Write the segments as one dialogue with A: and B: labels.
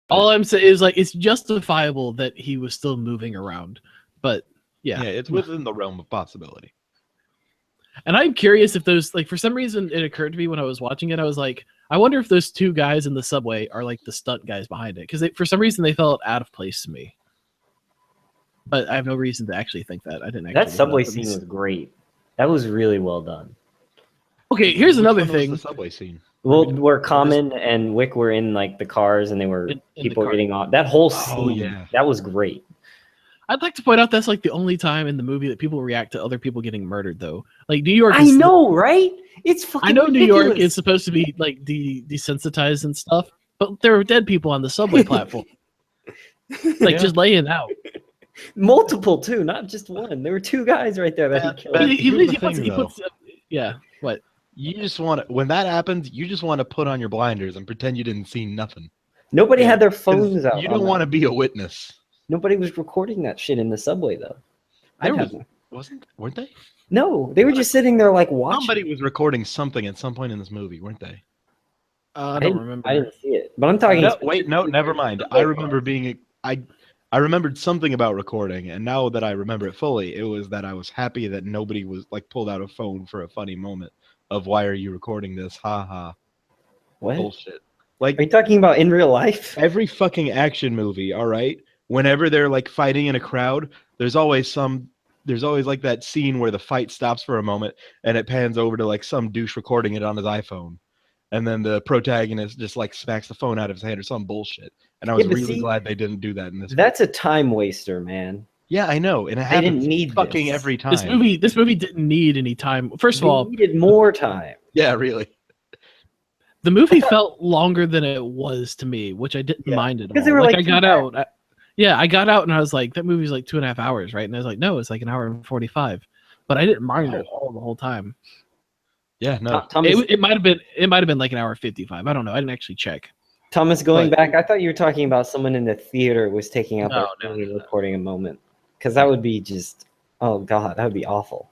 A: All I'm saying is like it's justifiable that he was still moving around, but yeah,
B: it's within the realm of possibility.
A: And I'm curious if those, like, for some reason it occurred to me when I was watching it, I was like, I wonder if those two guys in the subway are like the stunt guys behind it, because for some reason they felt out of place to me. But I have no reason to actually think that. I didn't. Actually
C: that subway scene was great. That was really well done.
A: Okay, here's another thing.
B: The subway scene.
C: Well, where Common and Wick were in like the cars, and they were people were getting off. That whole scene, that was great.
A: I'd like to point out that's like the only time in the movie that people react to other people getting murdered, though. Like New York.
C: I know, right? It's fucking.
A: I know
C: ridiculous.
A: New York is supposed to be like desensitized and stuff, but there were dead people on the subway platform, like just laying out.
C: Multiple too, not just one. There were two guys right there that he killed.
A: He puts, what?
B: You just want to, when that happens, you just want to put on your blinders and pretend you didn't see nothing.
C: Nobody had their phones out.
B: You don't want to be a witness.
C: Nobody was recording that shit in the subway though.
B: Weren't they?
C: No, they were just sitting there like watching.
B: Somebody was recording something at some point in this movie, weren't they?
A: I don't remember.
C: I didn't see it, but I'm talking.
B: No, never mind. I remember I remembered something about recording, and now that I remember it fully, it was that I was happy that nobody was like pulled out a phone for a funny moment of why are you recording this? Ha ha.
C: What?
B: Bullshit. Like,
C: are you talking about in real life?
B: Every fucking action movie, all right? Whenever they're like fighting in a crowd, there's always like that scene where the fight stops for a moment and it pans over to like some douche recording it on his iPhone. And then the protagonist just like smacks the phone out of his hand or some bullshit. And I was really glad they didn't do that in this.
C: That's a time waster, man.
B: Yeah, I know. And it happens fucking every time.
A: This movie didn't need any time. First of all,
C: needed more time.
B: Yeah, really.
A: The movie felt longer than it was to me, which I didn't mind at all.
C: Because they were like I got
A: out. I got out and I was like, that movie's like 2.5 hours, right? And I was like, no, it's like 1 hour and 45. But I didn't mind it all the whole time.
B: Yeah, no.
A: It might have been like 1 hour 55. I don't know. I didn't actually check.
C: Thomas, going back, I thought you were talking about someone in the theater was taking out their phone and recording a moment. Because that would be just, oh god, that would be awful.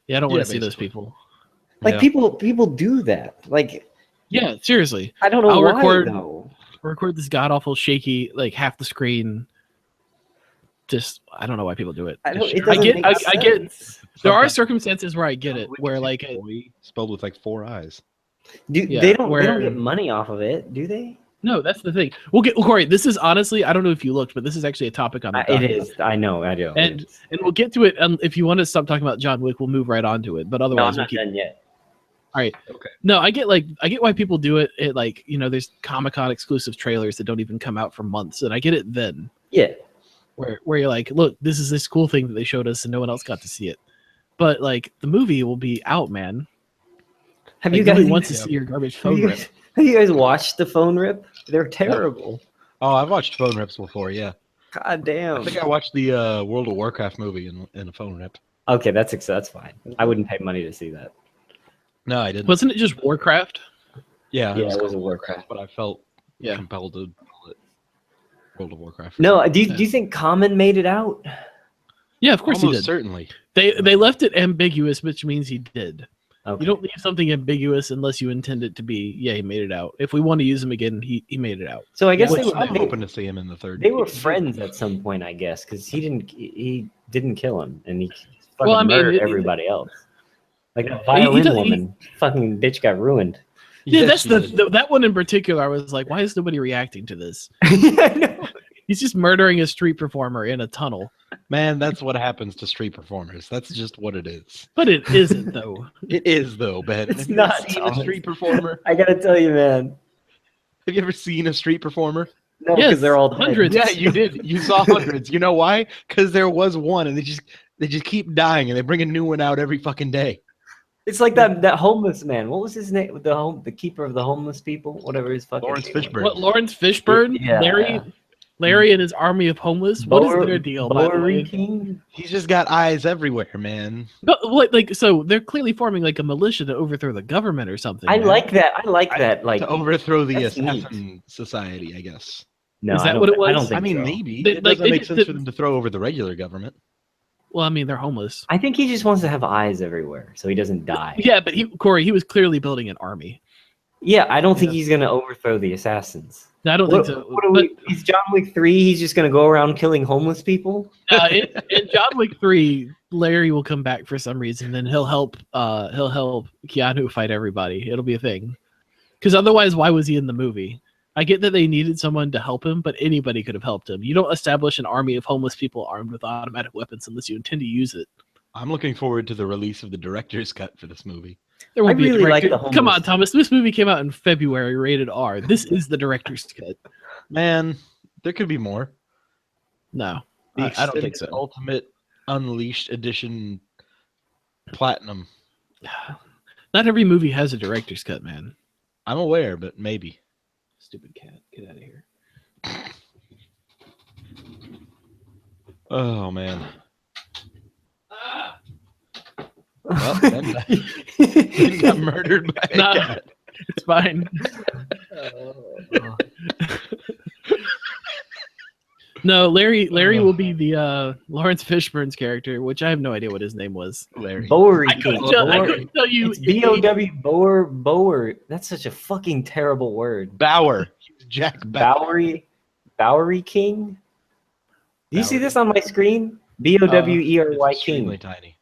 A: Yeah, I don't want to see those people.
C: Like people do that. Like,
A: yeah, seriously.
C: I don't know why though.
A: Record this god awful shaky, like half the screen. Just I don't know why people do it. I get. There are circumstances where I get it, where like
B: spelled with like 4 eyes.
C: They don't get money off of it, do they?
A: No, that's the thing. Corey, this is honestly, I don't know if you looked, but this is actually a topic on the
C: It is. I know. I do.
A: And we'll get to it. If you want to stop talking about John Wick, we'll move right on to it. But otherwise,
C: I'm not done yet.
A: All right. Okay. No, I get why people do it. It like, there's Comic-Con exclusive trailers that don't even come out for months, and I get it then.
C: Yeah.
A: Where you're like, look, this is this cool thing that they showed us, and no one else got to see it. But like, the movie will be out, man.
C: Have you guys
A: wants to see your garbage phone rip?
C: Have you guys watched the phone rip? They're terrible.
B: Oh, I've watched phone rips before. Yeah.
C: God damn.
B: I think I watched the World of Warcraft movie in a phone rip.
C: Okay, that's fine. I wouldn't pay money to see that.
B: No, I didn't.
A: Wasn't it just Warcraft?
B: Yeah,
C: it was a Warcraft,
B: but I felt compelled to call it World of Warcraft.
C: No, do you think Common made it out?
A: Yeah, of course he did.
B: Certainly.
A: They left it ambiguous, which means he did.
C: Okay.
A: You don't leave something ambiguous unless you intend it to be, he made it out. If we want to use him again, he made it out.
C: So I guess
B: I'm hoping to see him in the third.
C: They were friends at some point, I guess, because he didn't kill him, and he murdered everybody else. Like a violin woman, fucking bitch got ruined.
A: Yeah, that's that one in particular. I was like, why is nobody reacting to this?
C: I know.
A: He's just murdering a street performer in a tunnel.
B: Man, that's what happens to street performers. That's just what it is.
A: But it isn't, though.
B: It is, though, Ben.
C: It's not.
B: Have you ever seen a street performer?
C: I gotta tell you, man.
B: Have you ever seen a street performer?
C: No, because they're all
A: hundreds.
B: Yeah, you did. You saw hundreds. You know why? Because there was one, and they just keep dying, and they bring a new one out every fucking day.
C: It's like that homeless man. What was his name? The keeper of the homeless people, whatever his fucking
B: Lawrence Fishburne.
A: What, Lawrence Fishburne?
C: Yeah.
A: Larry and his army of homeless. What is their deal?
B: He's just got eyes everywhere, man.
A: But so they're clearly forming like a militia to overthrow the government or something.
C: I like that. Like
B: to overthrow the assassin society, I guess.
A: No, is that what it was?
C: I don't think
B: so.
C: maybe
B: it doesn't make sense for them to throw over the regular government.
A: Well, I mean, they're homeless.
C: I think he just wants to have eyes everywhere so he doesn't die.
A: Yeah, but Corey, he was clearly building an army.
C: Yeah, I don't think he's gonna overthrow the assassins.
A: No, I don't think so.
C: He's John Wick 3. He's just gonna go around killing homeless people.
A: In John Wick 3, Larry will come back for some reason, and he'll help Keanu fight everybody. It'll be a thing. Because otherwise, why was he in the movie? I get that they needed someone to help him, but anybody could have helped him. You don't establish an army of homeless people armed with automatic weapons unless you intend to use it.
B: I'm looking forward to the release of the director's cut for this movie.
A: There won't be a
C: really
A: director.
C: like the
A: Come on,
C: homeless-
A: Thomas. This movie came out in February, rated R. This is the director's cut.
B: Man, there could be more.
A: No,
B: The
A: I don't think
B: Extended
A: so.
B: Ultimate Unleashed Edition Platinum.
A: Not every movie has a director's cut, man.
B: I'm aware, but maybe.
A: Stupid cat. Get out of here.
B: Oh man.
A: Ah.
B: Well, Ben got murdered by a
A: No.
B: cat.
A: It's fine. No, Larry will be the Lawrence Fishburne's character, which I have no idea what his name was.
B: Larry.
C: Bowery
A: I
C: King.
A: couldn't tell you.
C: It's B-O-W, Bower. That's such a fucking terrible word.
B: Bauer. Jack Bauer.
C: Bowery King? Do you see this on my screen? B-O-W-E-R-Y
B: It's extremely
C: King.
B: tiny.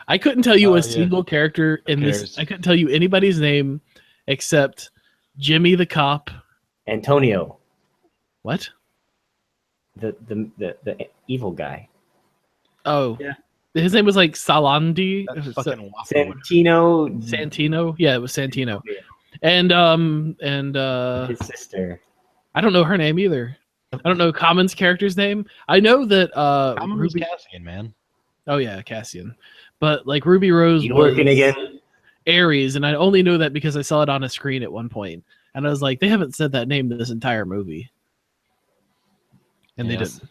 A: I couldn't tell you
B: Oh,
A: a
B: yeah.
A: single character in this.
B: cares?
A: I couldn't tell you anybody's name except Jimmy the cop.
C: Antonio,
A: What?
C: the evil guy.
A: Oh,
C: Yeah.
A: His name was like Salandi.
B: That's fucking waffle.
C: Santino,
A: Santino. Yeah, it was Santino.
C: Yeah.
A: And
C: his sister.
A: I don't know her name either. I don't know Common's character's name. I know that
B: Common was
A: Ruby.
B: Cassian, man.
A: Oh yeah, Cassian. But like Ruby Rose
C: You
A: was
C: working again?
A: Ares, and I only know that because I saw it on a screen at one point, and I was like, they haven't said that name this entire movie, and they
B: Yes.
A: didn't.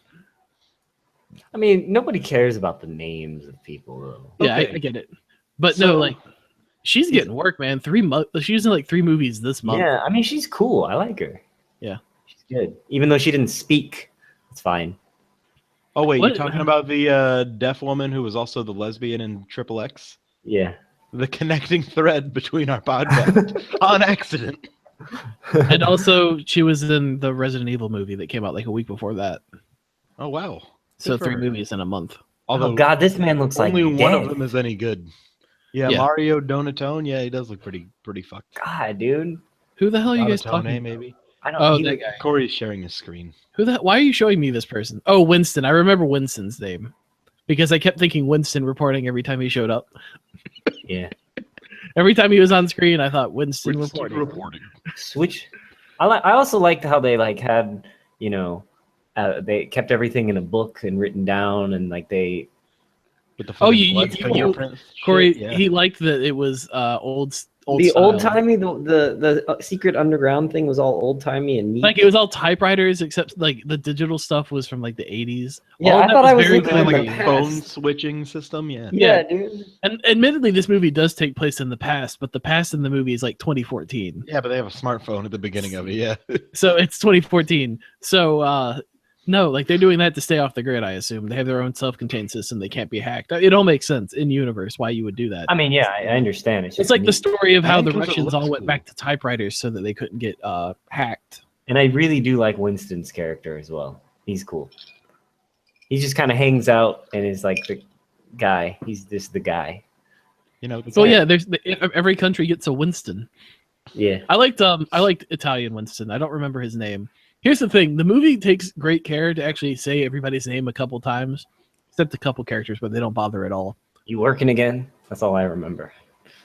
C: I mean, nobody cares about the names of people, though.
A: Yeah,
B: Okay.
A: I get it, but
B: So-
A: no, like she's getting work, man. 3 months. She's in like 3 movies this month.
C: Yeah, I mean, she's cool. I like her.
A: Yeah.
C: She's good. Even though she didn't speak, it's fine.
B: Oh wait,
A: What-
B: you're talking about the deaf woman who was also the lesbian in Triple X?
C: Yeah.
B: The connecting thread between our podcast on accident.
A: And also, she was in the Resident Evil movie that came out like a week before that.
B: Oh wow.
A: So
B: Good for
A: 3
B: her.
A: movies in a month.
B: Although
C: Oh God, this man looks like
B: only one of
C: death.
B: them is any good. Yeah,
A: Yeah.
B: Mario Donatone. Yeah, he does look pretty fucked.
C: God, dude.
A: Who the hell are you guys
B: Donatone,
A: talking about?
B: maybe.
C: I don't.
A: Oh,
C: he
A: that
C: look-
A: guy.
B: Corey's sharing his screen.
A: Why are you showing me this person? Oh, Winston. I remember Winston's name because I kept thinking Winston reporting every time he showed up.
C: Yeah.
A: Every time he was on screen, I thought Winston reporting.
C: Switch. I also liked how they like had, you know, they kept everything in a book and written down, and like they.
B: With the
A: Oh,
B: fucking
A: you-
B: blood
A: you-
B: fingerprint
A: Corey,
B: shit, yeah.
A: he liked that it was old
C: The
A: style.
C: old timey, the secret underground thing was all old timey and neat.
A: Like it was all typewriters, except like the digital stuff was from like the 80s.
C: Yeah,
A: All of
C: I
A: that
C: thought I was
A: very
C: looking
B: Kinda
C: at
A: clever.
B: like
C: the
B: a phone
C: past.
B: switching system, yeah.
C: Yeah, dude.
A: And admittedly, this movie does take place in the past, but the past in the movie is like 2014.
B: Yeah, but they have a smartphone at the beginning of it, yeah.
A: So it's 2014. So no, like they're doing that to stay off the grid, I assume. They have their own self-contained system. They can't be hacked. It all makes sense in universe why you would do that.
C: I mean, yeah, I understand. It's
A: It's
C: just
A: like the
C: neat.
A: story of how
B: And
A: the
B: 'cause it
A: Russians all
B: looks
A: went
B: cool.
A: back to typewriters so that they couldn't get hacked.
C: And I really do like Winston's character as well. He's cool. He just kind of hangs out and is like the guy. He's just the guy.
B: You know,
A: So yeah, every country gets a Winston.
C: Yeah.
A: I liked Italian Winston. I don't remember his name. Here's the thing: the movie takes great care to actually say everybody's name a couple times, except a couple characters, but they don't bother at all.
C: You working again? That's all I remember.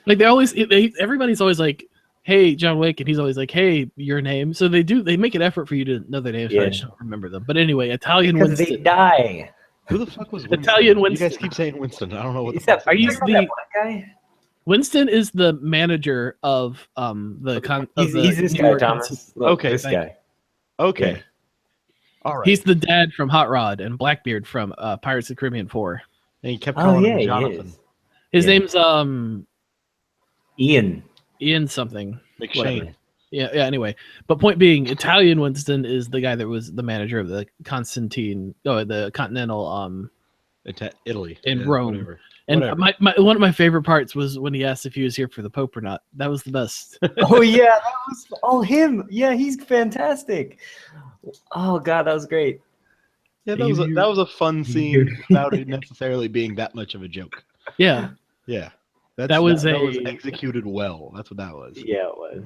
A: Like everybody's always like, "Hey, John Wick," and he's always like, "Hey, your name." So they make an effort for you to know their names, but I
C: Yeah.
A: just don't remember them. But anyway, Italian
C: Because they
A: Winston.
C: die.
B: who the fuck was Winston?
A: Italian
B: You
A: Winston.
B: guys keep saying Winston. I don't know what the
C: Except,
B: fuck.
C: are you
A: He's
C: talking
A: the-
C: about that black guy?
A: Winston is the manager of the
C: He's this
A: New
C: guy,
A: York
C: Thomas. Look,
B: Okay,
C: this
A: thank
C: guy.
B: Okay.
C: Yeah.
B: All right.
A: He's the dad from Hot Rod and Blackbeard from Pirates of the Caribbean 4.
B: and he kept
C: Oh
B: calling
C: yeah,
B: him
C: he
B: Jonathan
C: is.
A: His
C: Yeah.
A: name's
C: Ian.
A: Ian something.
B: McShane.
A: Yeah. Anyway, but point being, Italian Winston is the guy that was the manager of the Continental
B: Italy.
A: In
B: Yeah,
A: Rome.
B: whatever.
A: And
B: Whatever.
A: one of my favorite parts was when he asked if he was here for the Pope or not. That was the best.
C: Oh yeah, that was him. Yeah, he's fantastic. Oh god, that was great.
B: Yeah, that was a fun scene without it necessarily being that much of a joke.
A: Yeah.
B: Yeah.
A: That was
B: executed well. That's what that was.
C: Yeah, it was.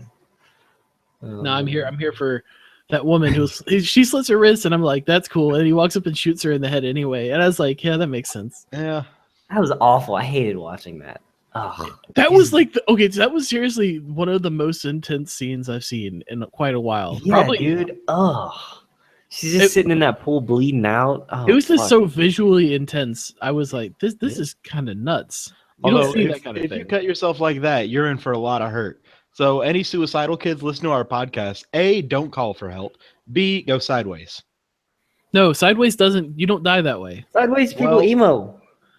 A: No, I'm here for that woman she slits her wrist, and I'm like, that's cool. And he walks up and shoots her in the head anyway. And I was like, yeah, that makes sense.
B: Yeah.
C: That was awful. I hated watching that. Oh,
A: that was like so that was seriously one of the most intense scenes I've seen in quite a while.
C: Yeah, probably, dude. Oh, she's just sitting in that pool bleeding out. Oh,
A: it was just so visually intense. I was like, this is kind of nuts. You don't see that kind of thing.
B: If you cut yourself like that, you're in for a lot of hurt. So any suicidal kids listen to our podcast, A, don't call for help. B, go sideways.
A: No, sideways you don't die that way.
C: Sideways people emo.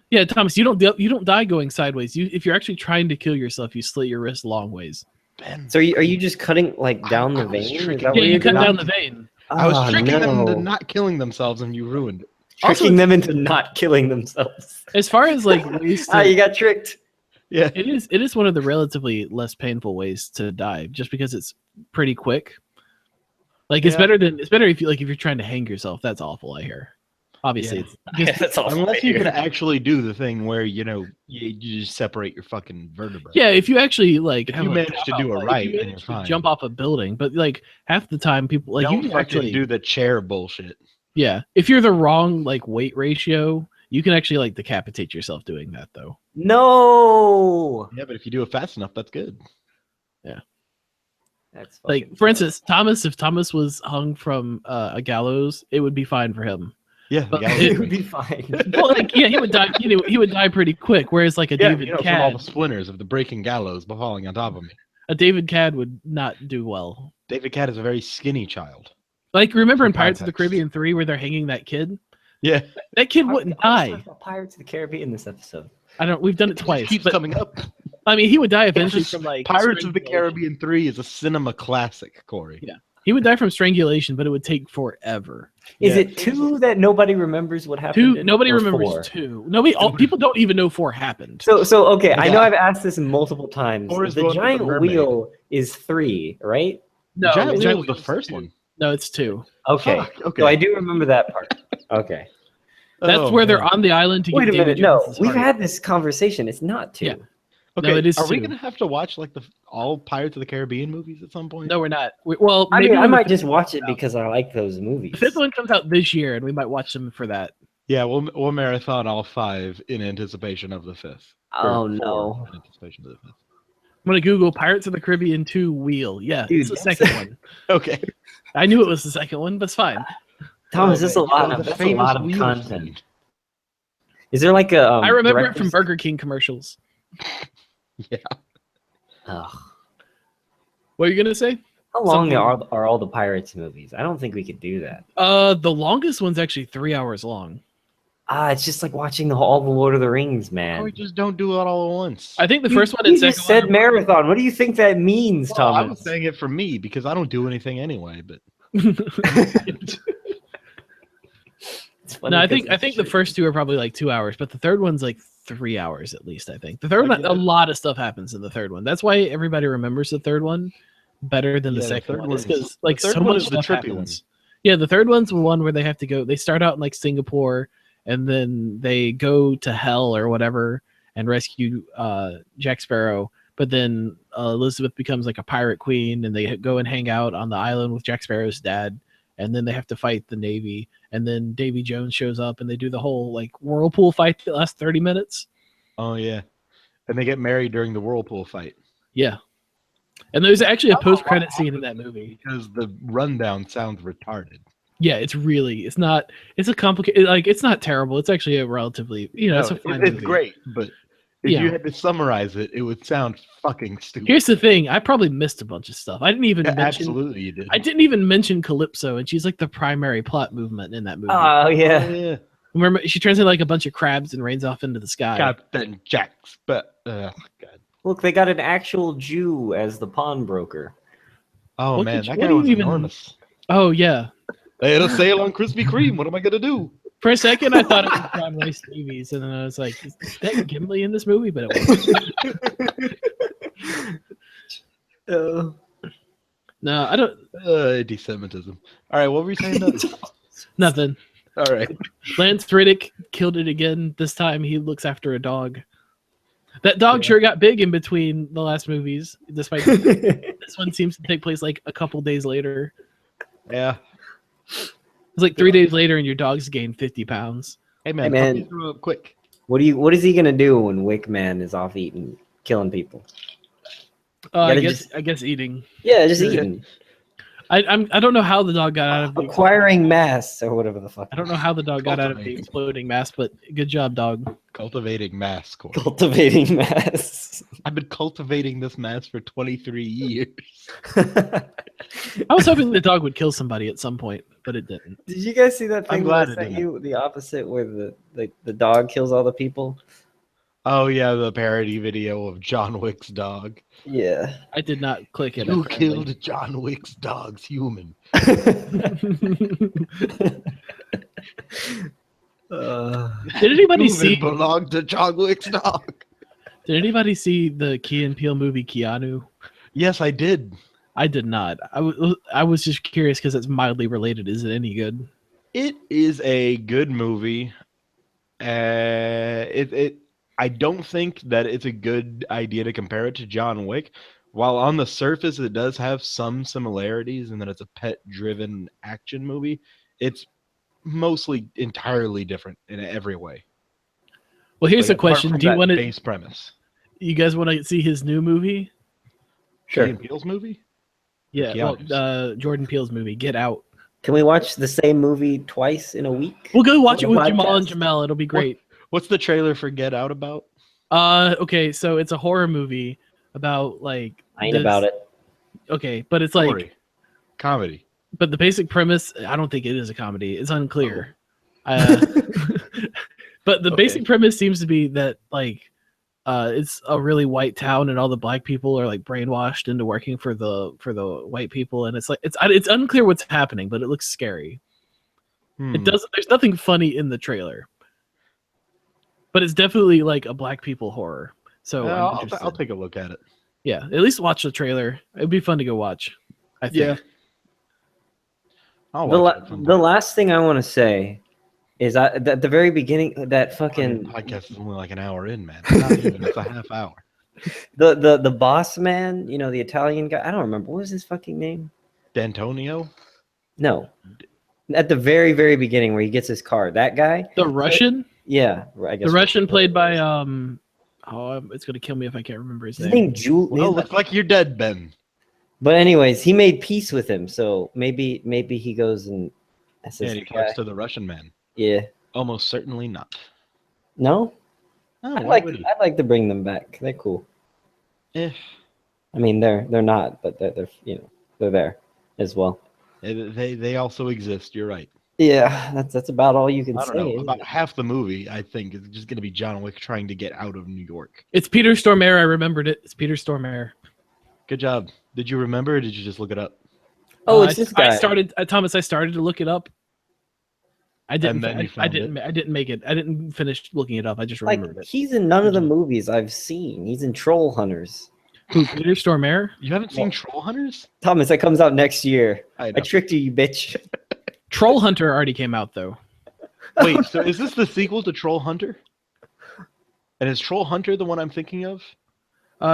A: Yeah, Thomas, you don't die going sideways. If you're actually trying to kill yourself, you slit your wrist long ways.
B: Ben,
C: so are you just cutting like down the vein?
A: Yeah, you cut down the vein.
B: I was tricking them into not killing themselves, and you ruined it.
C: Tricking them into not killing themselves.
A: As far as like ways to,
C: you got tricked.
B: Yeah,
A: it is one of the relatively less painful ways to die, just because it's pretty quick. Like it's better if you're trying to hang yourself. That's awful. I hear. Obviously,
C: that's awful.
B: Unless you can actually do the thing where you just separate your fucking vertebrae.
A: Yeah, if you actually
B: if you manage to do it right, then you're fine.
A: Jump off a building, but like half the time, people like
B: don't
A: you can actually
B: do the chair bullshit.
A: Yeah, if you're the wrong like weight ratio, you can actually like decapitate yourself doing that though.
C: No.
B: Yeah, but if you do it fast enough, that's good.
A: Yeah.
C: That's
A: like for instance, if Thomas was hung from a gallows, it would be fine for him.
B: Yeah,
C: it would be fine.
A: Well, like he would die. He would die pretty quick. Whereas like David Cad,
B: from all the splinters of the breaking gallows falling on top of me.
A: A David Cad would not do well.
B: David Cad is a very skinny child.
A: Like remember in Pirates of the Caribbean 3 where they're hanging that kid?
B: Yeah,
A: that kid wouldn't die.
C: Pirates of the Caribbean this episode.
A: We've done it twice.
B: It keeps coming up.
A: I mean, he would die eventually from like
B: Pirates of the Caribbean 3 is a cinema classic, Corey.
A: Yeah. He would die from strangulation, but it would take forever.
C: Is it 2 that nobody remembers what happened?
A: 2. Nobody remembers 4? 2. People don't even know 4 happened.
C: So okay. Yeah. I know I've asked this multiple times. The giant wheel is 3, right?
A: No,
B: the giant wheel was the first one.
A: No, it's 2.
C: Okay. So I do remember that part. Okay.
A: That's where they're on the island to
C: Wait a minute. No, we've had this conversation. It's not 2.
A: Yeah.
B: Okay,
A: no, it is
B: are
A: 2.
B: we gonna have to watch like all Pirates of the Caribbean movies at some point?
A: No, we're not.
C: I might just watch it because I like those movies.
A: The 5th one comes out this year, and we might watch them for that.
B: Yeah, we'll marathon all 5 in anticipation of the 5th.
C: Oh no!
B: In anticipation of the 5th.
A: I'm gonna Google Pirates of the Caribbean 2 wheel. Yeah,
C: dude,
A: it's the second one.
B: Okay,
A: I knew it was the second one, but it's fine.
C: Thomas, that's a lot of content. Is there like a?
A: I remember it from Burger King commercials.
B: Yeah.
C: Ugh.
A: What are you gonna say?
C: How long are all the Pirates movies? I don't think we could do that.
A: The longest one's actually 3 hours long.
C: It's just like watching all the Lord of the Rings, man.
B: Or just don't do it all at once.
A: I think the first one and second
C: just said marathon. What do you think that means, Thomas?
B: I was saying it for me because I don't do anything anyway. But
A: no, I think the first 2 are probably like 2 hours, but the third one's like 3 hours at least. I think the third one, a lot of stuff happens in the third one. That's why everybody remembers the third one better than the second one. Because like so much stuff happens. Yeah, the third one's the one where they have to go. They start out in like Singapore, and then they go to hell or whatever and rescue Jack Sparrow. But then Elizabeth becomes like a pirate queen, and they go and hang out on the island with Jack Sparrow's dad. And then they have to fight the Navy. And then Davy Jones shows up, and they do the whole like whirlpool fight that lasts 30 minutes.
B: Oh yeah, and they get married during the whirlpool fight.
A: Yeah, and there's actually a post-credit scene in that movie
B: because the rundown sounds retarded.
A: Yeah, it's a complicated, like it's not terrible. It's actually a relatively, it's a fine movie.
B: It's great, but if you had to summarize it, it would sound fucking stupid.
A: Here's the thing. I probably missed a bunch of stuff. I didn't even mention...
B: Absolutely, you did.
A: I didn't even mention Calypso, and she's like the primary plot movement in that movie.
C: Oh, yeah.
A: Remember, she turns into like a bunch of crabs and rains off into the sky.
B: Captain Jack's, but... God.
C: Look, they got an actual Jew as the pawnbroker.
B: Oh,
A: what
B: man, that guy was enormous.
A: Oh, yeah.
B: They had a sale on Krispy Kreme. What am I going to do?
A: For a second, I thought it was John Rice Davies, and then I was like, "Is that Gimli in this movie?" But it wasn't. No, I don't.
B: Anti-Semitism. All right, what were you saying? Doug?
A: Nothing.
B: All right.
A: Lance Riddick killed it again. This time, he looks after a dog. That dog sure got big in between the last movies. Despite this one seems to take place like a couple days later.
B: Yeah.
A: It's like 3 days later, and your dog's gained 50 pounds.
B: Hey man,
C: Hey, man.
B: pump me through it quick.
C: What is he gonna do when Wick Man is off eating, killing people?
A: I guess eating.
C: Yeah, just eating.
A: I don't know how the dog got out of the
C: Acquiring mass or whatever the fuck.
A: I don't know how the dog got out of the exploding mass, but good job, dog.
B: Cultivating mass, Corey.
C: Cultivating mass.
B: I've been cultivating this mass for 23 years.
A: I was hoping the dog would kill somebody at some point, but it didn't.
C: Did you guys see that thing?
B: I'm glad
C: I
B: it
C: sent
B: didn't.
C: you the opposite, where the dog kills all the people?
B: Oh yeah, the parody video of John Wick's dog.
C: Yeah.
A: I did not click it.
B: You
A: apparently.
B: killed John Wick's dog's human.
A: Did anybody
B: Human
A: see?
B: belonged to John Wick's dog?
A: Did anybody see the Key and Peele movie Keanu?
B: Yes, I did.
A: I did not. I was just curious because it's mildly related. Is it any good?
B: It is a good movie. I don't think that it's a good idea to compare it to John Wick. While on the surface it does have some similarities in that it's a pet-driven action movie, it's mostly entirely different in every way.
A: Well, here's
B: Like,
A: a question:
B: apart from
A: Do you
B: that
A: want to?
B: base premise?
A: You guys want to see his new movie?
C: Sure.
B: Jordan Peele's movie?
A: Yeah,
B: Keanu's.
A: Jordan Peele's movie, Get Out.
C: Can we watch the same movie twice in a week?
A: We'll go watch it
C: On a
A: with Jamal and
C: podcast?
A: Jamal. It'll be great.
B: What's the trailer for Get Out about?
A: Okay, so it's a horror movie about like.
C: I ain't about it.
A: Okay, but it's like,
B: Story. Comedy.
A: but the basic premise, I don't think it is a comedy. It's unclear. But the basic premise seems to be that like, it's a really white town and all the black people are like brainwashed into working for the white people, and it's like it's unclear what's happening, but it looks scary. It does. There's nothing funny in the trailer, but it's definitely like a black people horror. So
B: I'll take a look at it.
A: Yeah, at least watch the trailer. It'd be fun to go watch. I think.
B: Yeah.
C: The last thing I want to say is at the very beginning, that fucking
B: podcast is only like an hour in, man. Not even, it's a half hour.
C: the boss man, you know, the Italian guy. I don't remember, what was his fucking name.
B: D'Antonio?
C: No, at the very beginning where he gets his car. That guy.
A: The Russian.
C: Yeah, I guess
A: The Russian played by it's gonna kill me if I can't remember his
C: his
A: name.
C: name Jules.
B: Well, looks like you're dead, Ben.
C: But anyways, he made peace with him, so maybe he goes and
B: And he talks to the Russian man.
C: Yeah.
B: Almost certainly not.
C: No.
B: Oh,
C: I'd
B: why
C: like
B: would he?
C: to bring them back. They're cool.
B: Eh,
C: I mean, they're not, but they're they're there as well.
B: they also exist. You're right.
C: Yeah, that's about all you can
B: I
C: say.
B: don't know.
C: isn't
B: About
C: it?
B: half the movie, I think, is just going to be John Wick trying to get out of New York.
A: It's Peter Stormare. I remembered it. It's Peter Stormare.
B: Good job. Did you remember, or did you just look it up?
C: Oh, it's this guy.
A: I started to look it up. I didn't.
B: And then you
A: I
B: found
A: didn't.
B: it.
A: I didn't make it. I didn't finish looking it up. I just
C: Like,
A: remembered it.
C: he's in none of the movies I've seen. He's in Troll Hunters.
A: Who? Peter Stormare.
B: You haven't seen Troll Hunters?
C: Thomas, that comes out next year.
B: I
C: I
B: know.
C: tricked you, you bitch.
A: Troll Hunter already came out though.
B: Wait, so is this the sequel to Troll Hunter? And is Troll Hunter the one I'm thinking of?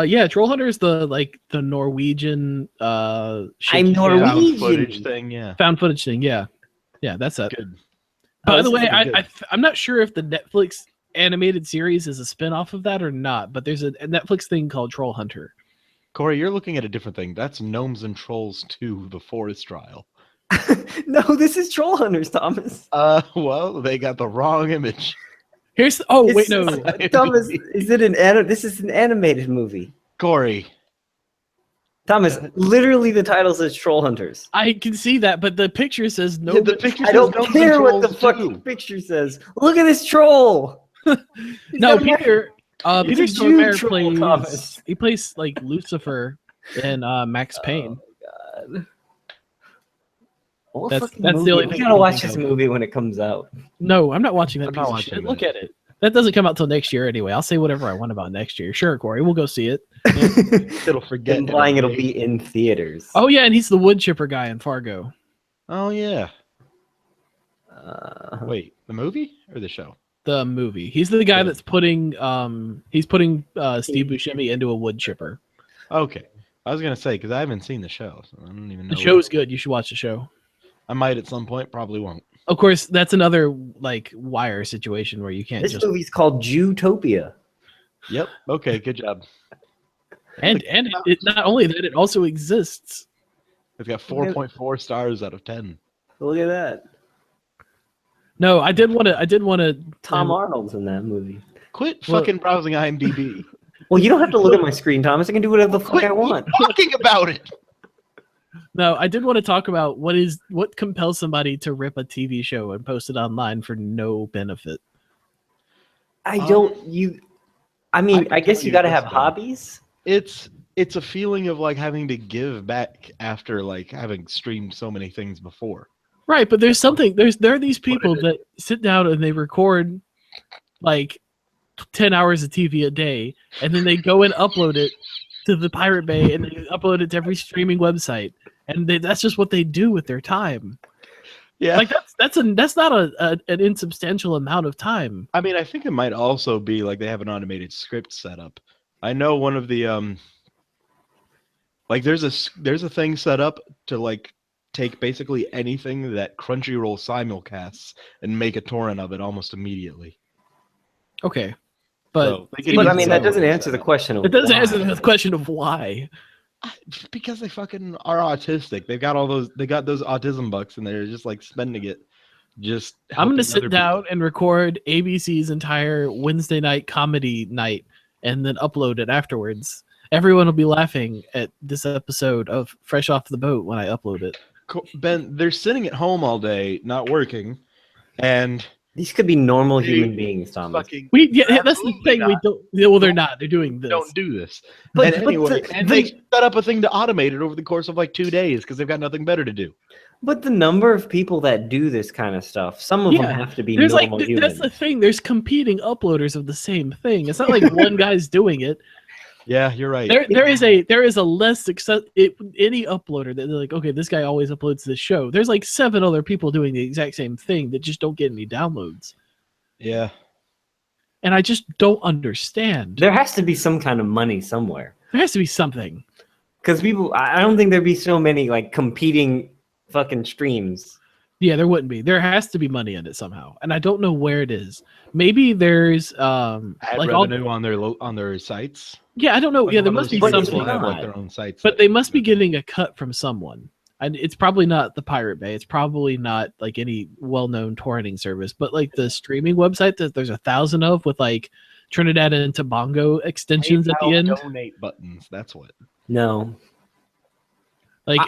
A: Yeah, Troll Hunter is the Norwegian.
C: I'm
B: Found
C: Norwegian.
B: footage thing, yeah.
A: Found footage thing. Yeah, that's it.
B: Good.
A: By
C: Oh,
A: the
C: this
A: way,
C: is good.
A: I'm not sure if the Netflix animated series is a spin-off of that or not, but there's a Netflix thing called Troll Hunter.
B: Corey, you're looking at a different thing. That's Gnomes and Trolls 2, The Forest Trial.
C: No, this is Troll Hunters, Thomas.
B: Well, they got the wrong image.
A: Here's wait, no.
C: Thomas, is it this is an animated movie.
B: Corey.
C: Thomas, literally the title says Troll Hunters.
A: I can see that, but the picture says no.
B: Yeah, the picture
C: I
B: says
C: don't
B: Gnomes and
C: care what the
B: Trolls
C: fucking
B: 2.
C: picture says. Look at this troll.
A: No,
C: got
A: Peter. Peter
C: He's a huge
A: Stormare
C: troll,
A: plays.
C: Thomas.
A: He plays like Lucifer in Max Payne.
C: God.
A: That's the only
C: We
A: thing I
C: gotta
A: can
C: watch
A: think
C: this
A: of.
C: movie when it comes out.
A: No, I'm not watching that
B: I'm
A: piece
B: not
A: of
B: watching
A: shit.
B: that.
A: Look at it. That doesn't come out till next year anyway. I'll say whatever I want about next year. Sure, Corey, we'll go see it.
B: It'll forget.
C: Implying it'll be in theaters.
A: Oh yeah, and he's the wood chipper guy in Fargo.
B: Oh yeah.
C: Uh,
B: Wait, the movie or the show?
A: The movie. He's the guy
B: Yeah.
A: that's putting Steve Buscemi into a wood chipper.
B: Okay. I was gonna say because I haven't seen the show, so I don't even know.
A: The show's good. You should watch the show.
B: I might at some point. Probably won't.
A: Of course, that's another like Wire situation where you can't
C: this
A: just
C: movie's called Zootopia.
B: Yep. Okay. Good job.
A: and it not only that, it also exists.
B: It's got 4.4 stars out of 10.
C: Look at that.
A: No, I did want to.
C: Tom Arnold's in that movie.
B: Quit
A: Well-
B: fucking browsing IMDb.
C: Well, you don't have to look at my screen, Thomas. I can do whatever the fuck
B: Quit
C: I want.
B: talking about it.
A: No, I did want to talk about what compels somebody to rip a TV show and post it online for no benefit.
C: I don't. I mean,
B: can
C: I guess
B: tell
C: you
B: you
C: got to
B: this,
C: have
B: though.
C: hobbies.
B: It's a feeling of like having to give back after like having streamed so many things before.
A: Right, but there are these people that sit down and they record like 10 hours of TV a day, and then they go and upload it to the Pirate Bay, and they upload it to every streaming website, and that's just what they do with their time.
B: Yeah.
A: Like that's not an insubstantial amount of time.
B: I mean, I think it might also be like they have an automated script set up. I know one of the like there's a thing set up to like take basically anything that Crunchyroll simulcasts and make a torrent of it almost immediately.
A: Okay, but
B: So, they can
C: But I
B: use
C: mean, that doesn't
B: simulcast
C: answer the
B: setup.
C: question. Of
A: it doesn't
C: why.
A: answer the question of why.
B: Because they fucking are autistic. They got those autism bucks and they're just like spending it. Just
A: I'm going to
B: helping
A: sit
B: other
A: down
B: people.
A: and record ABC's entire Wednesday night comedy night and then upload it afterwards. Everyone will be laughing at this episode of Fresh Off the Boat when I upload it.
B: Ben, they're sitting at home all day, not working, and
C: These could be normal human beings, Thomas.
B: fucking
A: That's the
B: Absolutely
A: thing.
B: not.
A: We don't. Well, they're not. They're doing this.
B: don't do this.
C: But-
B: and
C: but
B: anyway,
C: the-
B: they set up a thing to automate it over the course of like 2 days because they've got nothing better to do.
C: But the number of people that do this kind of stuff, some of them have to be
A: There's like
C: normal humans.
A: that's the thing. There's competing uploaders of the same thing. It's not like one guy's doing it.
B: Yeah, you're right.
A: There is a less success. Any uploader that they're like, okay, this guy always uploads this show. There's like 7 other people doing the exact same thing that just don't get any downloads.
B: Yeah.
A: And I just don't understand.
C: There has to be some kind of money somewhere.
A: There has to be something.
C: Because people, I don't think there'd be so many like competing fucking streams.
A: Yeah, there wouldn't be. There has to be money in it somehow, and I don't know where it is. Maybe there's
B: Ad
A: like
B: revenue on their sites.
A: yeah, I don't know.
B: Like,
A: Yeah,
B: a
A: there
B: lot of
A: must be
B: those
C: something.
B: people
A: something.
B: have like their own sites.
A: But
B: that-
A: they must be getting a cut from someone. And it's probably not the Pirate Bay. It's probably not like any well-known torrenting service, but like the streaming website that there's 1,000 of with like Trinidad and Tobago extensions at the
B: PayPal
A: end.
B: donate buttons. That's what.
C: No.
A: Like,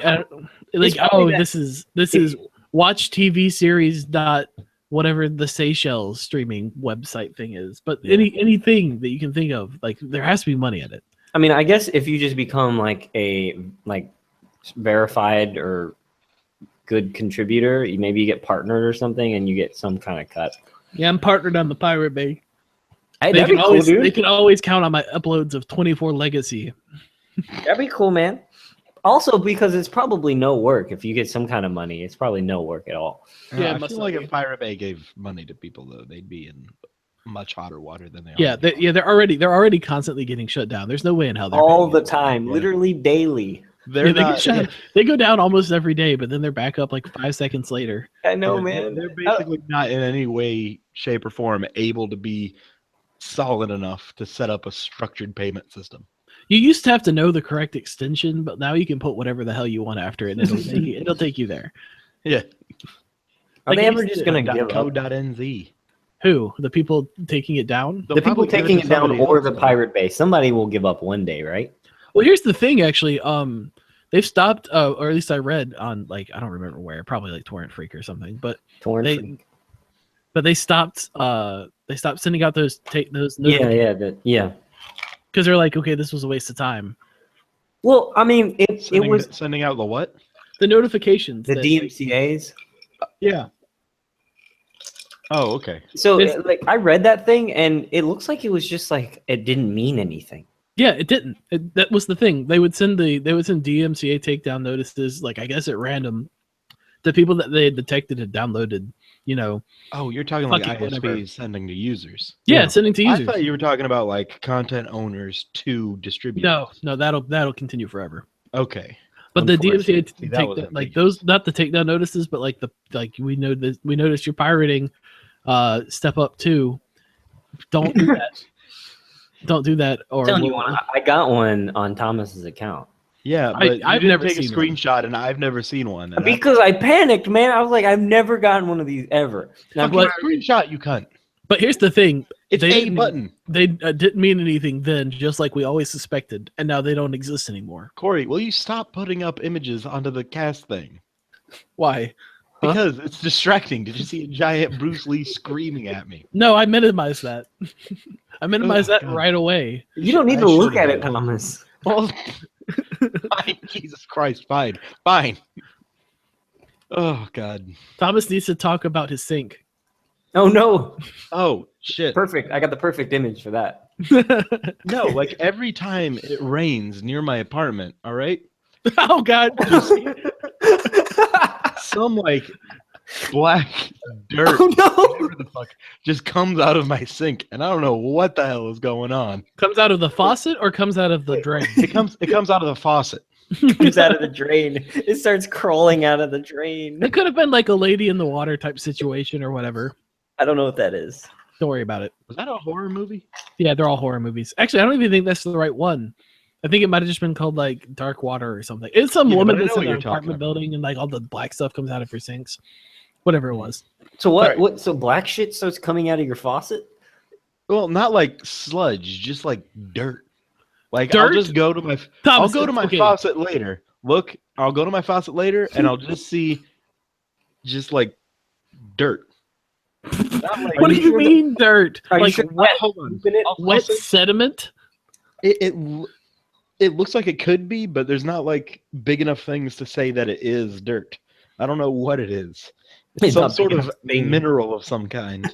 C: It's probably that-
A: this is watch TV series dot whatever the Seychelles streaming website thing is. But
B: Yeah.
A: anything that you can think of, like there has to be money in it.
C: I mean, I guess if you just become like a verified or good contributor, maybe you get partnered or something and you get some kind of cut.
A: Yeah, I'm partnered on the Pirate Bay.
C: Hey,
A: They
C: that'd be
A: can,
C: cool,
A: always,
C: dude.
A: they can always count on my uploads of 24 Legacy.
C: That'd be cool, man. Also, because it's probably no work. If you get some kind of money, it's probably no work at all.
A: Yeah, it
B: I
A: must
B: feel
A: not
B: like
A: be.
B: if Pirate Bay gave money to people, though, they'd be in much hotter water than they
A: Yeah,
B: are.
A: they're already constantly getting shut down. There's no way in hell they're
C: All
A: paying
C: the
A: it.
C: time,
B: Yeah.
C: literally daily.
B: They're
A: Yeah, they,
B: not.
A: get shut, they go down almost every day, but then they're back up like 5 seconds later.
C: I know,
B: Yeah,
C: man.
B: They're basically not in any way, shape, or form able to be solid enough to set up a structured payment system.
A: You used to have to know the correct extension, but now you can put whatever the hell you want after it, and it'll take you there.
B: Yeah.
C: Are
A: Like,
C: they
A: it
C: ever
A: used
C: just
A: to-
C: going to give up?
B: .co.nz.
A: Who? The people taking it down?
B: They'll
C: The people
B: probably give
C: taking
B: to
C: it down
B: somebody
C: or
B: else,
C: the
B: though.
C: Pirate Bay. Somebody will give up one day, right?
A: Well, here's the thing. Actually, they've stopped, or at least I read on like I don't remember where, probably like Torrent Freak or something. But
C: Torn
A: they
C: Freak.
A: they stopped sending out those
C: Yeah.
A: because they're like, okay, this was a waste of time.
C: Well, I mean, it was
B: Sending out the what?
A: The notifications.
C: The DMCA's.
B: Yeah. Oh, okay.
C: So like I read that thing and it looks like it was just like it didn't mean anything.
A: Yeah, it didn't. That was the thing. They would send DMCA takedown notices, like I guess at random, to people that they had detected had downloaded.
B: Oh, you're talking like
A: fucking whatever.
B: ISPs sending to users.
A: Yeah, sending to users.
B: I thought you were talking about like content owners to distributors.
A: No, that'll continue forever.
B: Okay.
A: But the DMCA
B: that
A: like those, not the takedown notices, but like we noticed you're pirating. Step up 2. Don't do that. Don't do that. Or
C: I got one on Thomas's account.
B: Yeah, but
A: I've
B: you
A: never
B: didn't take a
A: seen
B: screenshot, and I've never seen one.
C: Because I panicked, man. I was like, I've never gotten one of these ever.
B: Screenshot, you cunt.
A: But here's the thing:
B: it's a button.
A: They didn't mean anything then, just like we always suspected, and now they don't exist anymore.
B: Corey, will you stop putting up images onto the cast thing?
A: Why?
B: Because it's distracting. Did you see a giant Bruce Lee screaming at me?
A: No, I minimized that. I minimized that right away.
C: You don't need to look at it, Thomas.
B: Well, fine. Jesus Christ, fine. Oh, God.
A: Thomas needs to talk about his sink.
C: Oh, no.
B: Oh, shit.
C: Perfect. I got the perfect image for that.
B: No, like every time it rains near my apartment, all right?
A: Oh, God.
B: Some like black dirt whatever the fuck, just comes out of my sink, and I don't know what the hell is going on.
A: Comes out of the faucet or comes out of the drain?
B: It comes out of the faucet.
C: Comes out of the drain. It starts crawling out of the drain.
A: It could have been like a lady in the water type situation or whatever.
C: I don't know what that is.
A: Don't worry about it.
B: Was that a horror movie?
A: Yeah, they're all horror movies. Actually, I don't even think that's the right one. I think it might have just been called like Dark Water or something. It's some woman that's in an apartment building and like all the black stuff comes out of her sinks. Whatever it was.
C: So what? So black shit starts coming out of your faucet?
B: Well, not like sludge, just like dirt. Like
A: dirt?
B: I'll just go to my faucet later. Look, I'll go to my faucet later and I'll just see just like dirt.
A: What do you mean dirt? Like wet, wet sediment?
B: It looks like it could be, but there's not like big enough things to say that it is dirt. I don't know what it is. It's some sort of mineral of some kind.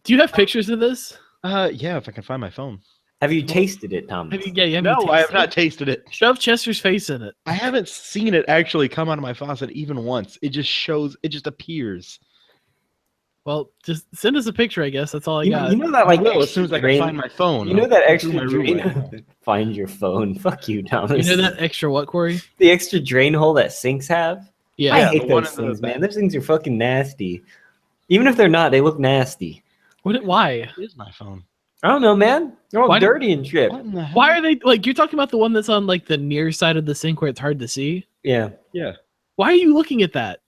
A: Do you have pictures of this?
B: Yeah, if I can find my phone.
C: Have you tasted it, Tom?
B: No, I have not tasted it.
A: Shove Chester's face in it.
B: I haven't seen it actually come out of my faucet even once. It just appears.
A: Well, just send us a picture, I guess. That's all I got.
C: You know that, like,
B: as soon as I can find my phone.
C: You know that extra drain? Find your phone. Fuck you, Thomas.
A: You know that extra what, Corey?
C: The extra drain hole that sinks have?
A: Yeah.
C: I hate those things, man. Those things are fucking nasty. Even if they're not, they look nasty.
A: Why?
B: It is my phone.
C: I don't know, man. They're all dirty and shit.
A: Why are they, like, you're talking about the one that's on, like, the near side of the sink where it's hard to see?
C: Yeah.
B: Yeah.
A: Why are you looking at that?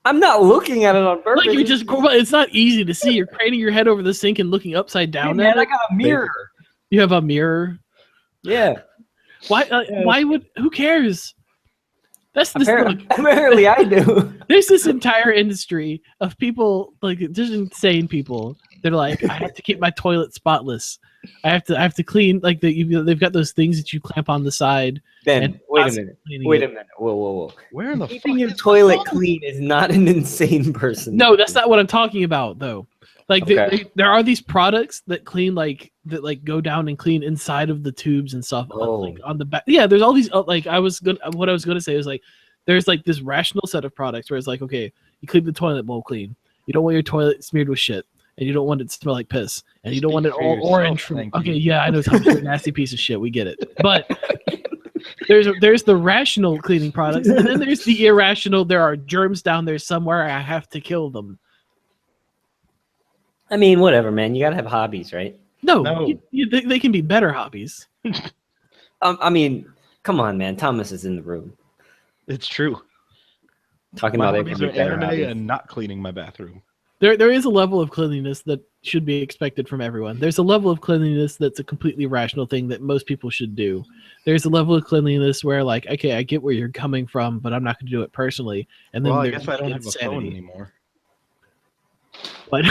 C: I'm not looking at it on purpose.
A: Like, it's not easy to see. You're craning your head over the sink and looking upside down.
C: Hey, man, I got a mirror.
A: You have a mirror?
C: Yeah.
A: Why would, who cares? That's this.
C: Apparently I do.
A: There's this entire industry of people, like, just insane people. They're like, I have to keep my toilet spotless. I have to clean, like, they've got those things that you clamp on the side.
C: Ben, wait a minute. Whoa.
B: Where in the
C: keeping your toilet clean is not an insane person.
A: No, that's not what I'm talking about, though. Like, there are these products that clean, like, that go down and clean inside of the tubes and stuff, like, on the back. Yeah, there's all these, like, what I was gonna say is, like, there's, like, this rational set of products where it's like, okay, you clean the toilet bowl clean. You don't want your toilet smeared with shit. And you don't want it to smell like piss. And you don't want it all orange from... Okay, yeah, I know you're a nasty piece of shit. We get it. But there's the rational cleaning products. And then there's the irrational. There are germs down there somewhere. I have to kill them.
C: I mean, whatever, man. You got to have hobbies, right?
A: No. They can be better hobbies.
C: I mean, come on, man. Thomas is in the room.
B: It's true.
C: Talking about
B: anime and not cleaning my bathroom.
A: There is a level of cleanliness that should be expected from everyone. There's a level of cleanliness that's a completely rational thing that most people should do. There's a level of cleanliness where, like, okay, I get where you're coming from, but I'm not going to do it personally. And then
B: I guess I don't have a phone anymore.
A: But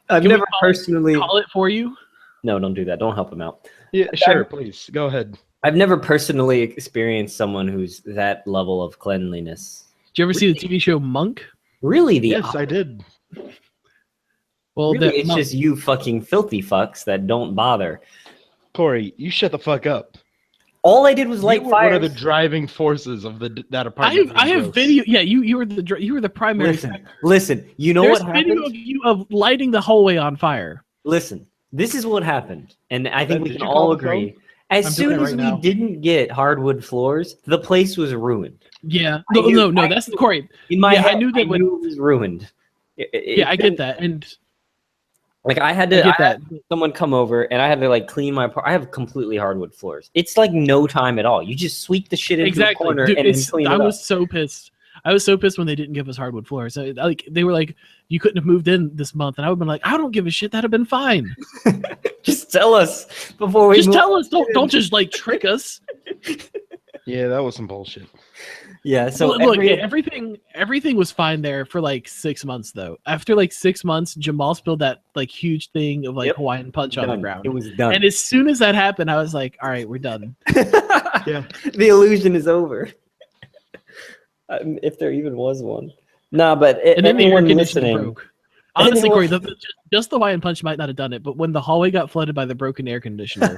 C: I've never personally
A: call it for you.
C: No, don't do that. Don't help him out.
B: Yeah, sure, please go ahead.
C: I've never personally experienced someone who's that level of cleanliness.
A: Did you ever see the TV show Monk?
C: Really?
B: Yes, I did.
A: Well,
C: Really, it's just you fucking filthy fucks that don't bother.
B: Corey, you shut the fuck up.
C: All I did was light
B: You were
C: fires.
B: one of the driving forces of that apartment.
A: I have video. Yeah, you were the primary.
C: Listen. You know
A: There's
C: what
A: video
C: happened?
A: of you of lighting the hallway on fire.
C: Listen, this is what happened, and I think we
B: Did
C: can
B: you call
C: all
B: the phone?
C: agree. As
A: I'm
C: soon
A: doing it
C: as
A: right
C: we
A: now.
C: didn't get hardwood floors, the place was ruined.
A: Yeah,
C: I knew-
A: no, that's Corey.
C: In my
A: Yeah,
C: head,
A: I knew that
C: it was ruined.
A: Yeah, I get that, and
C: Like I had
A: I
C: to,
A: get that.
C: had someone come over, and I had to like clean my. I have completely hardwood floors. It's like no time at all. You just sweep the shit into the
A: Exactly.
C: corner
A: Dude,
C: and then clean it
A: I
C: up.
A: was so pissed. I was so pissed when they didn't give us hardwood floors. Like they were like, you couldn't have moved in this month, and I would have been like, I don't give a shit. That'd have been fine.
C: Just tell us before we
A: Just
C: move.
A: tell us. Don't just like trick us.
B: Yeah, that was some bullshit.
C: Yeah. So
A: Look, everything was fine there for like 6 months though. After like 6 months, Jamal spilled that like huge thing of like
C: Yep.
A: Hawaiian punch on the
C: done.
A: ground.
C: It was done.
A: And as soon as that happened, I was like, all right, we're done.
B: Yeah.
C: The illusion is over. If there even was one. Nah, but
A: And then the air
C: anyone
A: conditioning
C: listening,
A: broke. Honestly,
C: anyone-
A: Corey, just the Hawaiian punch might not have done it, but when the hallway got flooded by the broken air conditioner,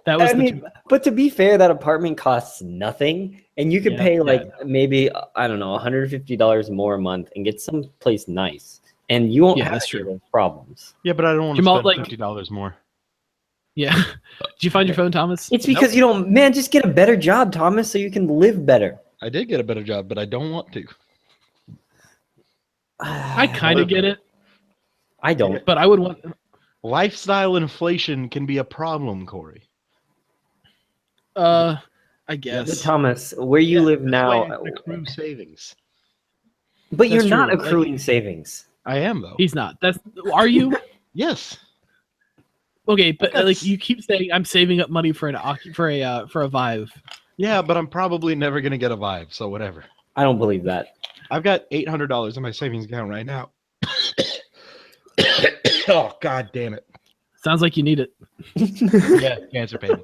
A: that was
C: I mean, but to be fair, that apartment costs nothing, and you could
A: Yeah,
C: pay
A: yeah.
C: like maybe I don't know, $150 more a month and get someplace nice, and you won't
A: Yeah,
C: have
A: that's
C: any of
A: true.
C: those problems.
B: Yeah, but I don't want to
A: Jamal,
B: spend
A: like-
B: $50 more.
A: yeah. Did you find your phone, Thomas?
C: It's because you don't, man. Just get a better job, Thomas, so you can live better.
B: I did get a better job, but I don't want to.
A: I kind of get it,
C: I don't.
A: but I would want.
B: Lifestyle inflation can be a problem, Corey.
A: I
C: But
A: guess.
C: Thomas, where you live
B: That's
C: now,
B: why I accrue savings.
C: but you're
A: That's
C: not
A: true.
C: accruing savings.
B: I am though.
A: He's not. Are you?
B: Yes.
A: Okay, but
B: That's-
A: like you keep saying, I'm saving up money for a Vive.
B: Yeah, but I'm probably never gonna get a Vive, so whatever.
C: I don't believe that.
B: I've got $800 in my savings account right now. Oh God damn it!
A: Sounds like you need it.
B: Yeah, cancer payment.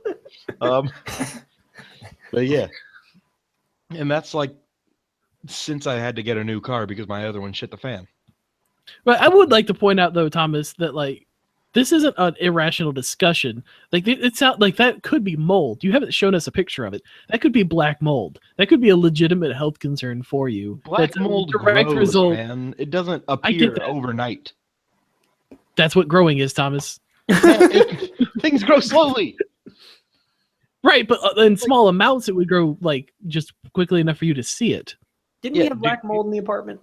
B: But yeah, and that's like since I had to get a new car because my other one shit the fan.
A: But I would like to point out though, Thomas, that like this isn't an irrational discussion. Like it's out like that could be mold. You haven't shown us a picture of it. That could be black mold. That could be a legitimate health concern for you.
B: Black
A: That's a
B: mold
A: direct
B: grows,
A: result.
B: man. It doesn't
A: get
B: appear
A: that.
B: overnight.
A: That's what growing is, Thomas.
B: Things grow slowly.
A: Right, but in small amounts, it would grow like just quickly enough for you to see it.
C: Didn't
B: Yeah,
C: we have black mold in the apartment?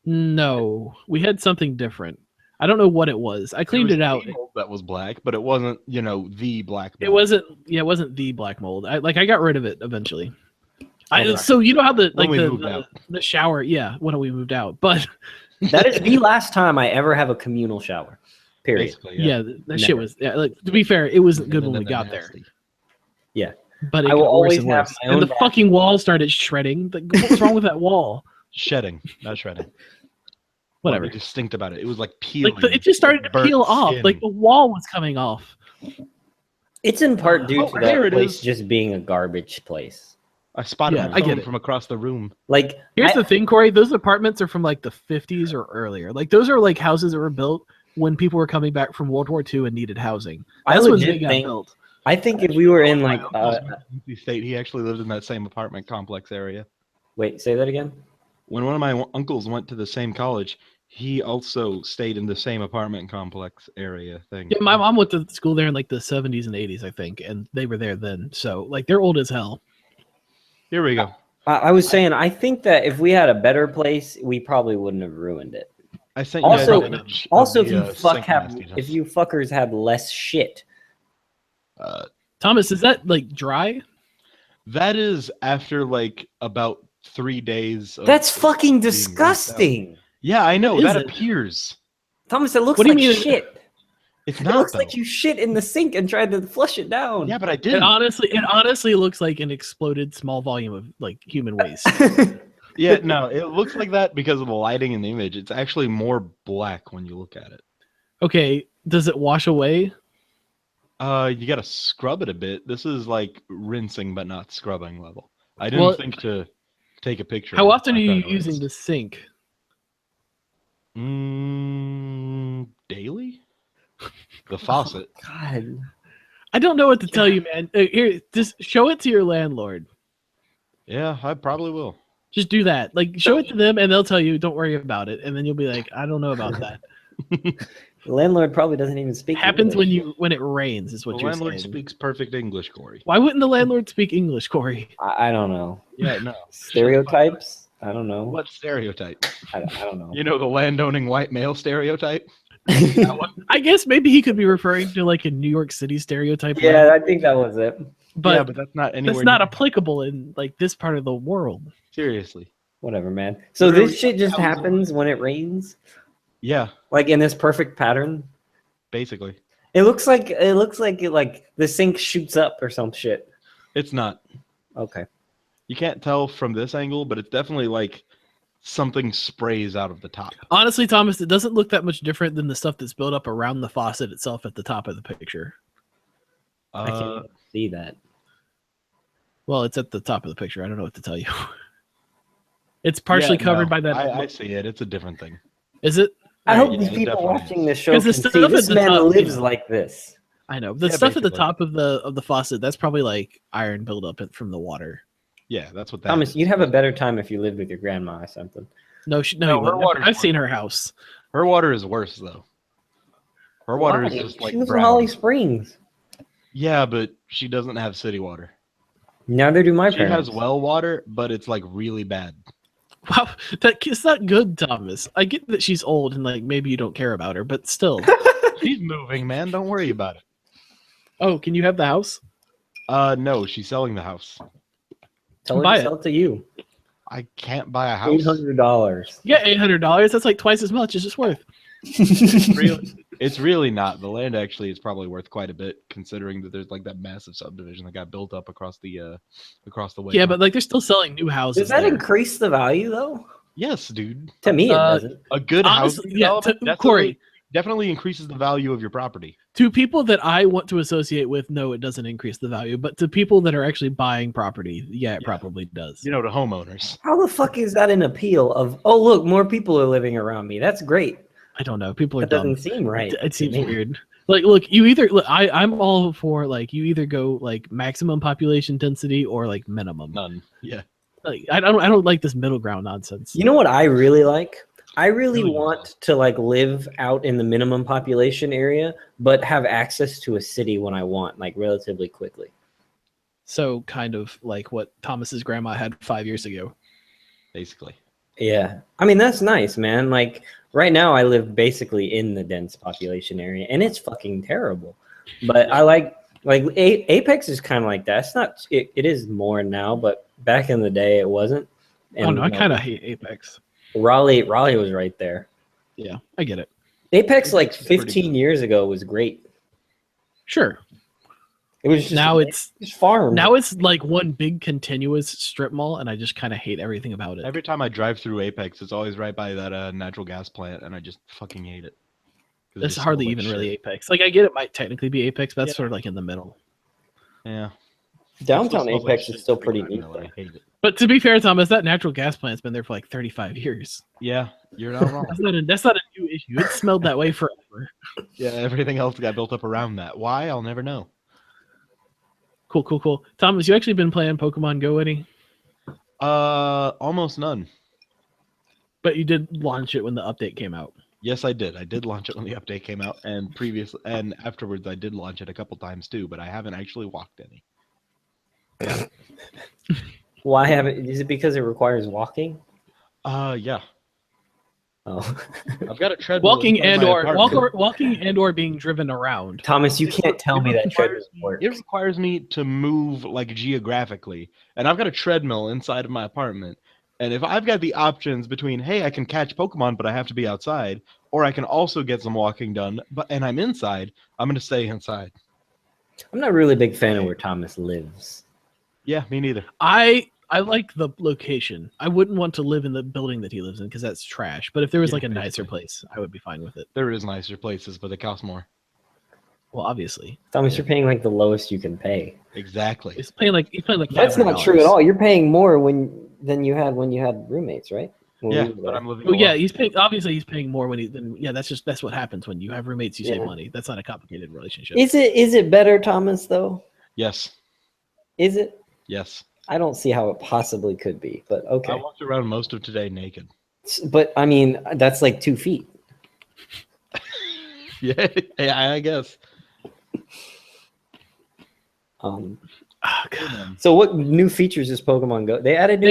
A: No, we had something different. I don't know what it was. I cleaned it out.
B: Mold that was black, but it wasn't, the black mold.
A: It wasn't. Yeah, it wasn't the black mold. I got rid of it eventually.
C: Okay.
A: So you know how
B: When we moved out.
A: the shower? Yeah, when we moved out. But
C: That is the last time I ever have a communal shower. Period.
B: Basically,
A: yeah, that shit
C: Never.
A: was. Yeah, like to be fair, it wasn't good when we got there. But it
C: I will
A: got worse
C: always
A: and
C: have
A: worse.
C: my
A: And
C: own
A: the fucking wall started shredding. Like, what's wrong with that wall?
B: Shedding, not shredding.
A: Whatever.
B: Something distinct about it. It was like peeling.
A: Like it just started to
B: burnt
A: peel off.
B: skin.
A: Like the wall was coming off.
C: It's in part due
B: Oh,
C: to
B: there
C: that
B: it
C: place
B: is.
C: just being a garbage place.
B: I spotted
A: Yeah,
B: my
A: I get
B: phone
A: it.
B: from across the room.
C: Like
A: Here's
C: I-
A: the thing, Corey. Those apartments are from like the 50s or earlier. Like those are like houses that were built when people were coming back from World War II and needed housing.
C: I
A: That's when
C: legit
A: they got
C: think-
A: built.
C: I think if we were in like
B: My uncle's from NC State, he actually lived in that same apartment complex area.
C: wait, say that again.
B: When one of my uncles went to the same college, he also stayed in the same apartment complex area thing.
A: Yeah, my mom went to school there in like the 70s and 80s, I think, and they were there then. So like they're old as hell.
B: Here we go.
C: I was saying I think that if we had a better place, we probably wouldn't have ruined it.
B: I sent you guys
C: Also-
B: an image of
C: Also,
B: the,
C: if you fuckers had less shit.
A: Thomas, is that like dry?
B: that is after like about 3 days. Of
C: That's fucking
B: being rinsed out.
C: disgusting.
B: Yeah, I know.
A: Is
B: That
A: it?
B: appears.
C: Thomas, it looks
A: What do you
C: like
A: mean?
C: shit.
B: It's
C: It
B: not.
C: looks
B: though.
C: like you shit in the sink and tried to flush it down.
B: Yeah, but I
A: It
B: didn't.
A: honestly looks like an exploded small volume of like human waste.
B: Yeah, no, it looks like that because of the lighting in the image. It's actually more black when you look at it.
A: Okay, does it wash away?
B: You gotta scrub it a bit. This is like rinsing but not scrubbing level. I didn't
A: Well,
B: think to take a picture.
A: How
B: of it
A: often are
B: when I
A: you
B: tried to rinse.
A: using the sink?
B: Daily? The faucet.
C: God.
A: I don't know what to tell you, man. Here, just show it to your landlord.
B: Yeah, I probably will.
A: Just do that. Like, show it to them, and they'll tell you, "Don't worry about it." And then you'll be like, "I don't know about that."
C: The landlord probably doesn't even speak
A: Happens
C: English.
A: when it rains, is
B: The
A: what you're
B: landlord
A: saying.
B: speaks perfect English, Corey.
A: Why wouldn't the landlord speak English, Corey?
C: I don't know.
B: Yeah, no.
C: Stereotypes? I don't know.
B: What stereotype?
C: I don't know.
B: You know the landowning white male stereotype?
A: I guess maybe he could be referring to like a New York City stereotype.
C: Yeah, I think that was it.
A: but,
B: yeah, but that's not anywhere.
A: that's not
B: near-
A: applicable in like this part of the world.
B: Seriously.
C: Whatever, man. So
B: Literally
C: this shit just
B: thousands of
C: happens when it rains,
B: Yeah,
C: like in this perfect pattern.
B: basically.
C: It looks like the sink shoots up or some shit.
B: It's not.
C: Okay.
B: You can't tell from this angle, but it's definitely like something sprays out of the top.
A: Honestly, Thomas, it doesn't look that much different than the stuff that's built up around the faucet itself at the top of the picture.
C: I can't even see that.
A: Well, it's at the top of the picture. I don't know what to tell you. It's partially covered by that.
B: I see it. It's a different thing.
A: Is it?
C: I
B: Right,
C: hope
B: yeah,
C: these
B: it
C: people
B: definitely
C: watching
B: is.
C: this show
A: 'Cause
C: can
A: the
C: see
A: stuff
C: this
A: at the
C: man
A: top, you
C: lives
A: know.
C: like this.
A: I know. The
B: Yeah,
A: stuff at the
B: basically.
A: top of the faucet, that's probably like iron buildup from the water.
B: Yeah, that's what that
C: Thomas,
B: is.
C: you'd have a better time if you lived with your grandma or something.
A: No,
B: No,
A: you
B: her
A: wouldn't.
B: water's
A: I've seen
B: fine.
A: her house.
B: Her water is worse though. Her water is
C: Why?
B: just like
C: she lives in
B: brown.
C: Holly Springs.
B: Yeah, but she doesn't have city water.
C: Neither do my
B: She
C: parents.
B: has well water, but it's like really bad.
A: Wow, it's not good, Thomas. I get that she's old and like maybe you don't care about her, but still.
B: She's moving, man. Don't worry about it.
A: Oh, can you have the house?
B: No, she's selling the house.
C: Tell her
A: buy
C: to
A: it.
C: sell it to you.
B: I can't buy a house.
C: $800.
A: Yeah, $800. That's like twice as much as it's worth.
B: It's really not. The land actually is probably worth quite a bit, considering that there's like that massive subdivision that got built up across the way.
A: Yeah, but like they're still selling new houses.
C: Does that
A: there.
C: increase the value though?
B: yes, dude.
C: To me, it doesn't.
B: A good house
A: Honestly, yeah,
B: development
A: Corey.
B: definitely increases the value of your property.
A: To people that I want to associate with, no, it doesn't increase the value. But to people that are actually buying property, yeah, it probably does.
B: You know, to homeowners.
C: How the fuck is that an appeal of, oh, look, more people are living around me? That's great.
A: I don't know. People are
C: That
A: dumb.
C: doesn't seem right.
A: It
C: to
A: seems
C: me.
A: weird. Like, look, you either I'm all for like you either go like maximum population density or like minimum.
B: None. Yeah.
A: Like I don't like this middle ground nonsense.
C: You know what I really like? I really
B: Really
C: want to like live out in the minimum population area, but have access to a city when I want, like relatively quickly.
A: So kind of like what Thomas's grandma had 5 years ago.
B: Basically.
C: Yeah. I mean, that's nice, man. Like right now I live basically in the dense population area and it's fucking terrible. But I like Apex is kind of like that. It's not it is more now, but back in the day it wasn't.
A: Oh no, I
C: like,
A: kind of hate Apex.
C: Raleigh was right there.
A: Yeah, I get it.
C: Apex like
B: It's pretty
C: 15
B: good.
C: years ago was great.
A: Sure.
C: It was just
A: Now it's
C: just farm.
A: now it's like one big continuous strip mall, and I just kind of hate everything about it.
B: Every time I drive through Apex, it's always right by that natural gas plant, and I just fucking hate it. 'Cause it
A: That's
B: just
A: hardly
B: smells like
A: even really
B: shit.
A: Apex. Like I get it might technically be Apex, but that's
B: Yeah.
A: sort of like in the middle.
B: Yeah.
C: Downtown
B: It still smells like
C: Apex
B: shit
C: is still
B: every
C: pretty
B: time,
C: neat
B: though,
C: though.
B: and I hate it.
A: But to be fair, Thomas, that natural gas plant's been there for like 35 years.
B: Yeah, you're not wrong.
A: That's not a new issue. It smelled that way forever.
B: Yeah, everything else got built up around that. Why? I'll never know.
A: Cool. Thomas, you actually been playing Pokemon Go any?
B: Almost none.
A: But you did launch it when the update came out.
B: Yes, I did. I did launch it when the update came out, and afterwards I did launch it a couple times too, but I haven't actually walked any.
C: Why haven't? Is it because it requires walking?
B: Yeah.
C: Oh,
B: I've got a treadmill.
A: Walking
B: inside
A: and
B: my
A: or
B: apartment.
A: walking and or being driven around.
C: Thomas, you can't tell me that treadmill works.
B: It requires me to move like geographically, and I've got a treadmill inside of my apartment. And if I've got the options between, hey, I can catch Pokemon, but I have to be outside, or I can also get some walking done, and I'm inside, I'm going to stay inside.
C: I'm not really a big fan of where Thomas lives.
B: Yeah, me neither.
A: I like the location. I wouldn't want to live in the building that he lives in because that's trash. But if there was
B: Yeah,
A: like a nicer
B: basically.
A: place, I would be fine with it.
B: There is nicer places, but they cost more.
A: Well, obviously,
C: Thomas, you're paying like the lowest you can pay.
B: Exactly.
A: he's paying like
C: That's not true at all. You're paying more than you had when you had roommates, right? When
B: Yeah,
C: we were
B: but
C: there.
B: I'm living
A: Well, yeah,
B: alone.
A: he's paying. Obviously, he's paying more when that's what happens when you have roommates. You save money. That's not a complicated relationship.
C: Is it better, Thomas? Though,
B: Yes.
C: is it?
B: Yes.
C: I don't see how it possibly could be, but
B: I
C: okay.
B: walked around most of today naked.
C: But I mean, that's like 2 feet.
B: Yeah, I guess.
A: Oh, God.
C: So what new features is Pokemon Go? They added new.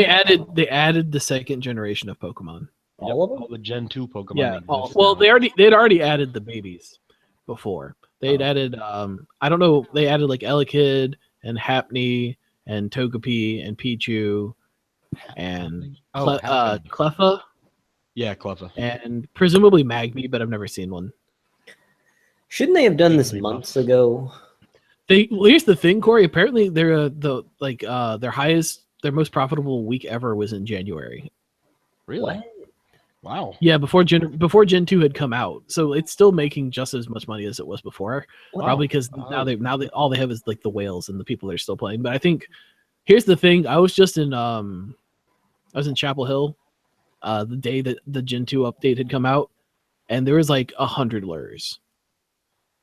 A: They added the second generation of Pokemon.
C: All of them.
B: All the Gen 2 Pokemon.
A: Yeah.
B: exist
A: Well,
B: now.
A: they'd already added the babies before. They'd added I don't know. They added like Elekid and Happiny and Togepi and Pichu and Cleffa
B: Yeah, Cleffa.
A: and presumably Magby, but I've never seen one.
C: Shouldn't they have done this months ago?
A: Here's the thing, Corey. Apparently, their most profitable week ever was in January.
B: Really?
C: What?
B: Wow.
A: Yeah, before Gen 2 had come out, so it's still making just as much money as it was before.
C: Wow.
A: Probably because now they all they have is like the whales and the people that are still playing. But I think here's the thing. I was in Chapel Hill, the day that the Gen 2 update had come out, and there was like 100 lures.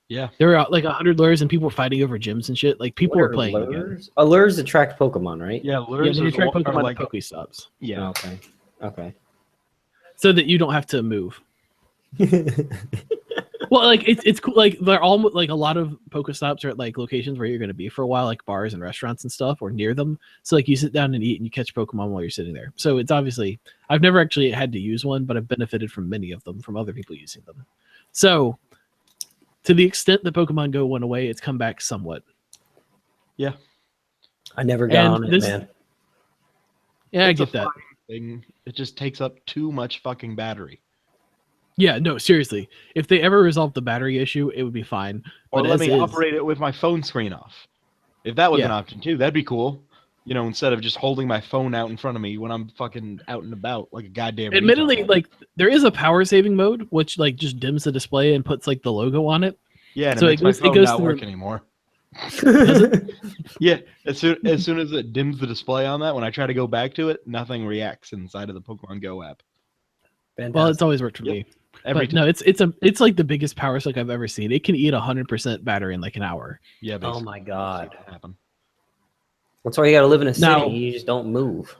B: Yeah.
A: There were like 100 lures, and people were fighting over gyms and shit. Like people were playing again.
C: lures? Lures attract Pokemon, right?
B: Yeah,
A: Yeah,
B: lures
A: they attract
B: are
A: Pokemon
B: like,
A: to Pokestops,
B: yeah.
C: Okay. Okay.
A: so that you don't have to move. Well, like it's cool. Like they're all like a lot of Pokestops are at like locations where you're going to be for a while, like bars and restaurants and stuff, or near them. So like you sit down and eat, and you catch Pokemon while you're sitting there. So it's obviously I've never actually had to use one, but I've benefited from many of them from other people using them. So to the extent that Pokemon Go went away, it's come back somewhat.
B: Yeah.
C: I never got on it, man.
A: Yeah,
B: It's
A: I
B: a
A: get that.
B: fine thing. It just takes up too much fucking battery.
A: Yeah, no, seriously. If they ever resolved the battery issue, it would be fine.
B: Or
A: But
B: let
A: as
B: me
A: is,
B: operate it with my phone screen off. If that was an
A: Yeah.
B: option too, that'd be cool. You know, instead of just holding my phone out in front of me when I'm fucking out and about like a goddamn
A: admittedly,
B: retard.
A: like there is a power saving mode, which like just dims the display and puts like the logo on it.
B: Yeah, and
A: so
B: it makes
A: it
B: my phone
A: goes
B: not
A: through-
B: work anymore. Yeah, as soon as it dims the display on that, when I try to go back to it, nothing reacts inside of the Pokemon Go app.
A: Well, it's always worked for
B: Yep.
A: me.
B: Every
A: But no, it's like the biggest power suck I've ever seen. It can eat 100% battery in like an hour.
B: Yeah, basically.
C: Oh my god.
B: That's what happened.
C: That's why you gotta live in a city.
A: Now-
C: You just don't move.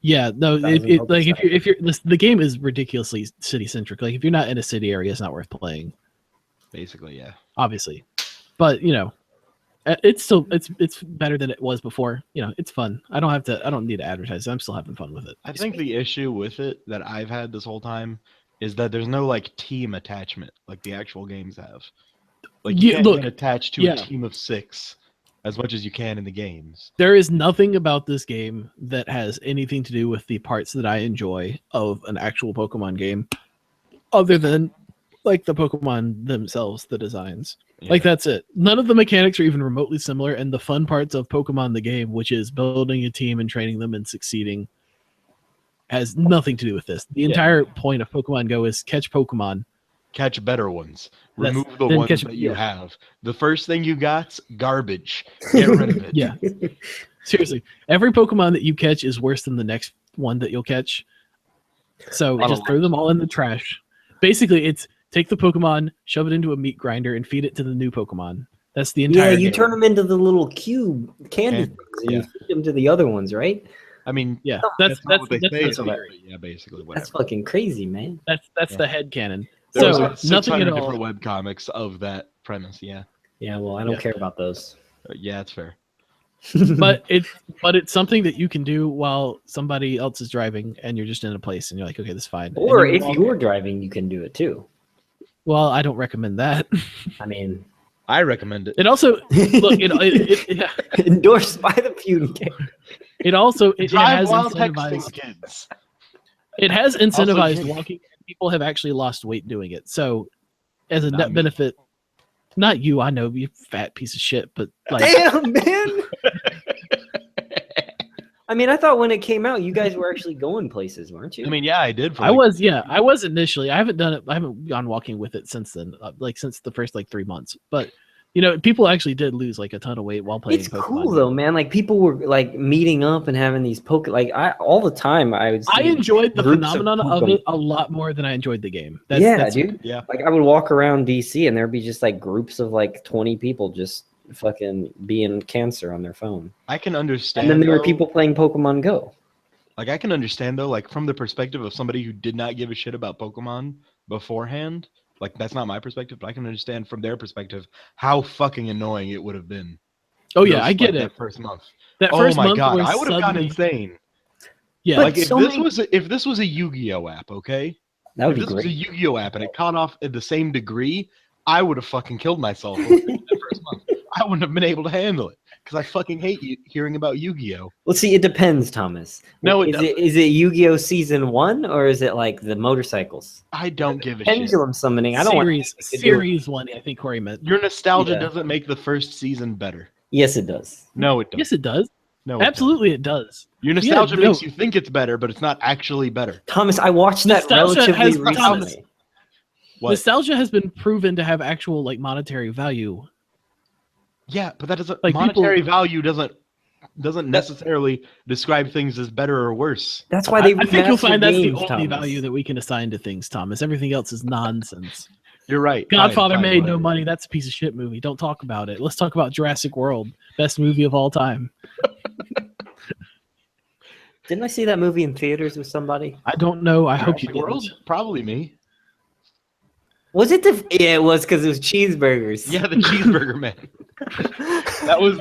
A: Yeah, no,
C: Thousand
A: like
C: Pokestop.
A: if you're the game is ridiculously city centric. Like if you're not in a city area, it's not worth playing.
B: Basically, yeah.
A: Obviously, but you know, it's still it's better than it was before. You know, it's fun. I don't need to advertise. I'm still having fun with it.
B: I think the issue with it that I've had this whole time is that there's no like team attachment like the actual games have. Like you
A: Yeah,
B: can't
A: look,
B: get attached to
A: yeah.
B: a team of 6 as much as you can in the games.
A: There is nothing about this game that has anything to do with the parts that I enjoy of an actual Pokemon game, other than like the Pokemon themselves, the designs. Like that's it. None of the mechanics are even remotely similar, and the fun parts of Pokemon the game, which is building a team and training them and succeeding, has nothing to do with this. The entire point of Pokemon Go is catch Pokemon.
B: Catch better ones.
A: That's-
B: Remove the
A: then
B: ones
A: catch-
B: that you
A: yeah.
B: have. The first thing you got's garbage. Get rid of it.
A: Yeah. Seriously. Every Pokemon that you catch is worse than the next one that you'll catch. So
B: On a
A: just throw them all in the trash. Basically, it's take the Pokemon, shove it into a meat grinder, and feed it to the new Pokemon. That's the entire
C: Yeah, you
A: game.
C: turn them into the little cube candy
B: And-
C: things, and you
B: yeah.
C: feed them to the other ones, right?
B: I mean,
A: Yeah,
B: that's not what they say.
A: that's
B: it is,
A: theory.
B: but yeah, basically, whatever.
C: That's fucking crazy, man.
A: That's
B: Yeah.
A: the head canon.
B: There's
A: So
B: like
A: nothing
B: 600
A: at all.
B: different webcomics of that premise. Yeah,
C: Yeah, well, I don't
A: Yeah.
C: care about those.
B: Yeah, that's fair.
A: But it's something that you can do while somebody else is driving, and you're just in a place, and you're like, okay, this is fine. And
C: Or
A: you
C: if
A: walk-
C: you're driving, you can do it too.
A: well, I don't recommend that.
C: I mean,
B: I recommend it.
A: It also look
C: endorsed by the Putin King.
A: it also it
B: Drive
A: has
B: while
A: incentivized
B: texting, kids.
A: it has incentivized
B: Also-
A: walking. People have actually lost weight doing it. So as a
B: Not
A: net
B: me.
A: benefit, not you, I know you fat piece of shit, but like
C: Damn, man. I mean, I thought when it came out, you guys were actually going places, weren't you?
B: I mean, yeah, I did. For
A: I was initially. I haven't done it. I haven't gone walking with it since then. Like since the first like 3 months. But people actually did lose like a ton of weight while playing.
C: It's
A: Pokemon.
C: cool though, man. Like people were like meeting up and having these all the time. I
A: enjoyed the
C: groups of
A: phenomenon of
C: Pokemon.
A: it a lot more than I enjoyed the game.
C: Dude.
B: Yeah.
C: Like I would walk around DC and there'd be just like groups of like 20 people just fucking being cancer on their phone.
B: I can understand.
C: And then there were people playing Pokemon Go.
B: Like I can understand though, like from the perspective of somebody who did not give a shit about Pokemon beforehand. Like that's not my perspective, but I can understand from their perspective how fucking annoying it would have been.
A: Oh yeah, I get it.
B: That first month.
A: That
B: Oh
A: first
B: my
A: month
B: god,
A: where
B: I would have gone
A: suddenly-
B: insane.
A: Yeah,
C: But
B: Like if
C: so
B: this was a Yu-Gi-Oh app, okay?
C: That would
B: If
C: be
B: this was a
C: great.
B: Yu-Gi-Oh app and it caught off at the same degree, I would have fucking killed myself over that first month. I wouldn't have been able to handle it because I fucking hate hearing about Yu-Gi-Oh.
C: Well, see, it depends, Thomas.
B: No, it
C: is it Yu-Gi-Oh season 1 or is it like the motorcycles?
B: I don't give a shit.
C: Pendulum summoning. I don't
A: series
C: want to do it.
A: series 1. I think Corey meant.
B: Your nostalgia
C: Yeah.
B: doesn't make the first season better.
C: Yes, it does.
B: No, it doesn't.
A: Yes, it does.
B: No, it
A: Absolutely, it does.
B: doesn't. Your nostalgia
A: no.
B: makes you think it's better, but it's not actually better.
C: Thomas, I watched that
A: Nostalgia
C: relatively
A: has-
C: recently.
B: What?
A: Nostalgia has been proven to have actual like monetary value.
B: Yeah, but that doesn't
A: Like,
B: monetary value doesn't necessarily describe things as better or worse.
C: That's why they
A: I think you'll
C: remastered
A: find that's
C: games,
A: the only
C: Thomas.
A: value that we can assign to things, Thomas. Everything else is nonsense.
B: You're right.
A: Godfather
B: Fine,
A: made no
B: whatever.
A: money. That's a piece of shit movie. Don't talk about it. Let's talk about Jurassic World, best movie of all time.
C: Didn't I see that movie in theaters with somebody?
A: I don't know. I hope you
B: Jurassic World?
A: didn't.
B: Probably me.
C: Was it the? Yeah, it was because it was cheeseburgers.
B: Yeah, the cheeseburger man. That was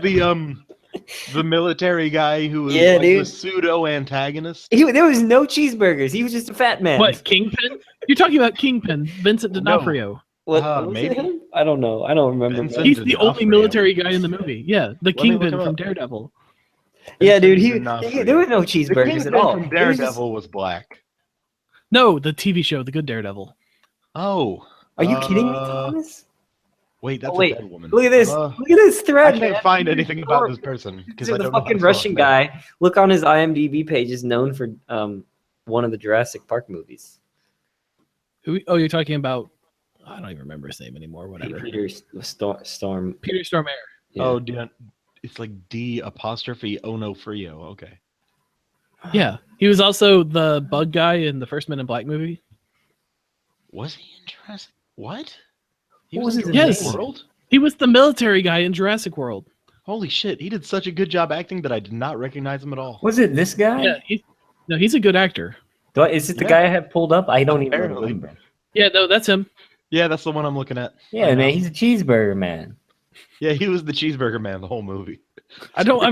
B: the military guy who was
C: Yeah,
B: like
C: dude.
B: the pseudo antagonist.
C: There was no cheeseburgers. He was just a fat man.
A: What, Kingpin? You're talking about Kingpin, Vincent D'Onofrio.
C: Was
B: maybe.
C: it him? I don't know. I don't remember.
B: Vincent
A: He's the only
B: D'Onofrio.
A: military guy in the movie. Yeah, the
B: me look
A: Kingpin
B: him
A: from
B: up.
A: Daredevil.
C: Yeah, dude.
B: D'Onofrio.
C: There were no
B: The
C: cheeseburgers
B: Kingpin
C: at all.
B: from
C: It was just-
B: Daredevil was black.
A: No, the TV show, The Good Daredevil.
B: Oh.
C: Are you kidding me, Thomas?
B: Wait, that's
C: Oh, wait.
B: a dead woman.
C: Look at this. Look at this
B: I
C: thread.
B: can't
C: man.
B: find anything about this person because
C: So
B: I
C: the
B: don't know how
C: fucking
B: to spell
C: Russian
B: his name.
C: guy. Look on his IMDb page. Is known for one of the Jurassic Park movies.
A: Oh, you're talking about? I don't even remember his name anymore. Whatever.
C: Peter Storm.
A: Peter Stormare.
C: Yeah.
B: Oh, it's like D apostrophe Onofrio. Okay.
A: Yeah, he was also the bug guy in the first Men in Black movie.
B: Was he in Jurassic? What? He
C: What was
B: in
C: his
B: Jurassic
A: name?
B: World?
A: He was the military guy in Jurassic World.
B: Holy shit! He did such a good job acting that I did not recognize him at all.
C: Was it this guy?
A: Yeah, he's a good actor.
C: Is it the
B: Yeah.
C: guy I have pulled up? I don't even
B: Apparently.
C: remember.
A: Yeah, no, that's him.
B: Yeah, that's the one I'm looking at.
C: Yeah, man. He's a cheeseburger man.
B: Yeah, he was the cheeseburger man the whole movie.
A: I don't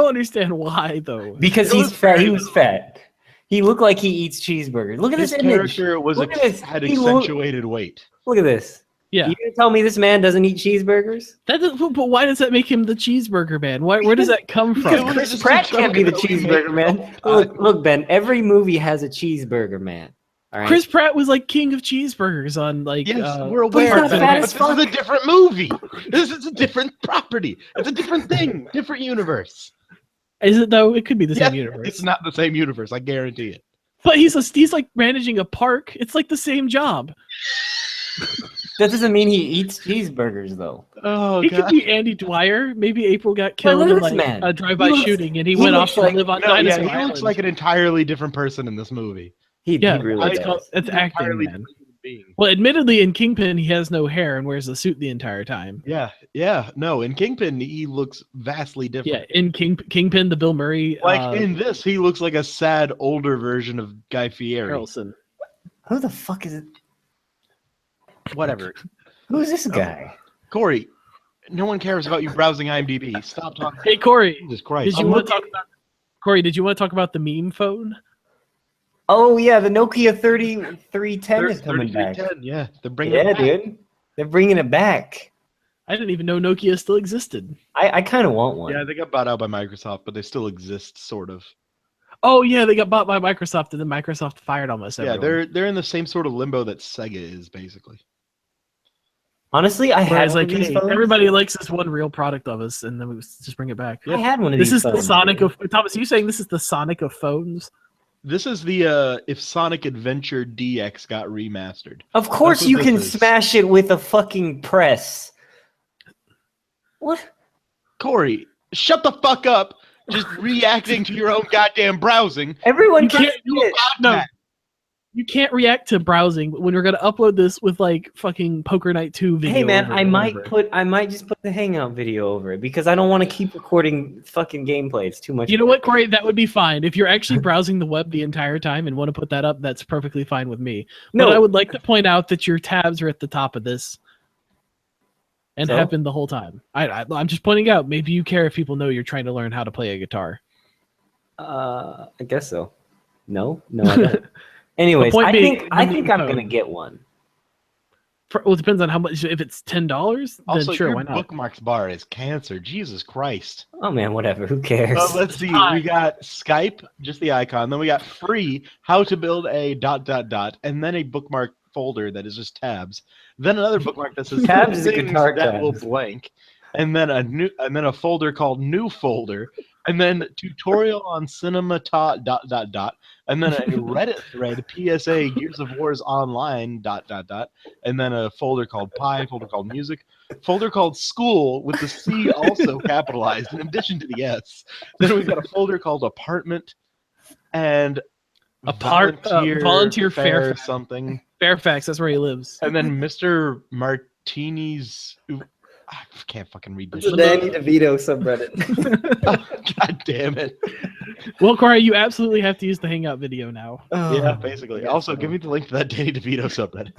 A: understand why though.
C: Because
B: It
C: he's
B: was
C: fat. He
B: very-
C: was fat. He looked like he eats cheesburgers. Look at
B: His
C: this image.
B: character was
C: Look at this.
B: had
C: He look-
B: accentuated weight.
C: Look at this.
A: Yeah,
C: You gonna tell me this man doesn't eat cheeseburgers?
A: but why does that make him the cheeseburger man? Where does that come
C: Because
A: from?
C: Chris
B: just
C: Pratt
B: a
C: can't be the
B: joke that we
C: cheeseburger
B: make
C: man.
B: all the time.
C: Look, Ben. Every movie has a cheeseburger man. All right.
A: Chris Pratt was like king of cheeseburgers on like.
B: Yes, we're
C: but he's
B: aware.
C: not
B: But
C: fat as
B: this is a
C: fuck.
B: different movie. This is a different property. It's a different thing, different universe.
A: Is it though? It could be the
B: Yeah,
A: same universe.
B: It's not the same universe. I guarantee it.
A: But he's like managing a park. It's like the same job.
C: That doesn't mean he eats cheeseburgers, though.
B: Oh
A: He could be Andy Dwyer. Maybe April got killed
C: look
A: in
C: at this
A: like
C: man.
A: a drive-by
C: He looks-
A: shooting, and he
C: he
A: went
C: looks
A: off to
C: like-
A: live on
B: No, yeah,
A: Dinosaur
B: he
A: Island.
B: looks like an entirely different person in this movie.
C: He
A: Yeah,
C: really
A: it's
C: does.
A: it's acting,
B: Entirely
A: man.
B: different human being.
A: Well, admittedly, in Kingpin, he has no hair and wears a suit the entire time.
B: Yeah. No, in Kingpin, he looks vastly different.
A: Yeah, in Kingpin, the Bill Murray,
B: Like in this, he looks like a sad older version of Guy Fieri.
A: Harrelson.
C: Who the fuck is it?
B: Whatever.
C: Who's this guy?
B: Corey, no one cares about you browsing IMDb. Stop talking.
A: Hey, Corey,
B: Jesus Christ.
A: did you want to talk about? Corey, did you want to talk about the meme phone?
C: Oh yeah, the Nokia 3310 is coming back.
B: 3310, yeah, they're bringing
C: Yeah,
B: it back.
C: dude, they're bringing it back.
A: I didn't even know Nokia still existed.
C: I kind of want one.
B: Yeah, they got bought out by Microsoft, but they still exist, sort of.
A: Oh yeah, they got bought by Microsoft, and then Microsoft fired almost
B: Yeah,
A: everyone.
B: they're in the same sort of limbo that Sega is, basically.
C: Honestly, I had
A: Whereas,
C: one
A: like,
C: of these
A: hey,
C: phones.
A: everybody likes this one real product of us, and then we just bring it back.
C: I had one of
A: This
C: these
A: is the
C: phones.
A: Sonic of Thomas. Are you saying this is the Sonic of phones?
B: This is the if Sonic Adventure DX got remastered.
C: Of course
B: That's what
C: you
B: this
C: can
B: is.
C: smash it with a fucking press. What?
B: Corey, shut the fuck up. Just reacting to your own goddamn browsing.
C: Everyone
A: You
C: can
A: can't
C: see it.
A: No, you can't react to browsing when we're gonna upload this with like fucking Poker Night 2 video.
C: Hey man,
A: over
C: I
A: it,
C: might
A: whatever.
C: just put the Hangout video over it because I don't want to keep recording fucking gameplay. It's too much.
A: You know what, Corey? That would be fine. If you're actually browsing the web the entire time and want to put that up, that's perfectly fine with me.
C: No.
A: But I would like to point out that your tabs are at the top of this and
C: So?
A: have been the whole time. I'm just pointing out, maybe you care if people know you're trying to learn how to play a guitar.
C: I guess so. No, I don't. Anyways,
A: point
C: I
A: being,
C: think
A: the
C: I'm
A: meme
C: gonna
A: phone.
C: get one.
A: Well, it depends on how much. If it's $10, then
B: Also,
A: sure,
B: your
A: why not?
B: bookmarks bar is cancer. Jesus Christ.
C: Oh man, whatever. Who cares?
B: Let's see. We got Skype, just the icon. Then we got free, how to build a ... and then a bookmark folder that is just tabs. Then another bookmark that says
C: Tabs is a
B: things
C: guitar
B: that will
C: tabs.
B: blank. And then a folder called new folder. And then tutorial on cinema and then a Reddit thread, PSA Gears of War's online ... and then a folder called Pi, folder called music, folder called school with the C also capitalized in addition to the S. Then we've got a folder called apartment and
A: volunteer
B: fair
A: Fairfax.
B: something.
A: Fairfax, that's where he lives.
B: And then Mr. Martini's. I can't fucking read this.
C: It's a Danny DeVito subreddit.
B: God damn it.
A: Well, Corey, you absolutely have to use the Hangout video now.
B: Yeah, basically.
C: yes,
B: Also,
C: I
B: give
C: know.
B: me the link to that Danny DeVito subreddit.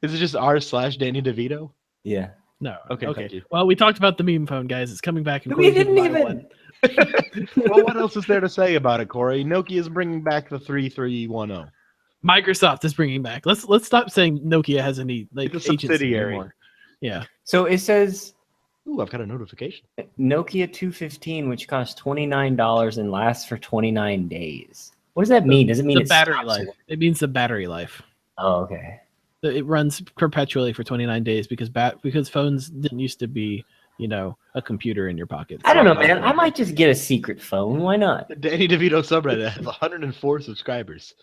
B: Is it just r/Danny DeVito?
C: Yeah.
A: No.
B: Okay,
A: Okay.
B: thank you.
A: Well, we talked about the meme phone, guys. It's coming back. And
C: We
A: Corey's gonna
C: didn't
A: buy
C: even.
A: one.
B: Well, what else is there to say about it, Corey? Nokia is bringing back the 3310.
A: Microsoft is bringing back. Let's stop saying Nokia has any like
B: It's a
A: agency
B: subsidiary.
A: anymore. Yeah.
C: So it says
B: Ooh, I've got a notification.
C: Nokia 215, which costs $29 and lasts for 29 days. What does that mean? Does it mean
A: The
C: it
A: battery
C: stops
A: life.
C: it?
A: It means the battery life.
C: Oh, okay.
A: It runs perpetually for 29 days because phones didn't used to be, a computer in your pocket.
C: I don't know,
A: So-
C: man. I might just get a secret phone. Why not?
B: The Danny DeVito subreddit has 104 subscribers.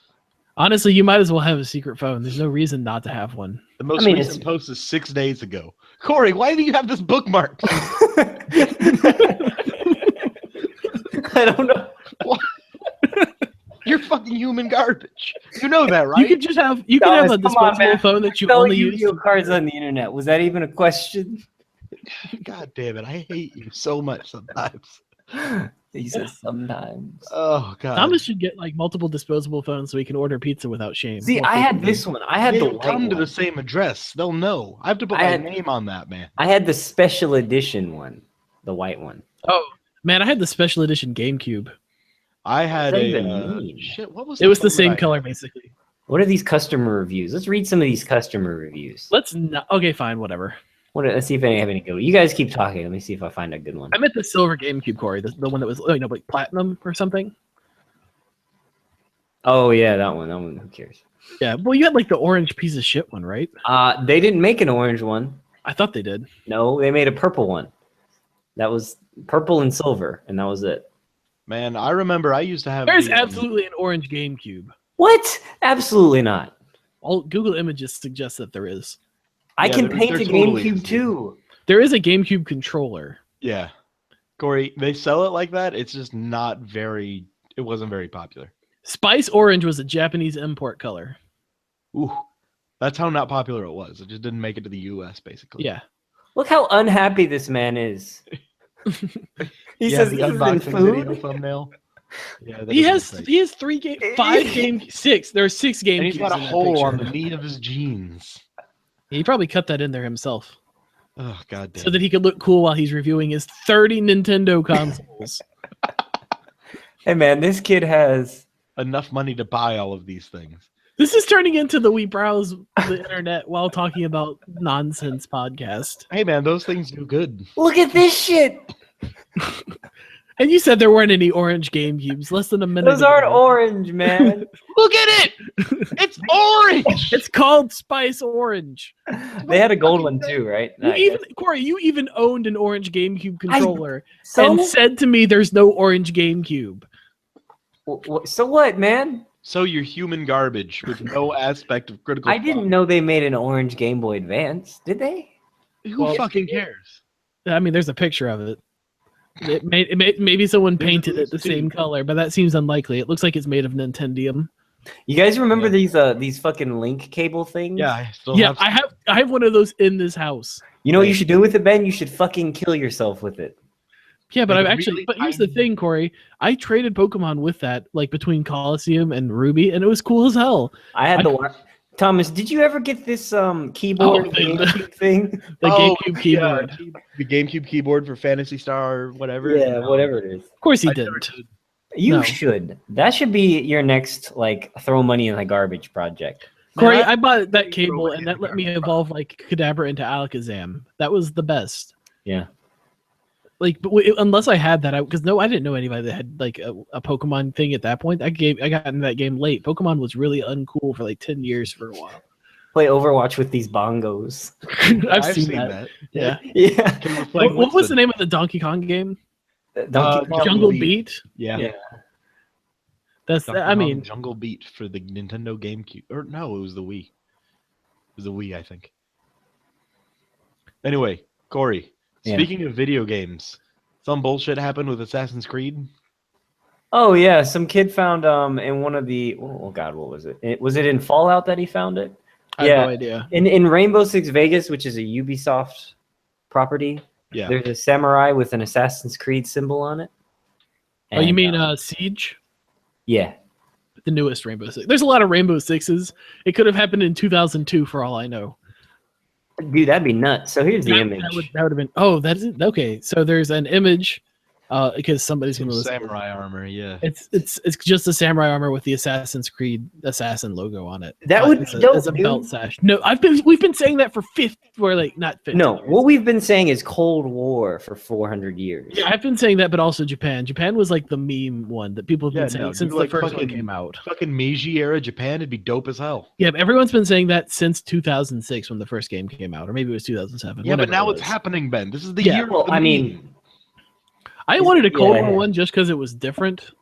A: Honestly, you might as well have a secret phone. There's no reason not to have one.
B: The most
C: mean,
B: recent post is 6 days ago. Corey, why do you have this bookmark?
C: I don't know.
B: You're fucking human garbage. You know that, right?
A: You could just have a
C: Thomas, come on,
A: disposable
C: man.
A: phone that you
C: Selling
A: only use.
C: Yu-Gi-Oh cards on the internet. Was that even a question?
B: God damn it. I hate you so much sometimes.
C: He says sometimes.
B: Oh, God.
A: Thomas should get like multiple disposable phones so he can order pizza without shame.
C: See,
A: More
C: I had
A: frequently.
C: this one. I had
B: They
C: the
B: don't
C: white
B: come to
C: one.
B: the same address. They'll know. I have to put
C: I
B: my
C: had-
B: name on that, man.
C: I had the special edition one, the white one.
A: Oh man, I had the special edition GameCube.
B: I had
C: What does
B: a
C: that even mean?
B: shit. What was
A: It was the
B: phone that
A: same
B: I
A: color
B: had?
A: basically.
C: What are these customer reviews? Let's read some of these customer reviews.
A: Let's not. Okay, fine, whatever.
C: Let's see if any have any good. You guys keep talking. Let me see if I find a good one.
A: I meant the silver GameCube, Corey, the one that was like platinum or something.
C: Oh yeah, that one. That one. Who cares?
A: Yeah, well, you had like the orange piece of shit one, right?
C: They didn't make an orange one.
A: I thought they did.
C: No, they made a purple one. That was purple and silver, and that was it.
B: Man, I remember I used to have.
A: There's
B: the,
A: absolutely an orange GameCube.
C: What? Absolutely not.
A: All Google Images suggest that there is.
C: I
B: Yeah,
C: can
B: there-
C: paint
B: there
C: a
B: totally
C: GameCube
B: is, dude.
C: too.
A: There is a GameCube controller.
B: Yeah, Corey, they sell it like that. It's just not very. It wasn't very popular.
A: Spice Orange was a Japanese import color.
B: Ooh, that's how not popular it was. It just didn't make it to the U.S. Basically.
A: Yeah.
C: Look how unhappy this man is. He
B: Yeah,
C: says
B: the
C: this isn't
B: unboxing video
C: food.
B: thumbnail. Yeah, that
A: He
B: is
A: has
B: great.
A: 6. There are 6 GameCubes.
B: And he's got a
A: in that
B: hole on
A: picture.
B: the knee of his jeans.
A: He probably cut that in there himself
B: Oh, God damn.
A: so that he could look cool while he's reviewing his 30 Nintendo consoles.
C: Hey man, this kid has.
B: Enough money to buy all of these things.
A: This is turning into the We Browse the Internet while talking about nonsense podcast.
B: Hey, man, those things do good.
C: Look at this shit.
A: And you said there weren't any orange GameCubes less than a minute
C: Those aren't
A: ago.
C: orange, man.
B: Look at it! It's orange!
A: It's called Spice Orange.
C: They had a gold one too, right?
A: Corey, you even owned an orange GameCube controller
C: So
A: and said to me there's no orange GameCube.
C: so what, man?
B: So you're human garbage with no aspect of critical
C: I didn't know they made an orange Game Boy Advance. Did they?
B: Who fucking cares?
A: I mean, there's a picture of it. Maybe someone painted it the same color, but that seems unlikely. It looks like it's made of Nintendium.
C: You guys remember these fucking link cable things?
B: Yeah, I still
A: Yeah, I have one of those in this house.
C: You know what you should do with it, Ben? You should fucking kill yourself with it.
A: Yeah, but
B: Like,
A: I've actually.
B: really
A: But here's the thing, Corey. I traded Pokemon with that, like between Coliseum and Ruby, and it was cool as hell.
C: I had the one. Thomas, did you ever get this keyboard GameCube thing?
A: The GameCube
B: yeah,
A: keyboard.
B: the GameCube keyboard for Phantasy Star or whatever.
C: Yeah, whatever it is.
A: Of course he
B: I never
A: didn't.
B: did.
C: You
A: No.
C: should. That should be your next like throw money in the garbage project.
A: Corey,
B: Man,
A: I bought that cable,
B: Robot
A: and that
B: in
A: let
B: the
A: me
B: garbage.
A: evolve like Kadabra into Alakazam. That was the best.
C: Yeah.
A: Like, but unless I had that, because I didn't know anybody that had like a Pokemon thing at that point. I got into that game late. Pokemon was really uncool for like 10 years for a while.
C: Play Overwatch with these bongos.
A: I've seen that. Yeah.
C: Yeah.
A: Like, what was the name of the Donkey Kong game?
C: Donkey Kong.
A: Jungle
B: Beat.
A: Beat.
B: Yeah.
C: Yeah.
A: That's.
B: Donkey
A: I
B: Kong
A: mean,
B: Jungle Beat for the Nintendo GameCube. Or no, it was the Wii. It was the Wii, I think. Anyway, Corey,
C: Yeah.
B: speaking of video games, some bullshit happened with Assassin's Creed.
C: Oh yeah, some kid found in one of the oh god, what was it? Was it in Fallout that he found it?
A: I have no idea.
C: In Rainbow Six Vegas, which is a Ubisoft property,
B: Yeah.
C: there's a samurai with an Assassin's Creed symbol on it.
A: Oh, you
C: And,
A: mean Siege?
C: yeah.
A: The newest Rainbow Six. There's a lot of Rainbow Sixes. It could have happened in 2002 for all I know.
C: Dude, that'd be nuts. So here's the image.
A: That would have been. Oh, that is okay. So there's an image, because somebody's
B: Some
A: gonna listen.
B: samurai armor, yeah.
A: It's just a samurai armor with the Assassin's Creed assassin logo on it.
C: That
A: But
C: would
A: it's
C: be dope,
A: It's a
C: dude.
A: belt sash. No, we've been saying that for not 50.
C: No,
A: years.
C: what we've been saying is Cold War for 400 years.
A: Yeah, I've been saying that, but also Japan. Japan was like the meme one that people have been
B: Yeah,
A: saying
B: no,
A: since
B: dude, like
A: the first one
B: fucking-
A: came out.
B: Fucking Meiji era Japan, it'd be dope as hell.
A: Yeah, but everyone's been saying that since 2006 when the first game came out, or maybe it was 2007.
B: Yeah, but
A: whatever
B: now
A: it
B: it's
A: was.
B: happening, Ben. This is the
A: Yeah,
B: year.
C: Well,
B: of the
C: I
B: meme.
C: mean,
A: I wanted a Cold
C: Yeah.
A: War one just because it was different,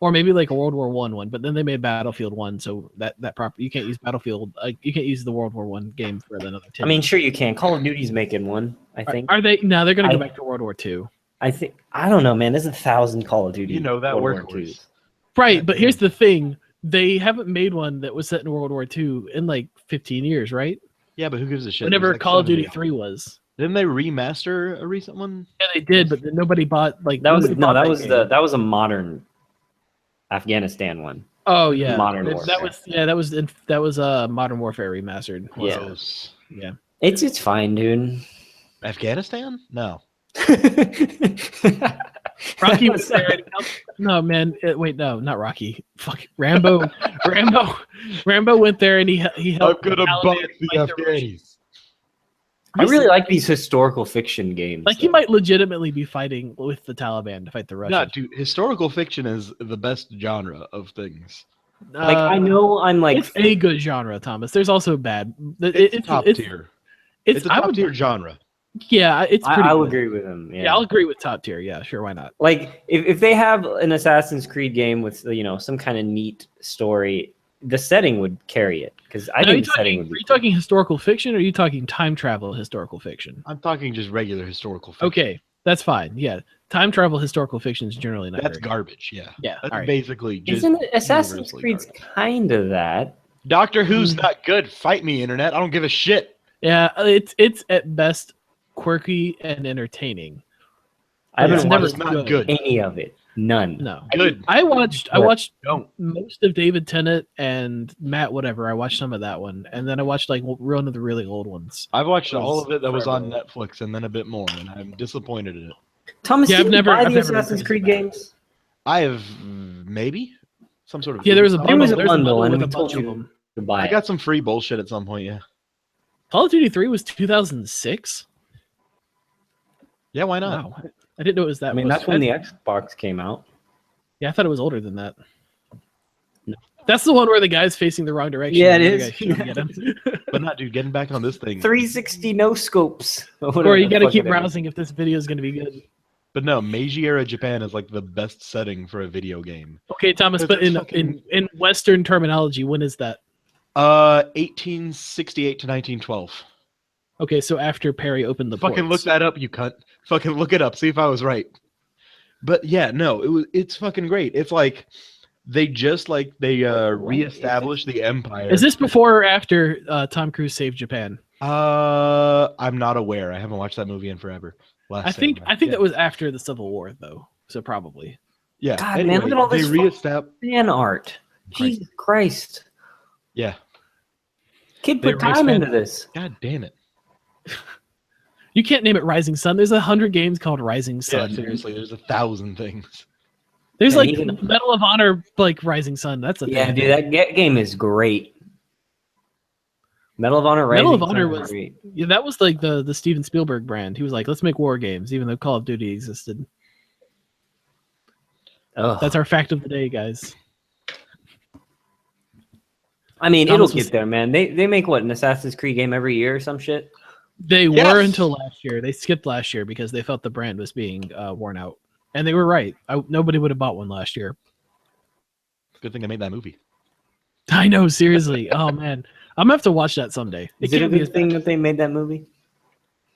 A: or maybe like a World War one. But then they made Battlefield 1, so that proper you can't use Battlefield. You can't use the World War 1 game for another 10.
C: I mean, sure you can. Call of Duty's making one, I think.
A: are they? No, they're gonna go
C: I-
A: back to World War 2.
C: I don't know, man. There's 1,000 Call of Duty.
B: You know that
C: World War
B: workhorse.
C: IIs.
A: Right, but here's the thing: they haven't made one that was set in World War 2 in like 15 years, right?
B: Yeah, but who gives a shit?
A: Whenever
B: There's like
A: Call of
B: 70
A: Duty 3 was.
B: Didn't they remaster a recent one?
A: Yeah, they did, but then nobody bought like
C: That was
A: nobody bought
C: game.
A: game.
C: That was a modern Afghanistan one.
A: Oh yeah,
C: Modern
A: that
C: Warfare.
A: was Modern Warfare remastered.
C: Yeah.
B: Gross.
A: Yeah.
C: It's fine, dude.
B: Afghanistan? No.
A: Rocky was there. No, man. Wait, no, not Rocky. Fuck, Rambo. Rambo went there and he helped. the Taliban fight the Russians.
C: I really like these historical fiction games.
A: Like he might legitimately be fighting with the Taliban to fight the
B: No,
A: Russians.
B: dude, historical fiction is the best genre of things.
C: Like I know I'm like
A: it's a good genre, Thomas. There's also bad.
B: It's top tier. It's a
A: I
B: top
A: would-
B: tier genre.
A: Yeah, it's pretty.
C: I'll
A: good.
C: agree with him. Yeah.
A: Yeah, I'll agree with top tier. Yeah, sure, why not?
C: Like if they have an Assassin's Creed game with some kind of neat story, the setting would carry it because I
A: Now,
C: think the setting would
A: are
C: be.
A: you talking historical fiction or are you talking time travel historical fiction?
B: I'm talking just regular historical fiction.
A: Okay, that's fine. Yeah, time travel historical fiction is generally not.
B: That's
A: very good.
B: garbage, yeah.
A: Yeah,
B: That's
A: all right.
B: basically just
C: Isn't it Assassin's
B: universally
C: Creed's
B: garbage.
C: kind of that?
B: Doctor Who's not good. Fight me, internet. I don't give a shit.
A: Yeah, it's at best quirky and entertaining.
C: I haven't
A: It's
C: watched
A: never
B: not good.
C: any of it. None.
A: No,
B: Good.
A: I watched
B: Don't.
A: most of David Tennant and Matt whatever. I watched some of that one, and then I watched like one of the really old ones.
B: I've watched all of it that was on
C: forever.
B: Netflix and then a bit more, and I'm disappointed in it.
C: Thomas,
A: Yeah,
C: did
A: I've
C: you
A: never-
C: buy
A: I've
C: the
A: never been
C: Assassin's
A: crazy
C: Creed
A: about
C: games?
B: I have maybe some sort of.
A: Yeah, there was a
C: There
A: bundle.
C: was a
A: There's
C: bundle, and
A: with
C: we
A: a
C: told
A: bunch of
C: you
A: them.
C: to buy
B: I
C: it.
B: got some free bullshit at some point. Yeah.
A: Call of Duty 3 was 2006.
B: Yeah. Why not?
A: Wow. I didn't know it was that.
C: I mean, that's when the Xbox came out.
A: Yeah, I thought it was older than that.
C: No.
A: That's the one where the guy's facing the wrong direction.
C: Yeah, it
A: and the
C: is.
A: other guy's shooting at him.
B: But not, dude. Getting back on this thing.
C: 360 no scopes.
A: Or you got to keep browsing if this video is going to be good.
B: But no, Meiji era Japan is like the best setting for a video game.
A: Okay, Thomas, but in Western terminology, when is that?
B: 1868 to 1912.
A: Okay, so after Perry opened the
B: Fucking
A: ports.
B: look that up, you cunt. Fucking look it up. See if I was right. But yeah, no, it's fucking great. It's like they just reestablished the empire.
A: Is this before or after Tom Cruise saved Japan?
B: I'm not aware. I haven't watched that movie in forever.
A: I think that was after the Civil War, though. So probably.
B: Yeah.
C: God,
B: anyway,
C: man, look at all this fan art.
B: Right.
C: Jesus Christ.
B: Yeah.
C: Kid put time into this.
B: God damn it.
A: You can't name it Rising Sun. There's 100 games called Rising Sun.
B: Yeah, seriously, there's 1,000 things.
A: There's
C: Yeah,
A: like
C: even-
A: Medal of Honor, like Rising Sun. That's a
C: Yeah,
A: thing.
C: dude, that game is great. Medal of Honor.
A: Medal of
C: Rising
A: Honor
C: Sun
A: was
C: great.
A: yeah, that was like the Steven Spielberg brand. He was like, let's make war games, even though Call of Duty existed.
C: Ugh.
A: That's our fact of the day, guys.
C: I mean,
A: Thomas
C: it'll
A: was-
C: get there, man. They make an Assassin's Creed game every year or some shit.
A: They
B: Yes!
A: were until last year. They skipped last year because they felt the brand was being worn out, and they were right. Nobody would have bought one last year.
B: Good thing I made that movie.
A: I know, seriously. Oh man, I'm gonna have to watch that someday.
C: Is it a
A: can't be
C: good
A: as
C: thing
A: bad.
C: that they made that movie?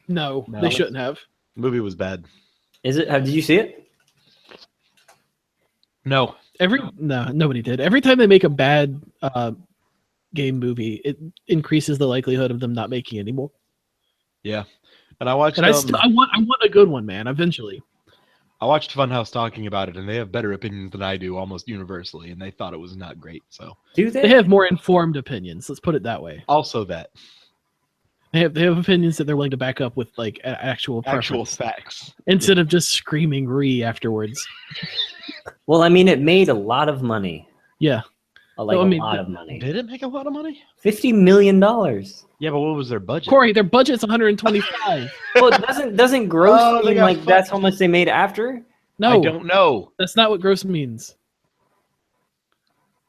A: No,
B: No.
A: they shouldn't have.
B: The movie was bad.
C: Is it? Did you see it?
B: No.
A: Nobody did. Every time they make a bad game movie, it increases the likelihood of them not making any more.
B: Yeah. And I watched
A: And I want a good one, man. Eventually.
B: I watched Funhouse talking about it, and they have better opinions than I do almost universally, and they thought it was not great. So
C: Do
A: They have more informed opinions. Let's put it that way.
B: also that
A: They have opinions that they're willing to back up with like actual preference,
B: facts.
A: instead of just screaming "re" afterwards.
C: Well, I mean, it made a lot of money.
A: Yeah.
C: Like
A: No, I mean,
C: a lot of money.
B: Did it make a lot of money?
C: $50 million.
B: Yeah, but what was their budget?
A: Corey, their budget's 125.
C: Well, doesn't gross
B: Oh, they
C: mean
B: got
C: like that's
B: fucked.
C: how much they made after?
A: No,
B: I don't know.
A: that's not what gross means.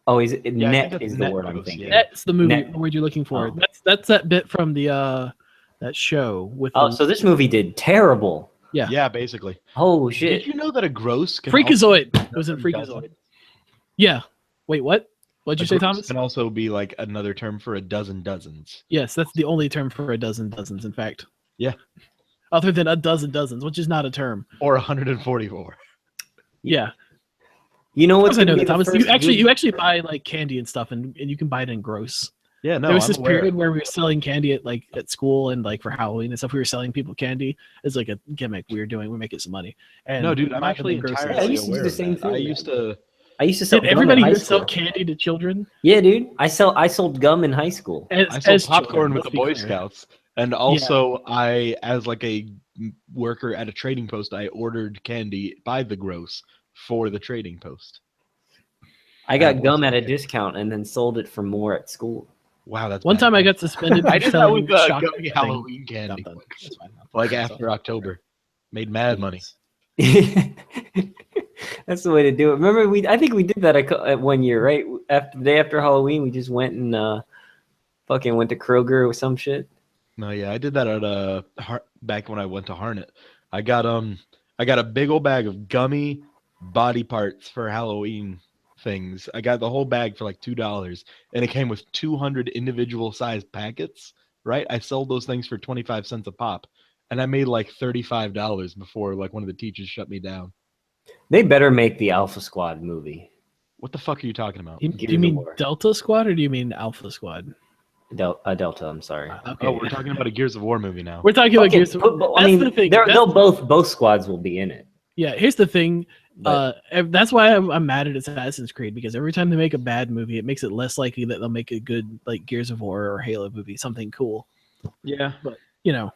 C: Oh,
B: I think
C: net
B: that's
C: is the
B: net
C: word I'm
B: gross,
C: thinking.
B: yeah.
A: That's the movie
C: Net.
A: the word you're looking for.
C: Oh.
A: That's that bit from the that show with
C: Oh,
A: the,
C: so this movie did terrible.
B: Yeah, basically.
C: Oh
B: Did
C: shit!
B: you know that a gross can
A: Freakazoid.
B: also-
A: It was in
B: Dozen?
A: Freakazoid. Yeah. Wait, what? What'd you say,
B: gross
A: Thomas?
B: Can also be like another term for a dozen dozens.
A: Yes, that's the only term for a dozen dozens, in fact.
B: Yeah.
A: Other than a dozen dozens, which is not a term.
B: Or 144.
A: Yeah.
C: You know
A: Of
C: what's
A: course I
C: gonna
A: know
C: be
A: that,
C: the
A: Thomas.
C: first
A: You actually buy like candy and stuff, and you can buy it in gross.
B: Yeah, no,
A: there was
B: I'm
A: this
B: aware.
A: period where we were selling candy at school and like for Halloween and stuff. We were selling people candy. It's like a gimmick we were doing. We're making some money. And
B: No, dude, I'm
A: buying
B: actually
A: them in gross
B: entirely
C: Yeah, I used to do
B: aware
C: the
B: of
C: same
B: that.
C: thing.
B: I used to
C: I used to sell.
A: Did
C: gum
A: everybody
C: in high
A: here sell
C: school.
A: candy to children?
C: Yeah, dude. I sold gum in high school.
B: I sold popcorn
A: children,
B: with
A: let's
B: the
A: be
B: Boy
A: clear.
B: Scouts, and also I, as like a worker at a trading post, I ordered candy by the gross for the trading post.
C: I got
B: Boy
C: gum at a
B: Scout.
C: discount and then sold it for more at school.
B: Wow, that's
A: One
B: bad.
A: time I got suspended.
B: I
A: for
B: did that
A: selling
B: with
A: chocolate
B: gummy
A: thing.
B: Halloween candy,
A: Done. That's fine.
B: like after October. Made mad money.
C: That's the way to do it. Remember, I think we did that at 1 year, right? After the day after Halloween, we just went and fucking went to Kroger with some shit.
B: No, yeah, I did that at back when I went to Harnett. I got a big old bag of gummy body parts for Halloween things. I got the whole bag for like $2, and it came with 200 individual sized packets. Right, I sold those things for 25 cents a pop, and I made like $35 before like one of the teachers shut me down.
C: They better make the Alpha Squad movie.
B: What the fuck are you talking about?
A: Do
C: Gears
A: you
C: of
A: mean
C: War.
A: Delta Squad or do you mean Alpha Squad?
C: Delta, I'm sorry.
A: Okay.
B: Oh, we're talking about a Gears of War movie now.
A: We're talking about
C: Okay,
A: Gears of
C: but-
A: War.
C: I
A: That's
C: mean,
A: the thing.
C: they'll both squads will be in it.
A: Yeah, here's the thing.
C: But
A: That's why I'm mad at Assassin's Creed, because every time they make a bad movie, it makes it less likely that they'll make a good like Gears of War or Halo movie, something cool.
B: Yeah,
A: You know,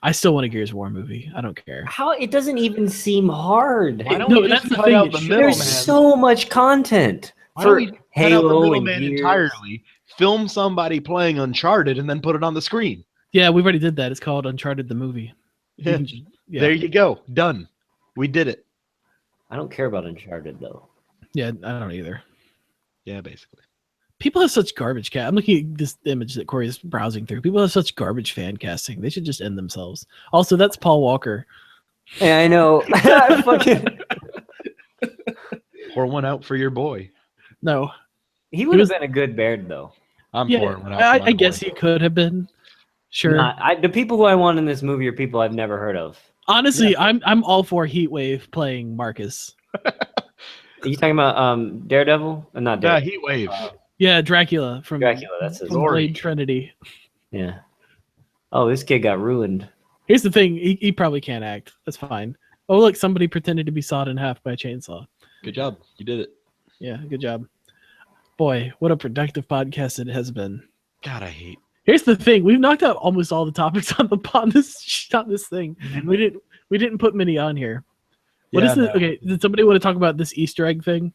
A: I still want a Gears of War movie. I don't care.
C: how it doesn't even seem hard.
B: why don't
A: No,
B: we
A: that's
B: just
A: the
B: cut
A: thing,
B: out
A: it
B: the
A: should-
B: middleman?
C: There's so much content
B: Why don't
C: for
B: we cut out the
C: Halo and
B: middleman
C: Gears.
B: entirely? Film somebody playing Uncharted and then put it on the screen.
A: Yeah, we've already did that. It's called Uncharted the movie. You
B: Yeah.
A: can just- yeah.
B: There you go. Done. We did it.
C: I don't care about Uncharted though.
A: Yeah, I don't either.
B: Yeah, basically.
A: People have such garbage cast. I'm looking at this image that Corey is browsing through. People have such garbage fan casting. They should just end themselves. Also, that's Paul Walker.
C: Yeah, I know. Fucking.
B: Pour one out for your boy.
A: No.
C: He would have been a good Baird though.
B: I'm
A: Yeah,
B: pouring one out for my
A: I guess
B: boy.
A: he could have been. Sure.
C: The people who I want in this movie are people I've never heard of.
A: Honestly, I'm all for Heatwave playing Marcus.
C: Are you talking about Daredevil? Not
B: Yeah,
C: Daredevil.
B: Heat Wave.
A: Yeah, Dracula from
C: Dracula, that's his
A: from Blade Trinity.
C: Yeah. Oh, this kid got ruined.
A: Here's the thing: he probably can't act. That's fine. Oh, look, somebody pretended to be sawed in half by a chainsaw.
B: Good job. You did it.
A: Yeah, good job. Boy, what a productive podcast it has been.
B: God, I hate.
A: Here's the thing: we've knocked out almost all the topics on this thing. We didn't put many on here. What is the okay? Did somebody want to talk about this Easter egg thing?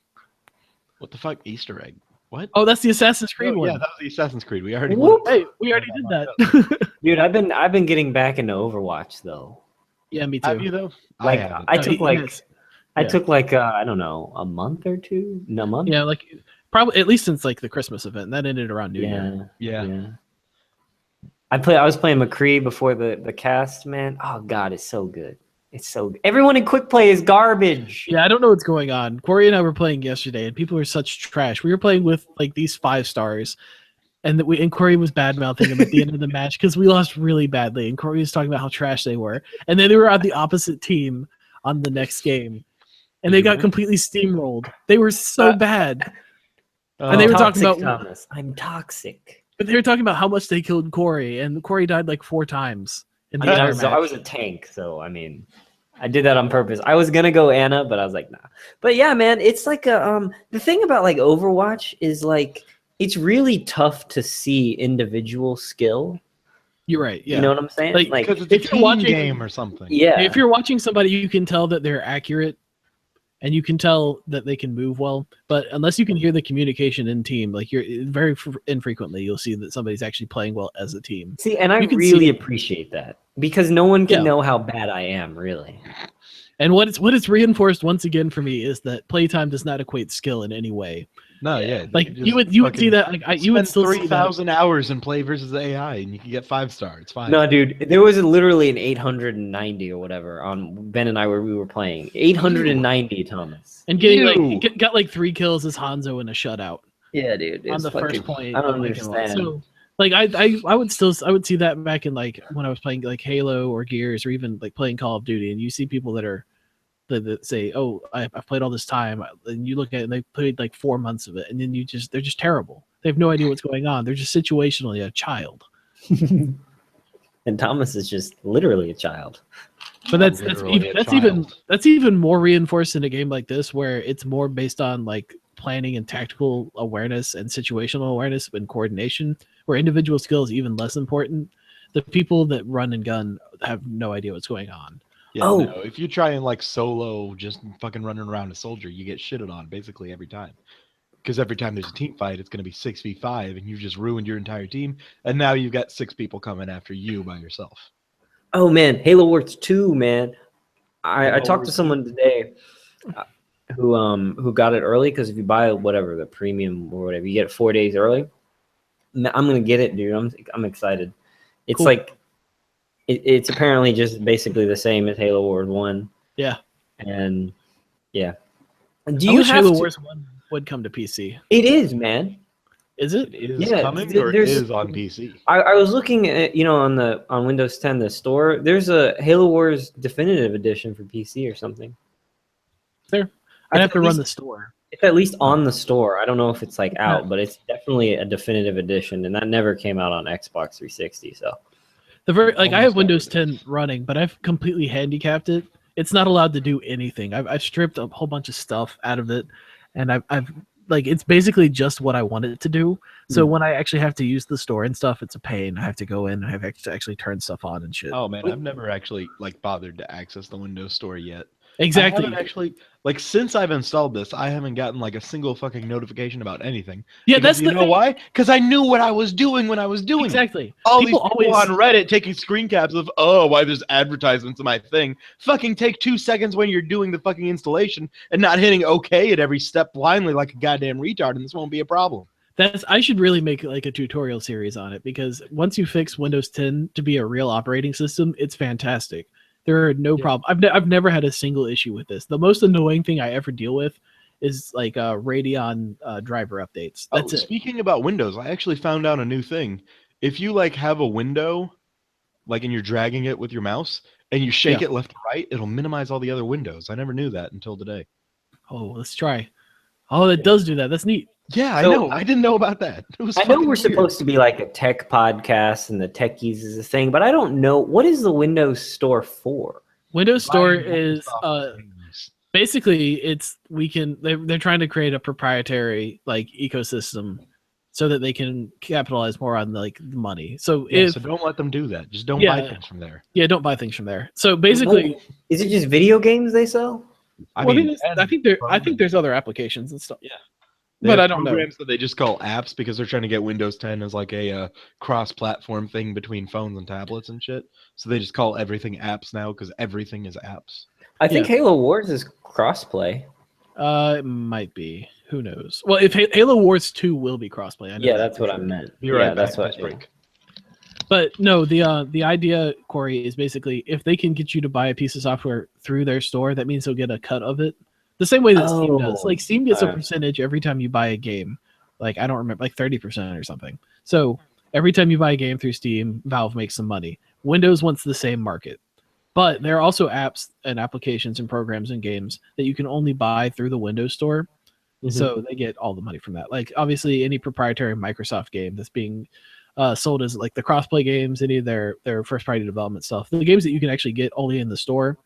B: What the fuck? Easter egg? What?
A: Oh, that's the Assassin's Creed one.
B: Yeah, that was the Assassin's Creed. We already.
A: Hey, we already did that.
C: Dude, I've been getting back into Overwatch though.
A: Yeah, me too.
B: Have you though?
C: Like
B: haven't.
C: I took like
A: Yes.
C: I
A: Yeah.
C: took like I don't know, a month or two? No, a month?
A: Yeah, like probably at least since like the Christmas event. That ended around New Year.
B: Yeah.
C: I was playing McCree before the cast, man. Oh god, it's so good. It's so good. Everyone in quick play is garbage.
A: Yeah, I don't know what's going on. Corey and I were playing yesterday, and people are such trash. We were playing with like these 5 stars, and Corey was bad mouthing them at the end of the match because we lost really badly, and Corey was talking about how trash they were, and then they were on the opposite team on the next game, and they got completely steamrolled. They were so bad, and they were talking about
C: Thomas. I'm toxic.
A: but they were talking about how much they killed Corey, and Corey died like 4 times in the entire match.
C: I was a tank, so I mean, I did that on purpose. I was gonna go Anna, but I was like, nah. But yeah, man, it's like a the thing about like Overwatch is like it's really tough to see individual skill.
A: You're right. Yeah.
C: You know what I'm saying?
A: Like,
B: Because it's
A: if
B: a
A: you're
B: team
A: watching-
B: game or something.
C: yeah.
A: If you're watching somebody, you can tell that they're accurate, and you can tell that they can move well. But unless you can hear the communication in team, like you're very infrequently, you'll see that somebody's actually playing well as a team.
C: See, and I
A: You can
C: really
A: see-
C: appreciate that because no one can
A: Yeah.
C: know how bad I am, really.
A: And what it's reinforced once again for me is that playtime does not equate skill in any way.
B: No, yeah.
A: Like you would see that. Like you would still see that.
B: 3,000 hours and play versus AI, and you can get 5-star. It's fine.
C: No, dude, there was literally an 890 or whatever on Ben and I where we were playing. 890, Thomas.
A: And getting
B: Ew.
A: like got like 3 kills as Hanzo in a shutout
C: Yeah, dude.
A: on
C: it's
A: the
C: fucking-
A: first point.
C: I don't
A: Like,
C: understand.
A: So, like I would see that back in like when I was playing like Halo or Gears or even like playing Call of Duty, and you see people that say, "Oh, I've played all this time," and you look at it and they played like 4 months of it, and then they're just terrible. They have no idea what's going on. They're just situationally a child.
C: And Thomas is just literally a child.
A: But that's
B: Literally a
A: even more reinforced in a game like this where it's more based on like planning and tactical awareness and situational awareness and coordination, where individual skill is even less important. The people that run and gun have no idea what's going on.
B: Yeah,
C: Oh.
B: no. If you try and like solo, just fucking running around a soldier, you get shitted on basically every time. Because every time there's a team fight, it's going to be 6v5, and you've just ruined your entire team. And now you've got 6 people coming after you by yourself.
C: Oh man, Halo Wars 2, man. I
B: Halo
C: talked to
B: Wars
C: someone today who got it early because if you buy whatever the premium or whatever, you get it 4 days early. I'm gonna get it, dude. I'm excited. It's
A: Cool.
C: like it's apparently just basically the same as Halo Wars 1.
A: Yeah.
C: And yeah. Do
A: I
C: you
A: wish
C: have
A: Halo
C: to,
A: Wars 1 would come to PC.
C: It is, man.
A: Is it?
B: It is
C: Yeah,
B: coming or it
C: there's-
B: is on PC?
C: I was looking at on Windows 10 the store. There's a Halo Wars Definitive Edition for PC or something.
A: There. I'd have to
C: At
A: run
C: least-
A: the store.
C: It's at least on the store. I don't know if it's like out, but it's definitely a definitive edition, and that never came out on Xbox 360. So
A: I have
B: Almost
A: Windows
B: everything.
A: 10 running, but I've completely handicapped it. It's not allowed to do anything. I've stripped a whole bunch of stuff out of it, and I've like it's basically just what I want it to do. So when I actually have to use the store and stuff, it's a pain. I have to go in and I have to actually turn stuff on and shit.
B: Oh man, I've never actually like bothered to access the Windows Store yet.
A: Exactly.
B: I haven't actually, like, since I've installed this, I haven't gotten like a single fucking notification about anything.
A: Yeah,
B: Because
A: that's
B: you
A: the
B: know
A: thing.
B: why? Because I knew what I was doing when I was doing it.
A: Exactly.
B: All
A: People
B: these people
A: always
B: on Reddit taking screen caps of, oh, why there's advertisements in my thing. Fucking take 2 seconds when you're doing the fucking installation and not hitting OK at every step blindly like a goddamn retard, and this won't be a problem.
A: I should really make like a tutorial series on it, because once you fix Windows 10 to be a real operating system, it's fantastic. There are no problem. I've never had a single issue with this. The most annoying thing I ever deal with is like Radeon driver updates. That's it.
B: Speaking about Windows, I actually found out a new thing. If you like have a window, like, and you're dragging it with your mouse and you shake it left to right, it'll minimize all the other windows. I never knew that until today.
A: Oh, let's try. Oh, it does do that. That's neat.
B: Yeah,
C: So-
B: I know. I didn't know about that. It was
C: I know
B: fucking
C: we're
B: weird.
C: supposed to be like a tech podcast and the techies is a thing, but I don't know, what is the Windows Store for?
A: Windows Store
B: Buying
A: is
B: Microsoft things.
A: basically they're trying to create a proprietary like ecosystem so that they can capitalize more on like the money. So
B: Yeah, so don't let them do that. Just don't buy things from there.
A: don't buy things from there. So basically,
C: Is it just video games they sell?
A: I think there's other applications and stuff.
B: Yeah.
A: But I don't know.
B: Programs that they just call apps because they're trying to get Windows 10 as like a cross-platform thing between phones and tablets and shit. So they just call everything apps now because everything is apps.
C: I think Halo Wars is crossplay.
A: It might be. Who knows? Well, if Halo Wars 2 will be crossplay. I know
C: Yeah, that's what I meant.
B: You're
C: yeah,
B: right.
C: that's what.
B: break.
A: But no, the idea, Corey, is basically if they can get you to buy a piece of software through their store, that means they'll get a cut of it. The same way that Steam does. Like Steam gets a percentage every time you buy a game. Like I don't remember, like 30% or something. So every time you buy a game through Steam, Valve makes some money. Windows wants the same market. But there are also apps and applications and programs and games that you can only buy through the Windows Store. Mm-hmm. So they get all the money from that. Like obviously any proprietary Microsoft game that's being sold as like the crossplay games, any of their first party development stuff, the games that you can actually get only in the store,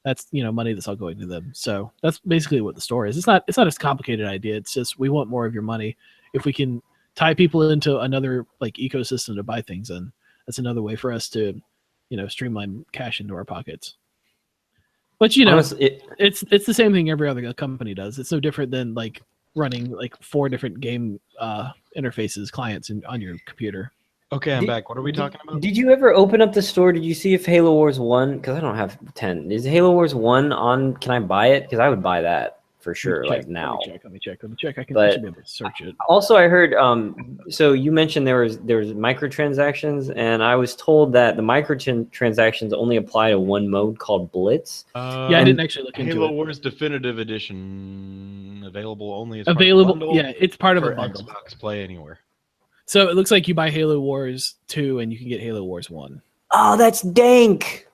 A: that's money that's all going to them. So that's basically what the store is. It's not a complicated idea. It's just we want more of your money. If we can tie people into another like ecosystem to buy things in, that's another way for us to streamline cash into our pockets. But honestly, it's the same thing every other company does. It's no different than like running like 4 different game interfaces clients on your computer.
B: Okay, I'm back. What are we talking about?
C: Did you ever open up the store? Did you see if Halo Wars 1, because I don't have 10. Is Halo Wars 1 on? Can I buy it? Because I would buy that for sure, like now.
A: Let me check. I should be able to search it.
C: Also, I heard, so you mentioned there was microtransactions, and I was told that the microtransactions only apply to one mode called Blitz.
A: I didn't actually look into it.
B: Halo Wars Definitive Edition, available only as
A: available.
B: Part of
A: Yeah, it's part of a bundle.
B: Xbox Play Anywhere.
A: So it looks like you buy Halo Wars 2 and you can get Halo Wars 1.
C: Oh, that's dank.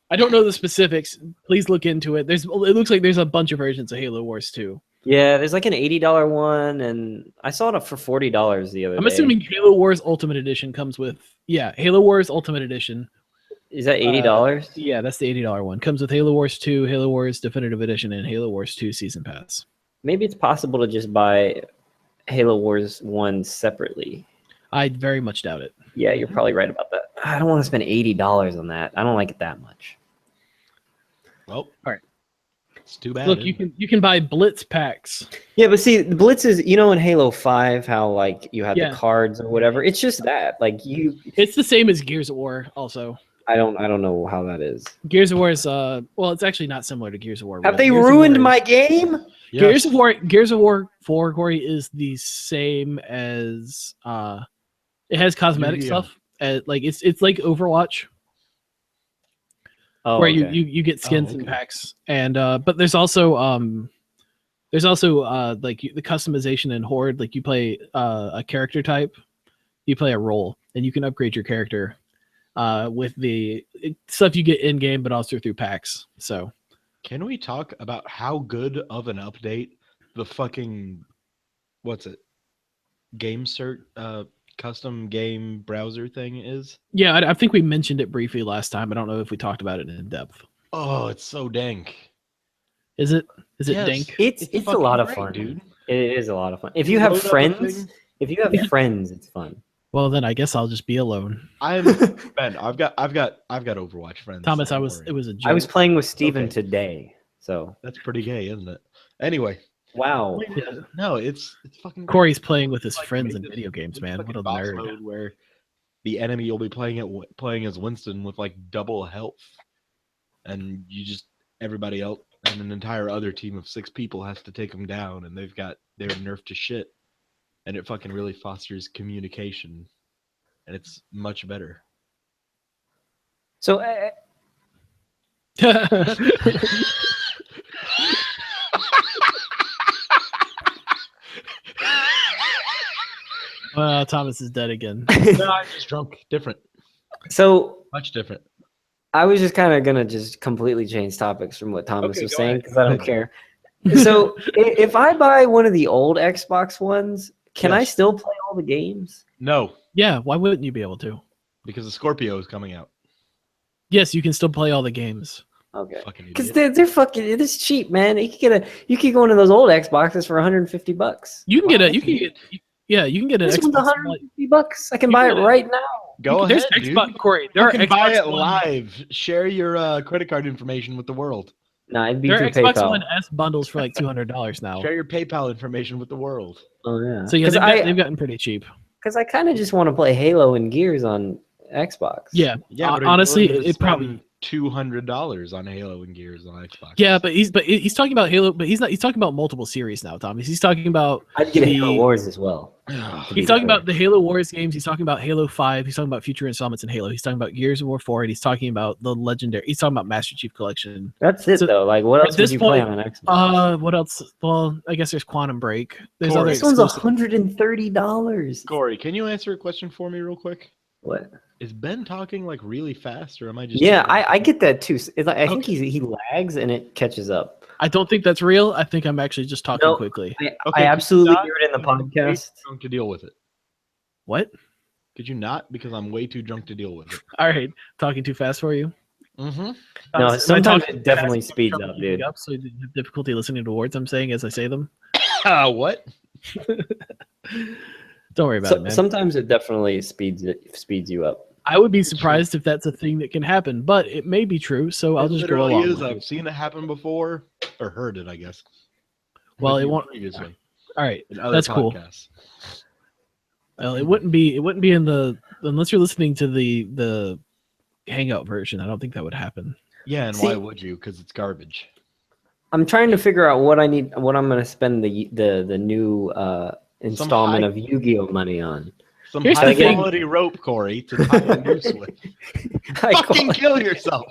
A: I don't know the specifics. Please look into it. It looks like there's a bunch of versions of Halo Wars 2.
C: Yeah, there's like an $80 one, and I saw it up for $40 the other day.
A: I'm assuming Halo Wars Ultimate Edition comes with Halo Wars Ultimate Edition.
C: Is that $80?
A: Yeah, that's the $80 one. Comes with Halo Wars 2, Halo Wars Definitive Edition, and Halo Wars 2 Season Pass.
C: Maybe it's possible to just buy Halo Wars 1 separately.
A: I very much doubt it.
C: Yeah, you're probably right about that. I don't want to spend $80 on that. I don't like it that much.
B: Well,
A: all right.
B: It's too bad.
A: Look, you can buy Blitz packs.
C: Yeah, but see, the Blitz is, in Halo 5, how like you had the cards or whatever. It's just that, like
A: It's the same as Gears of War. Also,
C: I don't know how that is.
A: Gears of War is well, it's actually not similar to Gears of War.
C: Have they ruined my game?
A: Yes. Gears of War 4, Corey, is the same as it has cosmetic stuff. Like it's like Overwatch. Where you get skins and packs, and but there's also like the customization in Horde. Like you play a character type, you play a role, and you can upgrade your character with the stuff you get in game, but also through packs. So,
B: can we talk about how good of an update the fucking GameCert custom game browser thing is?
A: Yeah, I think we mentioned it briefly last time. I don't know if we talked about it in depth.
B: Oh, it's so dank.
A: Is it
B: Yes.
A: dank?
C: It's a lot of fun, dude. It is a lot of fun. If you have friends, it's fun.
A: Well, then I guess I'll just be alone.
B: Ben, I've got Overwatch friends.
A: Thomas, it was a joke.
C: I was playing with Steven today. So
B: That's pretty gay, isn't it? Anyway,
C: wow.
B: no, it's fucking.
A: Corey's playing with his
B: Like,
A: friends
B: make
A: in
B: this-
A: video games,
B: this
A: man.
B: fucking
A: What a
B: boss
A: nerd.
B: mode where the enemy will be playing as Winston with like double health, and everybody else and an entire other team of 6 people has to take them down, and they're nerfed to shit, and it fucking really fosters communication, and it's much better.
C: So
A: Thomas is dead again.
B: No, I'm just drunk. Different.
C: so
B: Much different.
C: I was just kind of gonna just completely change topics from what Thomas
B: Okay,
C: was
B: go
C: saying
B: ahead.
C: because I don't care. So if I buy one of the old Xbox ones, can I
B: Yes.
C: still play all the games?
B: No,
A: Yeah, why wouldn't you be able to?
B: because the Scorpio is coming out.
A: Yes, you can still play all the games.
C: Okay.
B: Fucking
C: Because
B: idiot.
C: they're fucking, it is cheap, man. You can go one of those old Xboxes for $150.
A: You can get
B: Wow,
A: a you can get yeah, you can get an
C: This one's
A: Xbox One.
C: $150. I can
A: You
C: buy it
A: can-
C: right now.
B: Go
A: There's
B: ahead, dude.
A: Xbox Corey. There
B: You
A: are
B: can buy
A: Xbox
B: it
A: One,
B: live. Share your credit card information with the world.
C: No, it'd be
A: there
C: through
A: are Xbox
C: PayPal.
A: One S bundles for like $200 now.
B: Share your PayPal information with the world.
C: Oh yeah.
A: So yeah, they've gotten pretty cheap.
C: Because I kind of just want to play Halo and Gears on Xbox.
A: Yeah,
B: Yeah, but
A: honestly,
B: are you willing to
A: it probably
B: spend $200 on Halo and Gears on Xbox.
A: yeah, but he's talking about Halo, but he's not. He's talking about multiple series now, Thomas. He's talking about
C: I'd get Halo Wars as well.
A: He's talking about the Halo Wars games. He's talking about Halo 5. He's talking about future installments in Halo. He's talking about Gears of War 4. And he's talking about the Legendary. He's talking about Master Chief Collection.
C: That's it
A: So,
C: though. Like, what
A: at
C: else would
A: this
C: you play
A: point,
C: on an Xbox?
A: What else? Well, I guess there's Quantum Break. There's
B: Corey.
A: other
C: This one's
A: exclusive.
C: $130.
B: Corey, can you answer a question for me real quick?
C: What?
B: Is Ben talking like really fast, or am I just?
C: Yeah, I get that too. It's like, I think
A: Okay.
C: he lags and it catches up.
A: I don't think that's real. I think I'm actually just talking
C: No.
A: quickly.
C: I
B: Okay,
C: absolutely
B: not-
C: hear it in the podcast.
B: Drunk to deal with it.
A: What?
B: Could you not? Because I'm way too drunk to deal with it.
A: All right, talking too fast for you.
B: Mm-hmm.
C: No,
A: Am I
C: sometimes
A: talking
C: it definitely
A: fast,
C: speeds
A: trouble
C: up,
A: keeping
C: dude.
A: Up, so you have difficulty listening to words I'm saying as I say them.
B: What?
A: Don't worry about it, man.
C: Sometimes it definitely speeds you up.
A: I would be surprised if that's a thing that can happen, but it may be true. So I'll
B: It
A: just go
B: literally
A: along.
B: is.
A: with it.
B: I've seen it happen before, or heard it, I guess.
A: Well,
B: With
A: it
B: you
A: won't.
B: previously
A: All right,
B: in other
A: that's cool.
B: podcasts.
A: Well, it wouldn't be in the unless you're listening to the Hangout version. I don't think that would happen.
B: Yeah, and
C: See-
B: why would you? Because it's garbage.
C: I'm trying to figure out what I'm going to spend the new installment
B: high-
C: of Yu-Gi-Oh money on.
B: Some
A: Here's the
B: high
A: thing.
B: quality rope, Corey, to tie a noose with. Fucking kill yourself.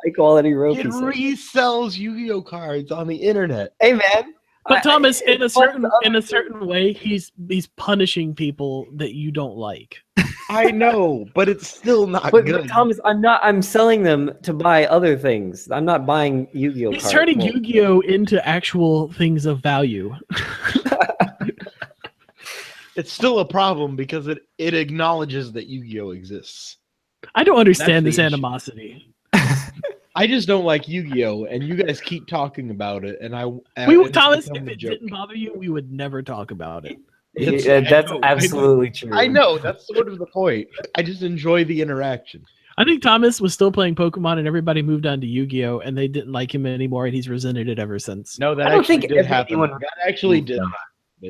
C: high quality rope.
B: It
C: he said.
B: resells Yu-Gi-Oh cards on the internet.
C: Hey man,
A: But Thomas, in a
C: What's the
A: certain way, he's punishing people that you don't like.
B: I know, but it's still not
C: but
B: good.
C: Thomas, I'm selling them to buy other things. I'm not buying Yu-Gi-Oh
A: He's
C: cards.
A: turning
C: Well,
A: Yu-Gi-Oh into actual things of value.
B: It's still a problem because it acknowledges that Yu-Gi-Oh exists.
A: I don't understand
B: That's
A: this
B: the issue.
A: animosity.
B: I just don't like Yu-Gi-Oh, and you guys keep talking about it, and
A: Thomas,
B: become
A: if
B: a
A: it
B: joke.
A: didn't bother you, we would never talk about it.
C: that's
B: I know,
C: absolutely true.
B: I know that's sort of the point. I just enjoy the interaction.
A: I think Thomas was still playing Pokemon, and everybody moved on to Yu-Gi-Oh, and they didn't like him anymore, and he's resented it ever since.
B: No, that
C: I don't
B: actually
C: think
B: did happen.
C: anyone
B: That actually
C: moved
B: did.
C: on.
B: happen.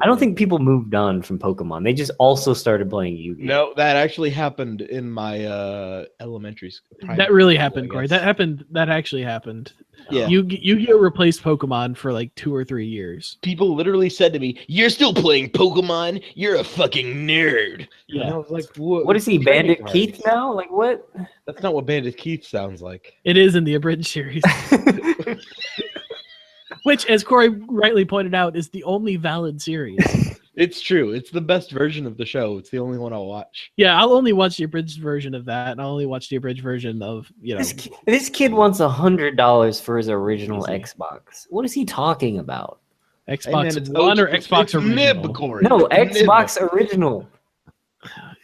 C: I don't think people moved on from Pokemon. They just also started playing Yu-Gi-Oh.
B: No, that actually happened in my elementary school.
A: That really happened,
B: I
A: Corey.
B: guess.
A: That happened. That actually happened.
B: Yeah.
A: Yu-Gi-Oh replaced Pokemon for like 2 or 3 years.
B: People literally said to me, "You're still playing Pokemon? You're a fucking nerd." And I was like,
C: What is he,
B: trading
C: Bandit Keith
B: cards.
C: now? Like what?
B: That's not what Bandit Keith sounds like.
A: It is in the abridged series, which, as Corey rightly pointed out, is the only valid series.
B: It's true. It's the best version of the show. It's the only one I'll watch.
A: Yeah, I'll only watch the abridged version of that, and I'll only watch the abridged version of
C: This kid wants $100 for his original
A: Easy.
C: Xbox. What is he talking about?
A: Xbox
B: it's
A: One or
B: it's
A: Xbox original.
B: Nib, Corey.
C: No,
B: It's
C: Xbox original.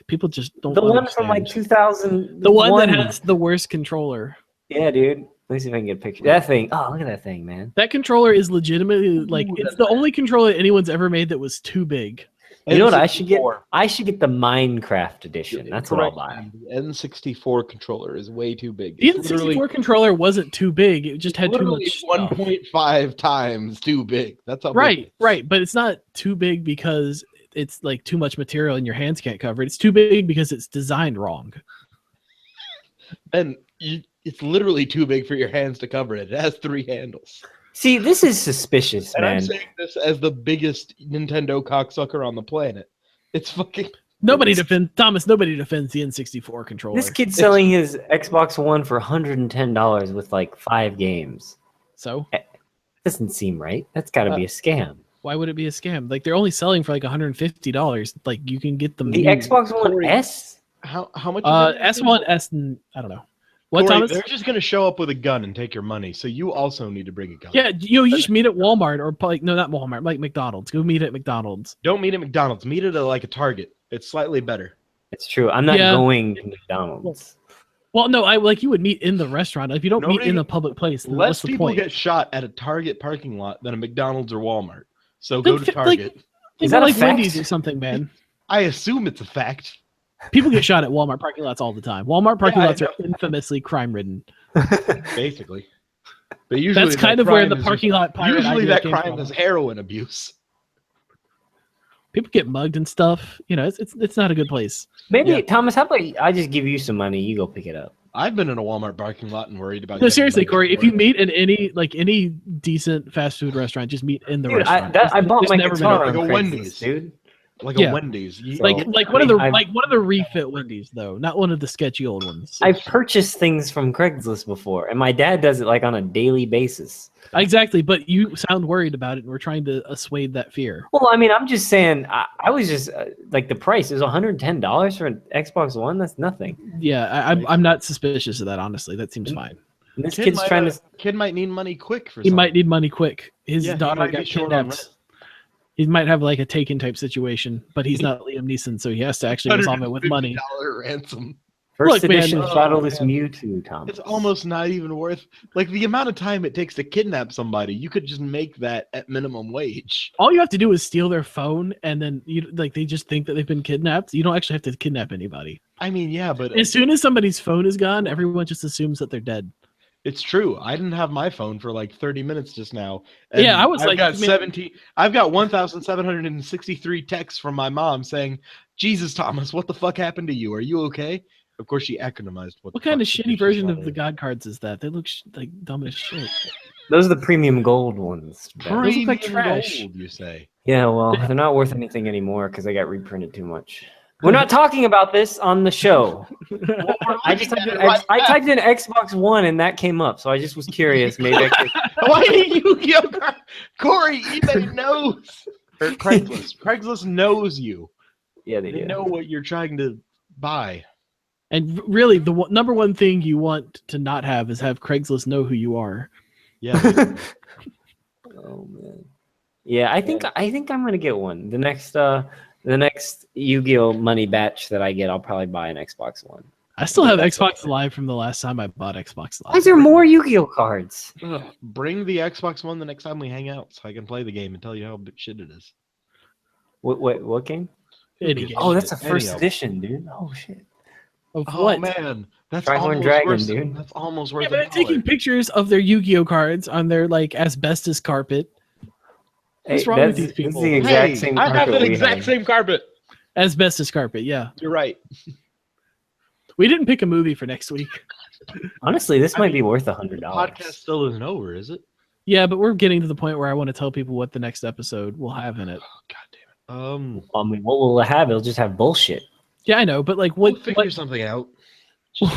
A: People just don't.
C: The one from like
A: understand.
C: 2000.
A: The one that has the worst controller.
C: Yeah, dude. Let me see if I can get a picture. That thing. Oh, look at that thing, man.
A: That controller is legitimately like
B: Ooh,
A: it's
B: that's
A: the only controller anyone's ever made that was too big.
C: You know what I should get?
B: N64.
C: I should get the Minecraft edition. That's what I'll buy.
B: The N64 controller is way too big.
A: The N64 controller wasn't too big. It just had too much stuff.
B: 1.5 times too big. That's how big.
A: Right. But it's not too big because it's like too much material and your hands can't cover it. It's too big because it's designed wrong.
B: And it's literally too big for your hands to cover it. It has 3 handles.
C: See, this is suspicious,
B: And
C: man.
B: I'm saying this as the biggest Nintendo cocksucker on the planet. It's fucking...
A: Nobody defends the N64 controller.
C: This kid's selling his Xbox One for $110 with like 5 games.
A: So?
C: Doesn't seem right. That's got to be a scam.
A: Why would it be a scam? Like, they're only selling for like $150. Like, you can get them.
C: The Xbox One S?
B: How much?
A: S1, S, I don't know. What,
B: Corey,
A: Thomas?
B: they're just going to show up with a gun and take your money, so you also need to bring a gun.
A: Yeah, you just meet at Walmart or like, no, not Walmart, like McDonald's. Go meet at McDonald's.
B: Don't meet at McDonald's. Meet at like a Target. It's slightly better.
C: It's true. I'm not going to McDonald's.
A: Well, no, you would meet in the restaurant. If you don't meet in a public place, then
B: less
A: what's the
B: people
A: point?
B: get shot at a Target parking lot than a McDonald's or Walmart. So go to
A: Like,
B: Target.
C: Is that
A: like
C: a fact?
A: Wendy's or something, man?
B: I assume it's a fact.
A: People get shot at Walmart parking lots all the time. Walmart parking
B: Yeah, I
A: lots are infamously crime-ridden.
B: Basically. But usually
A: That's kind of where the parking lot pirate
B: Usually
A: idea
B: that
A: came
B: crime
A: from.
B: is heroin abuse.
A: People get mugged and stuff. You know, it's not a good place.
C: Maybe,
B: Yeah.
C: Thomas, how about I just give you some money, you go pick it up.
B: I've been in a Walmart parking lot and worried about.
A: No,
B: getting
A: seriously,
B: mugged
A: Corey.
B: at
A: If you
B: work.
A: meet in any decent fast food restaurant, just meet in the
C: Dude,
A: restaurant.
C: I bought
A: There's
C: my
A: never been
C: guitar
B: like
C: on
B: a
C: Craigslist,
B: Wendy's.
C: dude.
B: like
A: Yeah.
B: a Wendy's,
C: So-
A: like one of
C: I've-
A: the refit Wendy's though, not one of the sketchy old ones.
C: I've purchased things from Craigslist before, and my dad does it like on a daily basis.
A: Exactly, but you sound worried about it, and we're trying to assuage that fear.
C: Well, I mean, I'm just saying, I was just like the price is $110 for an Xbox One. That's nothing.
A: Yeah, I'm not suspicious of that. Honestly, that seems fine.
C: And this kid's trying to.
B: Kid might need money quick for.
A: He might need money quick. His
B: Yeah, he
A: daughter
B: might be
A: got
B: short on
A: kidnapped. He might have like a Taken type situation, but he's not Liam Neeson, so he has to actually resolve it with money.
B: $150 ransom.
C: First
A: Look, man,
C: edition
B: oh,
C: Shadowless
B: man.
C: Mewtwo, Thomas.
B: It's almost not even worth like the amount of time it takes to kidnap somebody. You could just make that at minimum wage.
A: All you have to do is steal their phone, and then they just think that they've been kidnapped. You don't actually have to kidnap anybody.
B: I mean, yeah, but
A: As soon as somebody's phone is gone, everyone just assumes that they're dead.
B: it's true. I didn't have my phone for like 30 minutes just now. And
A: Yeah, I was
B: I've
A: like,
B: got
A: man-
B: 17. I've got 1,763 texts from my mom saying, "Jesus, Thomas, what the fuck happened to you? Are you okay?" Of course, she acronymized
A: What kind of shitty version of the God cards is that? They look like dumb as shit.
C: Those are the premium gold ones. Ben.
A: Those look like
B: Premium
A: trash.
B: gold, you say?
C: Yeah, well, they're not worth anything anymore because they got reprinted too much. We're not talking about this on the show. I typed in Xbox One and that came up, so I just was curious. Maybe I could.
B: Why did you, Corey? eBay knows. Or Craigslist. Craigslist knows you.
C: Yeah,
B: They
C: they do.
B: know what you're trying to buy.
A: And really, the number one thing you want to not have is have Craigslist know who you are.
B: Yeah.
C: Oh man. Yeah, I think I'm gonna get one. The next Yu-Gi-Oh money batch that I get, I'll probably buy an Xbox One.
A: I still have Xbox Live from the last time I bought Xbox Live.
C: Why is there more Yu-Gi-Oh cards?
B: Ugh, bring the Xbox One the next time we hang out so I can play the game and tell you how shit it is.
C: What game?
A: Any game.
C: Oh, that's a
B: Any
C: first
B: of-
C: edition, dude. Oh shit.
A: Of
B: Oh
A: what?
B: man, that's
C: Trihorn
B: almost
C: Dragon,
B: worth,
C: dude.
B: That's almost worth
A: Yeah, but they're
B: $1.
A: taking pictures of their Yu-Gi-Oh cards on their like asbestos carpet. What's wrong with these people?
C: This is the exact
B: Hey,
C: same
B: I have
C: carpet
B: the
C: we
B: exact
C: had.
B: same carpet.
A: Asbestos carpet, yeah.
B: You're right.
A: We didn't pick a movie for next week.
C: Honestly, this
B: I
C: might
B: mean,
C: be worth $100.
B: Podcast still isn't over, is it?
A: Yeah, but we're getting to the point where I want to tell people what the next episode will have in it.
B: Oh, God damn it.
C: I mean, what will it have? It'll just have bullshit.
A: Yeah, I know, but like
B: We'll
A: what?
B: figure
A: what
B: something out.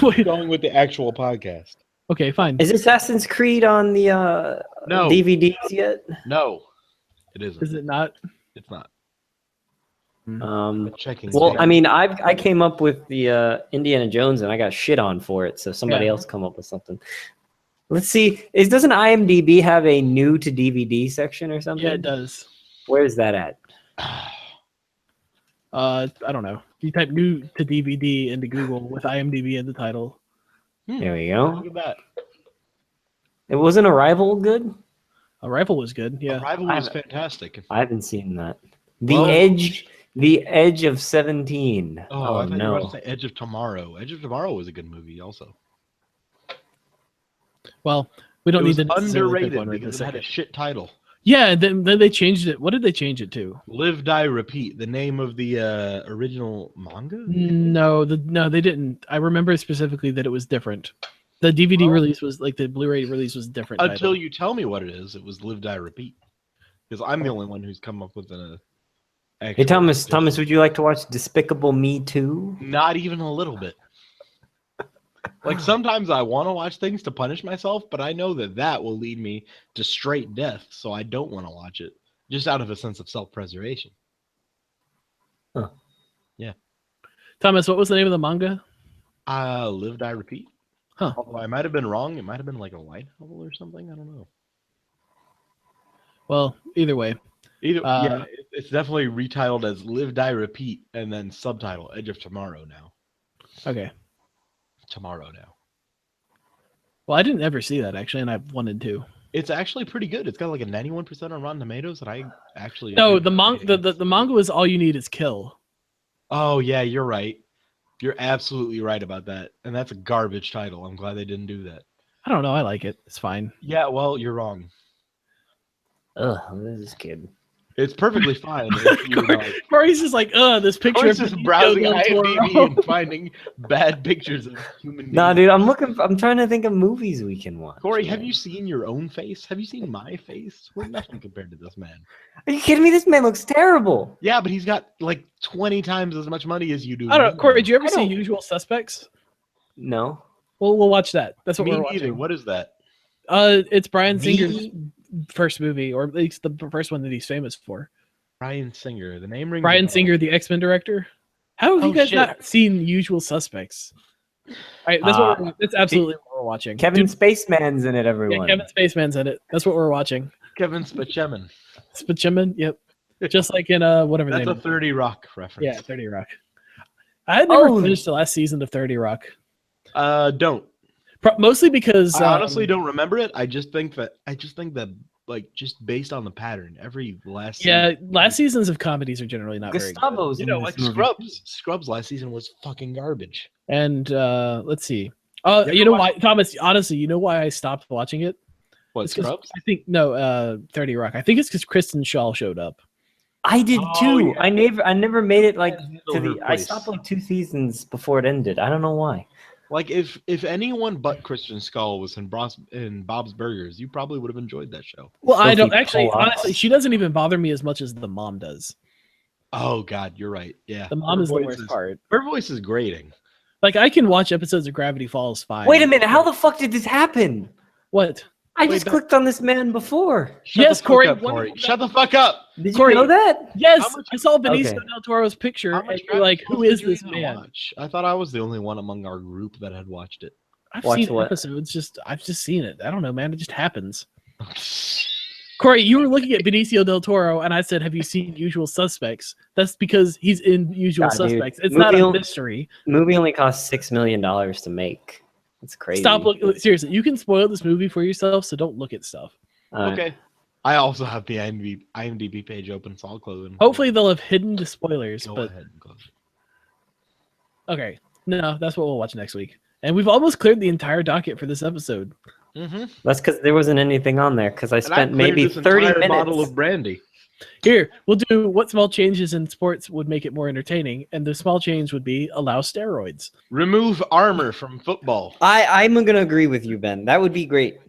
A: Wait.
B: Going with the actual podcast.
A: Okay, fine.
C: Is Assassin's Creed on the
B: No.
C: DVDs yet?
B: No, it isn't.
A: Is it not?
B: It's not. Checking.
C: Well, I mean, I came up with the Indiana Jones and I got shit on for it, so somebody
A: Yeah.
C: else come up with something. Let's see. Doesn't IMDb have a new to DVD section or something?
A: Yeah, it does.
C: Where is that at?
A: I don't know. You type new to DVD into Google with IMDb in the title.
C: There we go.
B: Look at that.
C: It wasn't Arrival good?
A: Arrival was good. Yeah.
B: Arrival was fantastic.
C: I haven't seen that. The
B: Well-
C: Edge The Edge of 17.
B: Oh, I thought you were
C: no.
B: about to say Edge of Tomorrow. Edge of Tomorrow was a good movie, also.
A: Well, we don't
B: It
A: need
B: was
A: to necessarily pick
B: underrated
A: one right
B: because
A: this
B: it had a
A: second.
B: shit title.
A: Yeah, and then they changed it. What did they change it to?
B: Live, Die, Repeat. The name of the original manga?
A: No, they didn't. I remember specifically that it was different. The DVD release was like the Blu-ray release was different.
B: Until you tell me what it is, it was Live, Die, Repeat. Because I'm the only one who's come up with an.
C: Hey, Thomas, would you like to watch Despicable Me 2?
B: Not even a little bit. Like sometimes I want to watch things to punish myself, but I know that will lead me to straight death, so I don't want to watch it, just out of a sense of self-preservation.
C: Huh.
B: Yeah.
A: Thomas, what was the name of the manga?
B: Live, Die, Repeat.
A: Huh.
B: Although I might have been wrong. It might have been like a light novel or something. I don't know.
A: Well, either way.
B: Yeah, it's definitely retitled as Live, Die, Repeat, and then subtitle Edge of Tomorrow now.
A: Okay.
B: Tomorrow now.
A: Well, I didn't ever see that actually, and I wanted to.
B: It's actually pretty good. It's got like a 91% on Rotten Tomatoes, and I actually
A: No, the manga was All You Need Is Kill.
B: Oh yeah, you're right. You're absolutely right about that, and that's a garbage title. I'm glad they didn't do that.
A: I don't know. I like it. It's fine.
B: Yeah, well, you're wrong.
C: Ugh, this kid.
B: It's perfectly fine. If you,
A: Corey's just like, this picture
B: Corey's
A: of
B: just
A: Benicio
B: browsing
A: del Toro."
B: IMDb and finding bad pictures of human beings.
C: Nah, dude, I'm trying to think of movies we can watch.
B: Corey,
C: man.
B: have you seen your own face? Have you seen my face? We're nothing compared to this man.
C: Are you kidding me? This man looks terrible.
B: Yeah, but he's got like 20 times as much money as you do.
A: I don't know. Corey, did you ever
C: I
A: see
C: don't-
A: Usual Suspects?
C: No.
A: Well, we'll watch that. That's what
B: Me
A: we're
B: neither.
A: watching.
B: What is that?
A: It's Bryan Singer's
C: The-
A: first movie, or at least the first one that he's famous for.
B: Bryan Singer. The name rings.
A: Bryan
B: a bell.
A: Singer, the X-Men director. How have you
B: Oh,
A: guys
B: shit.
A: not seen Usual Suspects? All right, that's absolutely what we're watching.
C: Kevin
A: Dude,
C: Spaceman's in it, everyone.
A: Kevin Spaceman's in it. That's what we're watching.
B: Kevin Spaceman.
A: Spaceman, yep. Just like in whatever
B: That's
A: name.
B: a 30 Rock reference.
A: Yeah, 30 Rock. I had never
C: Oh.
A: finished the last season of 30 Rock.
B: Don't.
A: Mostly because
B: I honestly don't remember it. I just think that like just based on the pattern, every last
A: last seasons of comedies are generally not very good.
C: Gustavo's
B: you
C: in
B: know,
C: this
B: like
C: movie.
B: Scrubs. Scrubs last season was fucking garbage.
A: And let's see.
B: ever
A: You know why,
B: watched-
A: Thomas? Honestly, you know why I stopped watching it?
B: What,
A: It's 'cause
B: Scrubs?
A: I think 30 Rock. I think it's because Kristen Shaw showed up.
C: I did
B: Oh,
C: too.
B: yeah.
C: I never made it like
B: Handle
C: to
B: her
C: the. I
B: place.
C: stopped like 2 seasons before it ended. I don't know why.
B: Like if anyone but Christian Skull was in Bob's Burgers, you probably would have enjoyed that show.
A: Well, I don't
C: Sophie
A: actually.
C: Pollock.
A: Honestly, she doesn't even bother me as much as the mom does.
B: Oh God, you're right. Yeah,
A: The mom
B: Her
A: is the
B: voice
A: worst part.
B: Her voice is grating.
A: Like I can watch episodes of Gravity Falls fine.
C: Wait a minute. How the fuck did this happen?
A: What?
C: I
B: Wait,
C: just
B: that-
C: clicked on this man before.
B: Shut
A: Yes,
B: the fuck
A: Corey,
B: up,
A: one-
B: Corey. Shut the fuck up.
C: Did
A: Corey,
C: you know that?
A: Yes,
B: How much-
A: I saw Benicio
C: Okay.
A: del Toro's picture,
B: How
A: and
B: much
A: you're like,
B: Gravity
A: "Who
B: Falls
A: is
B: did you
A: this
B: even
A: man?"
B: watch? I thought I was the only one among our group that had watched it.
A: I've
C: Watch
A: seen
C: what?
A: episodes. I've just seen it. I don't know, man. It just happens. Corey, you were looking at Benicio del Toro, and I said, "Have you seen Usual Suspects?" That's because he's in Usual
C: God, dude.
A: Suspects. It's not a
C: Movie-
A: mystery.
C: Movie only cost $6 million to make. That's crazy.
A: Stop looking. Seriously, you can spoil this movie for yourself, so don't look at stuff.
C: All right.
B: Okay. I also have the IMDb page open, so I'll close it.
A: Hopefully, they'll have hidden the spoilers.
B: Go
A: But
B: ahead and close it.
A: okay, no, that's what we'll watch next week. And we've almost cleared the entire docket for this episode.
B: Mm-hmm.
C: That's because there wasn't anything on there because I
B: And I
C: spent maybe
B: cleared this
C: 30
B: entire
C: minutes.
B: bottle of brandy.
A: Here, we'll do what small changes in sports would make it more entertaining, and the small change would be allow steroids.
B: Remove armor from football.
C: I'm going to agree with you, Ben. That would be great.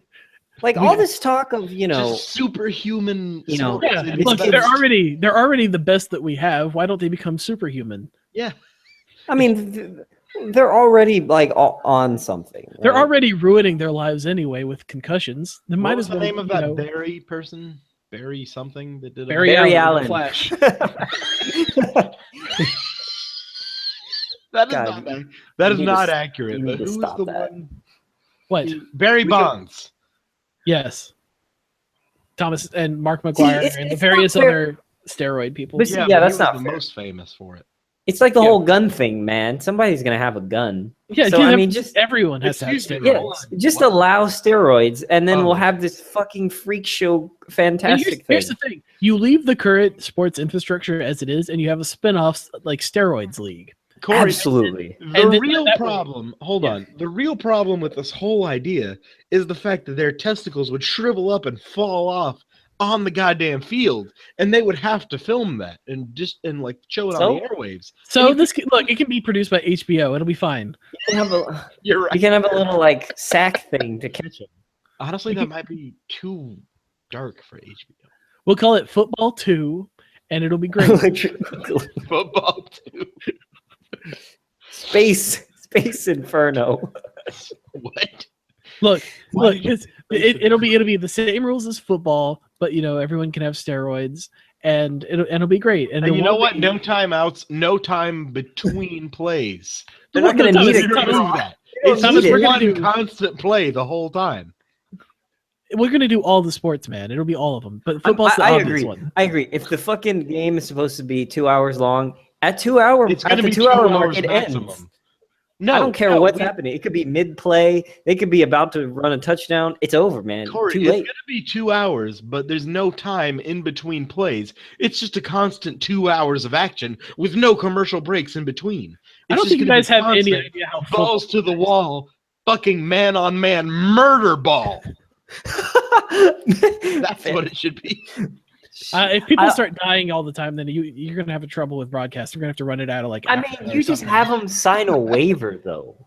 C: Like all this talk of,
B: Just superhuman.
C: You know,
B: sports.
A: Yeah,
B: It's
A: look,
B: best.
A: they're already the best that we have. Why don't they become superhuman?
B: Yeah.
C: I mean, they're already like on something.
A: They're
C: right?
A: already ruining their lives anyway with concussions. They might
B: What was
A: as
B: the
A: well.
B: name of
A: you
B: that
A: know,
B: Barry person? Barry something that did a
C: Barry Allen.
A: The Flash.
B: That is
C: God,
B: not that is
C: you need
B: not
C: to-
B: accurate.
C: you need
B: But
C: to
B: who was
C: stop
B: the
C: that.
B: one?
A: What?
B: Barry
C: We go-
B: Bonds.
A: Yes. Thomas and Mark McGuire
C: it's-
A: and the
C: it's not
A: various
C: fair.
A: other steroid people.
C: But-
B: Yeah,
C: yeah,
B: but
C: that's
B: he was
C: not
B: the
C: fair.
B: most famous for it.
C: It's like the whole gun thing, man. Somebody's gonna have a gun.
A: Yeah,
C: So I mean, just
A: everyone has to have
B: Excuse me,
A: steroids.
C: yeah,
B: hold on.
C: just
B: What?
C: allow steroids, and then
B: Oh.
C: we'll have this fucking freak show,
A: And
C: fantastic
A: here's
C: thing.
A: the thing: you leave the current sports infrastructure as it is, and you have a spin-off like steroids league.
B: Corey,
C: Absolutely.
B: the
A: And then
B: real
A: that way-
B: problem, hold
A: Yeah.
B: on. The real problem with this whole idea is the fact that their testicles would shrivel up and fall off on the goddamn field, and they would have to film that and like show it on the airwaves.
A: So look, it can be produced by HBO. It'll be fine.
C: You can have a,
B: You're right.
C: you can have a little like sack thing to catch them.
B: Honestly, that might be too dark for HBO.
A: We'll call it Football 2, and it'll be great.
B: Football too.
C: Space Inferno.
B: What?
A: Look,
B: Why
A: it'll be the same rules as football, but everyone can have steroids, and it'll be great. And
B: And you know what?
A: be-
B: No timeouts, no time between plays.
C: They're not
A: No,
C: gonna need
A: Thomas,
C: it.
B: Don't
A: Thomas,
B: do that.
C: don't
B: It's
C: need
B: just
C: it.
A: We're gonna
B: one
A: do-
B: constant play the whole time.
A: We're gonna do all the sports, man. It'll be all of them. But football's the
C: I
A: obvious
C: agree.
A: one.
C: I agree. If the fucking game is supposed to be 2 hours long, at 2 hour,
B: It's
C: at
B: going to
C: the
B: be
C: 2 hour
B: 2
C: mark,
B: hours
C: it
B: maximum.
C: ends.
B: No,
C: I don't care
B: no,
C: what's
B: we-
C: happening. It could be mid play. They could be about to run a touchdown. It's over, man.
B: Corey,
C: Too
B: it's
C: late.
B: going to be 2 hours, but there's no time in between plays. It's just a constant 2 hours of action with no commercial breaks in between.
A: I
B: It's
A: don't
B: just
A: think you
B: gonna be
A: guys have any
B: constant
A: idea how
B: balls to the wall, fucking man-on-man murder ball. That's what it should be.
A: If people
C: I-
A: start dying all the time, then you're gonna have trouble with broadcast. You're gonna have to run it out of like.
C: I
A: Africa
C: mean,
A: or
C: you just
A: something.
C: have them sign a waiver, though.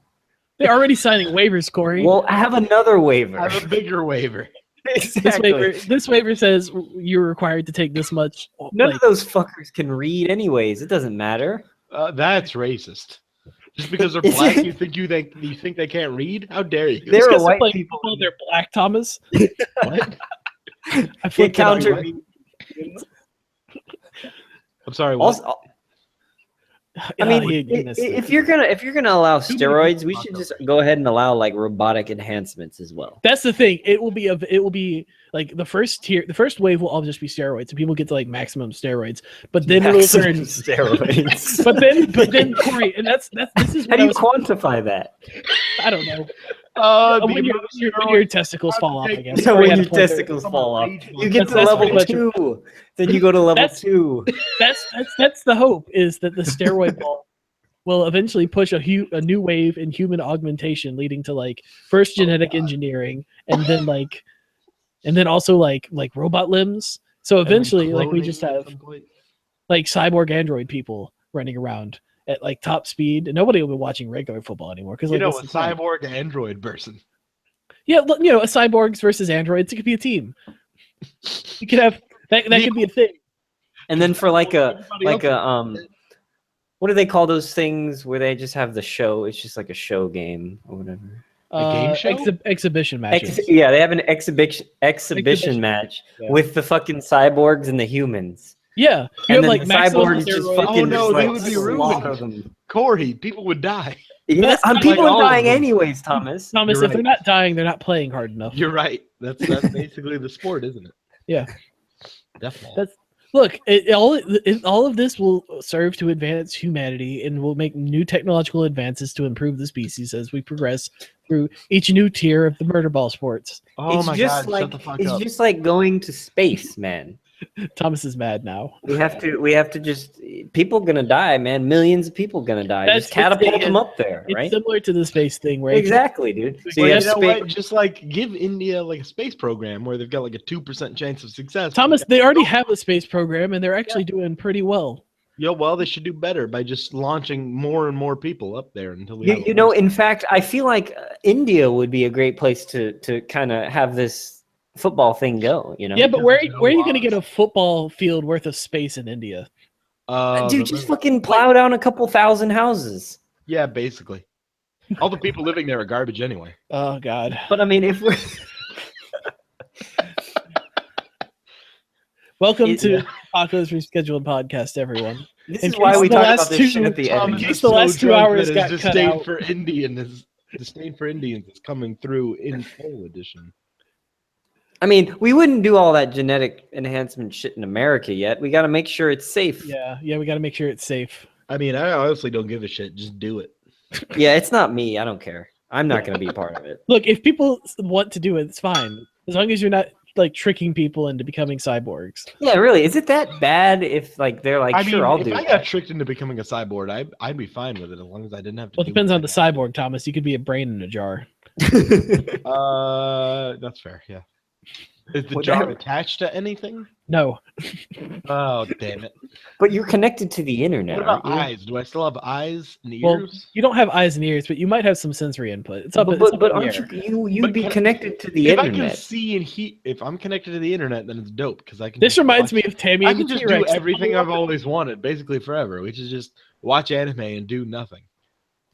A: They're already signing waivers, Corey.
C: Well, have another waiver.
B: Have a bigger waiver.
C: Exactly.
A: This waiver says you're required to take this much.
C: None
A: like,
C: of those fuckers can read, anyways. It doesn't matter.
B: That's racist. Just because they're
C: Is
B: black,
C: it?
B: you think they can't read? How dare you?
C: There
A: just
C: are
A: 'cause they're
C: white
A: playing
C: people.
A: football, they're black, Thomas.
B: What?
A: I
C: Get
A: flipped it on
C: counter.
A: you.
B: I'm sorry. What?
C: Also, I mean, if you're gonna allow
B: Too many
C: steroids,
B: people
C: we
B: talk
C: should
B: about
C: just go ahead and allow like robotic enhancements as well.
A: that's the thing. It will be like the first wave will all just be steroids, and people get to like maximum steroids. But then it'll
C: Maximum
A: turn.
C: steroids.
A: But then Corey, and this is
C: How
A: what
C: do
A: I
C: you
A: was.
C: quantify that?
A: I don't know.
B: The
A: When
B: amount of
A: your
B: steroids-
A: testicles fall off, I guess.
C: So
A: Corey
C: when
A: had a
C: your
A: point there.
C: testicles fall off, you
A: That's-
C: get to
A: that's
C: level
A: pretty much
C: 2. Then you go to level
A: That's-
C: 2.
A: That's the hope, is that the steroid ball will eventually push a new wave in human augmentation, leading to like first genetic engineering, and then also like robot limbs. So
B: and then
A: eventually, like we
B: cloning
A: just
B: at
A: have
B: some point.
A: like cyborg android people running around at like top speed, and nobody will be watching regular football anymore because
B: You
A: like
B: know, a
A: what's the point?
B: cyborg android person.
A: Yeah, a cyborgs versus androids. It could be a team. You could have that could be a thing.
C: And then for like a
B: Everybody else-
C: what do they call those things where they just have the show? It's just like a show game or whatever.
B: A game show?
A: Exhibition matches.
C: Yeah, they have an exhibition
A: Exhibition.
C: match
A: Yeah.
C: with the fucking cyborgs and the humans.
A: Yeah, you
C: And
A: have
C: then
A: like
C: the
A: maximum
C: cyborgs just
A: steroids.
C: fucking
B: Oh, no,
C: just,
B: they
C: like,
B: would be
C: slaughter
B: ruined.
C: them.
B: Corey, people would die.
C: Yeah,
A: That's
C: and
A: not
C: people
B: like
C: are
B: all of
C: dying
B: them.
C: anyways, Thomas.
A: Thomas,
B: You're
A: if they're
B: right.
A: not dying, they're not playing hard enough.
B: You're right. That's basically the sport, isn't it?
A: Yeah.
B: Definitely.
A: Look, all of this will serve to advance humanity and will make new technological advances to improve the species as we progress through each new tier of the murder ball sports.
B: Oh
C: It's
B: my
C: just
B: god!
C: like
B: Shut the fuck
C: it's
B: up.
C: just like going to space, man.
A: Thomas is mad now.
C: We have to just people gonna die, man. Millions of people gonna die.
A: That's-
C: Just catapult
A: it's-
C: them up there,
A: It's
C: right?
A: similar to the space thing, where
C: Exactly, dude. So
B: Well,
C: you
B: you
C: have
B: know
C: space.
B: what? Just like give India like a space program where they've got like a 2% chance of success.
A: Thomas, they already have a space program and they're actually doing pretty well.
B: Yeah, well, they should do better by just launching more and more people up there until we.
C: You,
B: have
C: you know, in fact, I feel like India would be a great place to kind of have this football thing go. You know,
A: Yeah, but where
B: there's no
A: are you going to
B: laws.
A: get a football field worth of space in India?
C: dude, just fucking plow down a couple thousand houses.
B: Yeah, basically. All the people living there are garbage anyway.
A: Oh God!
C: But I mean, if we're
A: Welcome
C: It-
A: to Apocalypse Rescheduled podcast, everyone.
C: this
A: In
C: is why
A: case
C: we
A: the
C: talk
A: last
C: about this shit
A: two-
C: at the end.
A: in case the last 2 hours got cut
B: disdain
A: out.
B: for disdain for Indians is coming through in full edition.
C: I mean, we wouldn't do all that genetic enhancement shit in America yet. We got to make sure it's safe.
A: Yeah, we got to make sure it's safe.
B: I mean, I honestly don't give a shit. Just do it.
C: Yeah, it's not me. I don't care. I'm not going to be a part of it.
A: Look, if people want to do it, it's fine. As long as you're not like tricking people into becoming cyborgs.
C: Yeah, really. Is it that bad if like they're like,
B: I
C: sure,
B: mean,
C: I'll
B: if
C: do
B: I
C: that?
B: got tricked into becoming a cyborg, I'd be fine with it as long as I didn't have to.
A: Well, it
B: do
A: depends on the
B: anything.
A: cyborg, Thomas. You could be a brain in a jar.
B: That's fair. Yeah. Is the jar
C: Whatever.
B: attached to anything?
A: No.
B: Oh, damn it.
C: But you're connected to the internet,
B: What about
C: aren't you?
B: eyes? Do I still have eyes and ears?
A: Well, you don't have eyes and ears, but you might have some sensory input. It's up.
C: But,
A: it's up
C: but
A: in the
C: aren't
A: air.
C: you'd
B: But
C: be
B: can I-
C: connected to the
B: if I can
C: internet?
B: see and heat, if I'm connected to the internet, then it's dope because I can.
A: This
B: just
A: reminds
B: watch-
A: me of Tammy
B: I
A: and the
B: can just
A: T-Rex.
B: do everything I've always wanted, basically forever, which is just watch anime and do nothing.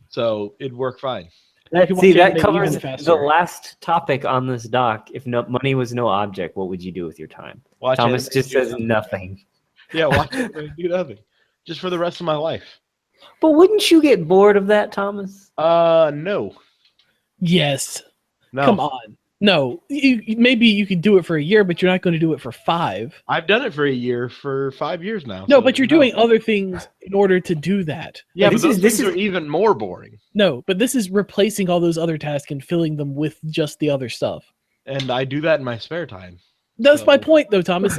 B: So it'd work fine.
A: You can
C: See,
A: watch
C: that
A: anime
C: covers
A: even
C: the
A: faster.
C: last topic on this doc. If money was no object, what would you do with your time?
B: Watch
C: Thomas
B: anime
C: just
B: and do
C: says
B: nothing.
C: nothing.
B: Yeah, watch anime and do nothing, just for the rest of my life.
C: But wouldn't you get bored of that, Thomas?
B: No,
A: Yes.
B: no.
A: Come on. No. Maybe you could do it for a year, but you're not going to do it for 5.
B: I've done it for a year, for 5 years now.
A: No,
B: so
A: but you're
B: no.
A: doing other things in order to do that.
B: Yeah,
C: This
B: but those
C: is- this
B: things
C: is-
B: are even more boring.
A: No, but this is replacing all those other tasks and filling them with just the other stuff.
B: And I do that in my spare time.
A: That's my
B: So-
A: point, though, Thomas.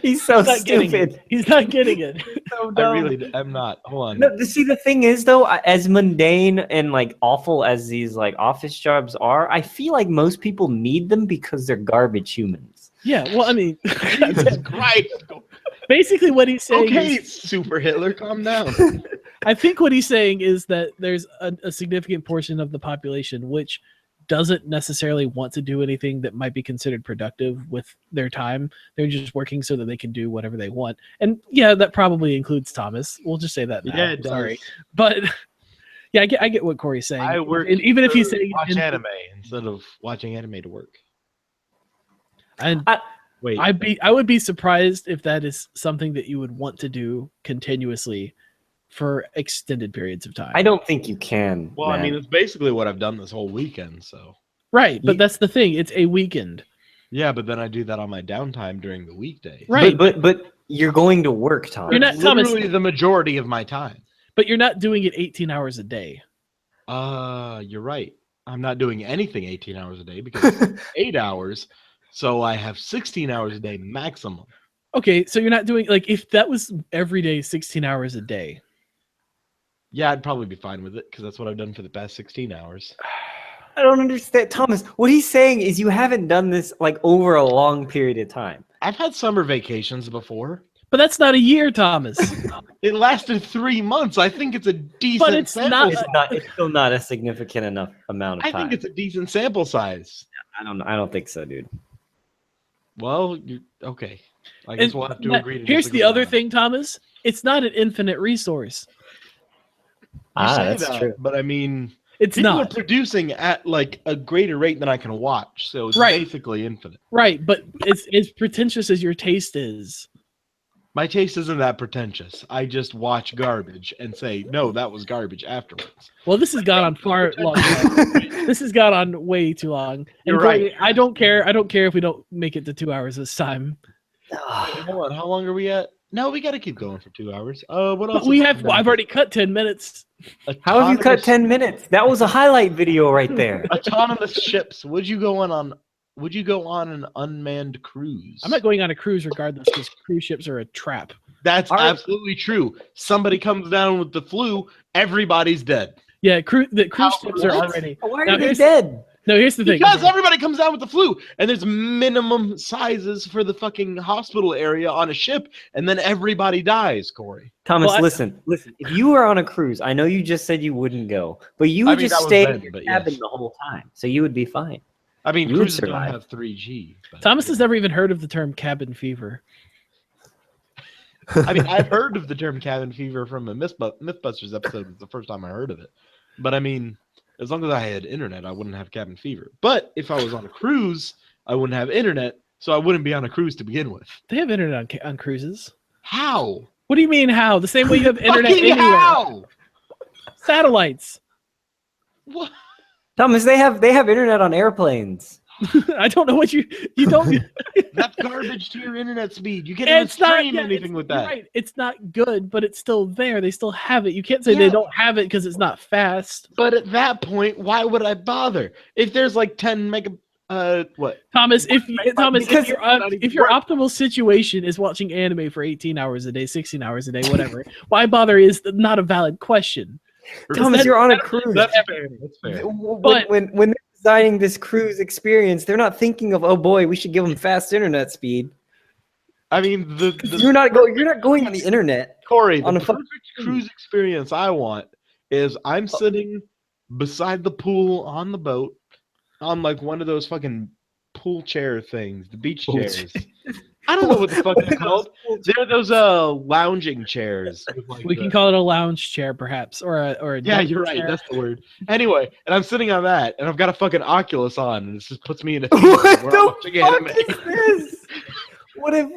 C: He's so
A: He's not getting
C: stupid.
A: it. He's not getting it.
C: So
B: I
C: dumb.
B: really am not. Hold on.
C: No, see, the thing is, though, as mundane and like awful as these like office jobs are, I feel like most people need them because they're garbage humans.
A: Yeah, well, I mean,
B: Jesus Christ.
A: basically what he's saying
B: Okay,
A: is,
B: Super Hitler, calm down.
A: I think what he's saying is that there's a significant portion of the population which doesn't necessarily want to do anything that might be considered productive with their time. They're just working so that they can do whatever they want. And yeah, that probably includes Thomas. We'll just say that now.
B: Yeah, it does.
A: Sorry. But yeah, I get what Corey's saying.
B: I work
A: and even if he's
B: to
A: saying
B: watch anime instead of watching anime to work.
A: and
B: Wait,
A: I would be surprised if that is something that you would want to do continuously for extended periods of time.
C: I don't think you can.
B: well, I
C: man.
B: mean, it's basically what I've done this whole weekend. So
A: Right, but
C: You-
A: that's the thing. It's a weekend.
B: yeah, but then I do that on my downtime during the weekday.
A: Right.
C: But you're going to work, Thomas.
A: You're not- Thomas-
B: Literally the majority of my time.
A: But you're not doing it 18 hours a day.
B: You're right. I'm not doing anything 18 hours a day because it's 8 hours. So I have 16 hours a day maximum.
A: Okay, so you're not doing like if that was every day 16 hours a day.
B: Yeah, I'd probably be fine with it because that's what I've done for the past 16 hours.
C: I don't understand, Thomas. What he's saying is you haven't done this like over a long period of time.
B: I've had summer vacations before.
A: But that's not a year, Thomas.
B: It lasted 3 months. I think it's a decent
A: But it's
B: sample
A: not-
B: size.
C: It's still not a significant enough amount of
B: I
C: time.
B: think it's a decent sample size.
C: I don't think so, dude.
B: Well, okay. I guess
A: And
B: we'll have to
A: that-
B: agree to
A: here's
B: disagree
A: the
B: on
A: other
B: that.
A: thing, Thomas. It's not an infinite resource.
B: You say
C: That's
B: that,
C: true.
B: But I mean,
A: It's
B: people are
A: not.
B: producing at like a greater rate than I can watch, so it's
A: Right.
B: basically infinite.
A: Right, but it's as pretentious as your taste is.
B: My taste isn't that pretentious. I just watch garbage and say, no, that was garbage afterwards.
A: Well, this has gone on far long. This has gone on way too long. And
B: You're
A: Corey,
B: right.
A: I don't care. I don't care if we don't make it to 2 hours this time.
B: Hold on, how long are we at? No, we got to keep going for 2 hours. What else?
A: But we
B: is
A: have.
B: done?
A: I've already cut 10 minutes.
C: How have you cut
B: Autonomous-
C: 10 minutes? That was a highlight video right there.
B: Autonomous ships. Would you go on? Would you go on an unmanned cruise?
A: I'm not going on a cruise regardless because cruise ships are a trap.
B: That's
C: Are-
B: absolutely true. Somebody comes down with the flu, everybody's dead.
A: Yeah, the cruise
B: How-
A: ships are
B: what?
A: already.
C: Why
A: Now
C: are they
A: here's-
C: dead?
A: No, here's the thing.
B: Because everybody comes down with the flu, and there's minimum sizes for the fucking hospital area on a ship, and then everybody dies, Corey.
C: Thomas,
A: Well, I-
C: listen. If you were on a cruise, I know you just said you wouldn't go, but you
B: I
C: would
B: mean,
C: just
B: that was
C: stay
B: then,
C: in your
B: but
C: cabin
B: yes.
C: the whole time, so you would be fine.
B: I mean,
C: You would
B: cruises don't
C: survive.
B: have 3G. but-
A: Thomas has never even heard of the term cabin fever.
B: I mean, I've heard of the term cabin fever from a Mythbusters episode. It's the first time I heard of it. But I mean, as long as I had internet, I wouldn't have cabin fever. But if I was on a cruise, I wouldn't have internet, so I wouldn't be on a cruise to begin with.
A: They have internet on cruises.
B: How?
A: What do you mean how? The same way you have internet
B: Fucking
A: anywhere.
B: how?
A: Satellites.
B: What?
C: Thomas, they have internet on airplanes.
A: I don't know what you don't.
B: That's garbage to your internet speed. You can't
A: It's
B: even
A: not
B: stream anything with
A: you're
B: that.
A: right. It's not good, but it's still there. They still have it. You can't say they
B: Yeah.
A: don't have it because it's not fast.
B: But at that point, why would I bother? If there's like 10 mega, what?
A: Thomas, if
C: Because
A: your optimal situation is watching anime for 18 hours a day, 16 hours a day, whatever, why bother is not a valid question.
C: Thomas, you're on a cruise.
B: That's fair. That's fair.
C: But when they're designing this cruise experience, they're not thinking of, oh boy, we should give them fast internet speed.
B: I mean,
C: You're not going on the internet.
B: Corey,
C: on
B: the
C: a
B: perfect cruise experience I want is I'm sitting beside the pool on the boat on like one of those fucking pool chair things, the beach chairs. I don't know what the fuck they're called. They're those lounging chairs. with, like,
A: We can call it a lounge chair, perhaps, or a
B: Yeah,
A: deck
B: you're right.
A: chair.
B: That's the word. Anyway, and I'm sitting on that, and I've got a fucking Oculus on, and it just puts me in a
C: What
B: where I'm watching
C: the fuck
B: anime.
C: is this? What if?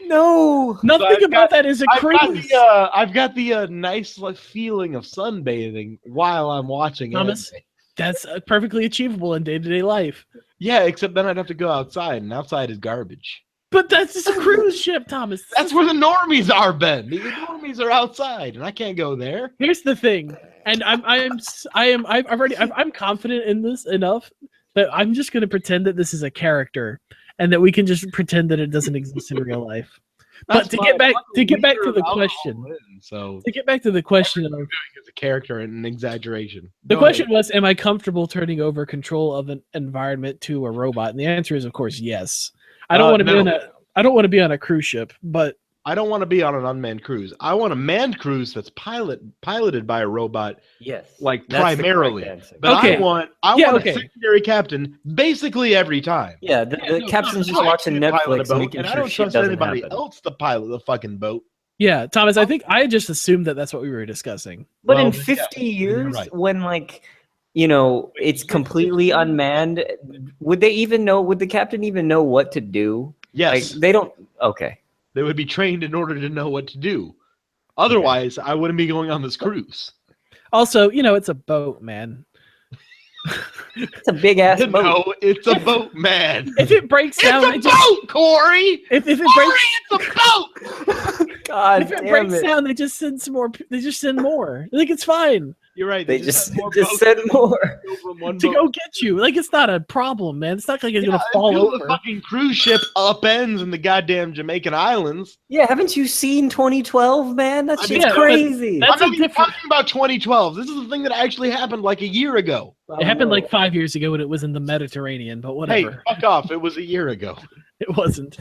C: No.
A: Nothing
B: I've
A: about that is a cruise.
B: I've got the nice like feeling of sunbathing while I'm watching
A: Thomas,
B: anime.
A: that's perfectly achievable in day-to-day life.
B: Yeah, except then I'd have to go outside, and outside is garbage.
A: But that's just a cruise ship, Thomas.
B: That's where the normies are, Ben. The normies are outside, and I can't go there.
A: Here's the thing, and I'm confident in this enough that I'm just going to pretend that this is a character, and that we can just pretend that it doesn't exist in real life. But to get back to the question, to get back to the question of
B: as a character and an exaggeration.
A: the
B: Go
A: question
B: ahead.
A: was, am I comfortable turning over control of an environment to a robot? And the answer is, of course, yes. I don't want to be on I don't want to be on a cruise ship, but
B: I don't want to be on an unmanned cruise. I want a manned cruise that's piloted by a robot,
C: Yes.
B: like
C: That's the
B: primarily.
C: correct answer.
B: But
A: Okay.
B: I want a secondary captain basically every time.
C: Yeah, the captain's just watching Netflix, making
B: and I
C: sure
B: don't
C: shit
B: trust
C: doesn't
B: anybody
C: happen.
B: else to pilot the fucking boat.
A: yeah, Thomas, I think I just assumed that that's what we were discussing.
C: But
B: Well,
C: in
B: yeah,
C: 50
B: you're
C: years,
B: right.
C: when it's completely unmanned, would the captain even know what to do?
B: Yes,
C: Like, they don't. Okay.
B: they would be trained in order to know what to do. Otherwise, I wouldn't be going on this cruise.
A: Also, it's a boat, man.
C: It's a big ass boat.
B: No, it's a boat, man.
A: If it breaks down,
B: It's a boat, Corey.
A: if it
B: Corey,
A: breaks
B: it's a boat.
C: God
A: if it
C: damn
A: breaks
C: it.
A: down, they just send some more. They just send more. Like it's fine
B: You're right.
C: They just
B: have more
C: said
B: boats
C: more.
B: go from one
A: to
B: boat.
A: go get you. Like it's not a problem, man. It's not like it's gonna fall
B: Until
A: over.
B: the fucking cruise ship upends in the goddamn Jamaican islands.
C: Yeah, haven't you seen 2012, man? That's
B: I
C: just
B: mean,
A: yeah, but
C: crazy.
A: that's
B: I'm not
A: a
B: even
A: different.
B: talking about 2012. This is the thing that actually happened like a year ago.
A: It happened like 5 years ago when it was in the Mediterranean, but
B: Hey,
A: whatever.
B: fuck off. It was a year ago.
A: It wasn't.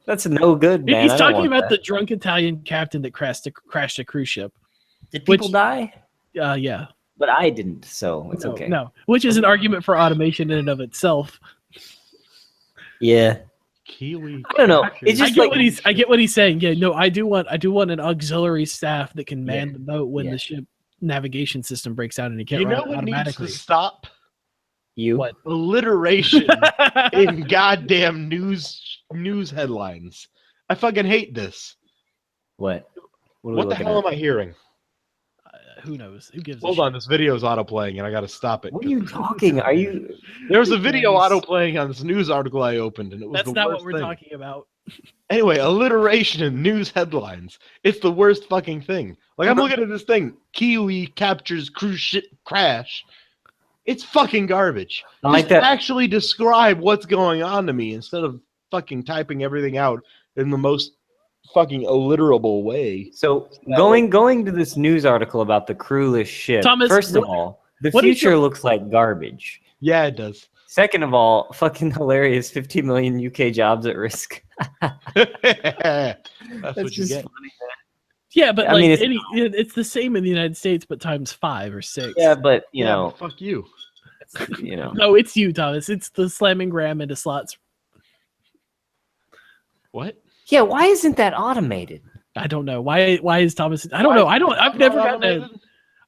C: That's no good, man.
A: He's
C: I don't
A: talking
C: want
A: about the
C: that.
A: drunk Italian captain that crashed a cruise ship.
C: Did people die?
A: Yeah.
C: But I didn't, so it's
A: No,
C: okay.
A: No, which is an argument for automation in and of itself.
C: Yeah.
B: Kiwi.
C: I don't know. It's
A: I
C: just
A: get
C: like
A: what he's saying. Yeah, no, I do want an auxiliary staff that can man the boat when the ship navigation system breaks down and it can't
B: You know
A: run
B: what needs
A: automatically.
B: to stop?
C: you.
A: What?
B: Alliteration in goddamn news headlines. I fucking hate this.
C: What? Are we
B: What the
C: looking
B: hell
C: at?
B: am I hearing?
A: Who knows? Who gives
B: Hold
A: a
B: on, this video's auto-playing and I gotta stop it.
C: What are you talking? Are you?
B: There's a video auto-playing on this news article I opened and it was
A: That's
B: the
A: not
B: worst
A: what we're
B: thing.
A: talking about.
B: Anyway, alliteration in news headlines. It's the worst fucking thing. Like, I'm looking at this thing. Kiwi captures cruise ship crash. It's fucking garbage.
C: I like
B: Just
C: that.
B: actually describe what's going on to me instead of fucking typing everything out in the most fucking alliterable way.
C: So going to this news article about the crewless ship.
A: Thomas,
C: first of all, the
A: what is
C: future looks like garbage.
B: Yeah, it does.
C: Second of all, fucking hilarious. 50 million UK jobs at risk.
B: That's what you
C: just
B: get.
C: funny.
A: Yeah, but
C: I
A: like
C: mean, it's-
A: it's the same in the United States, but times 5 or 6.
C: Yeah, but you
B: Yeah,
C: know,
B: fuck you.
A: No, it's you, Thomas. It's the slamming gram into slots.
B: What?
C: Yeah, why isn't that automated?
A: I don't know why is Thomas. I don't know. I've never gotten a.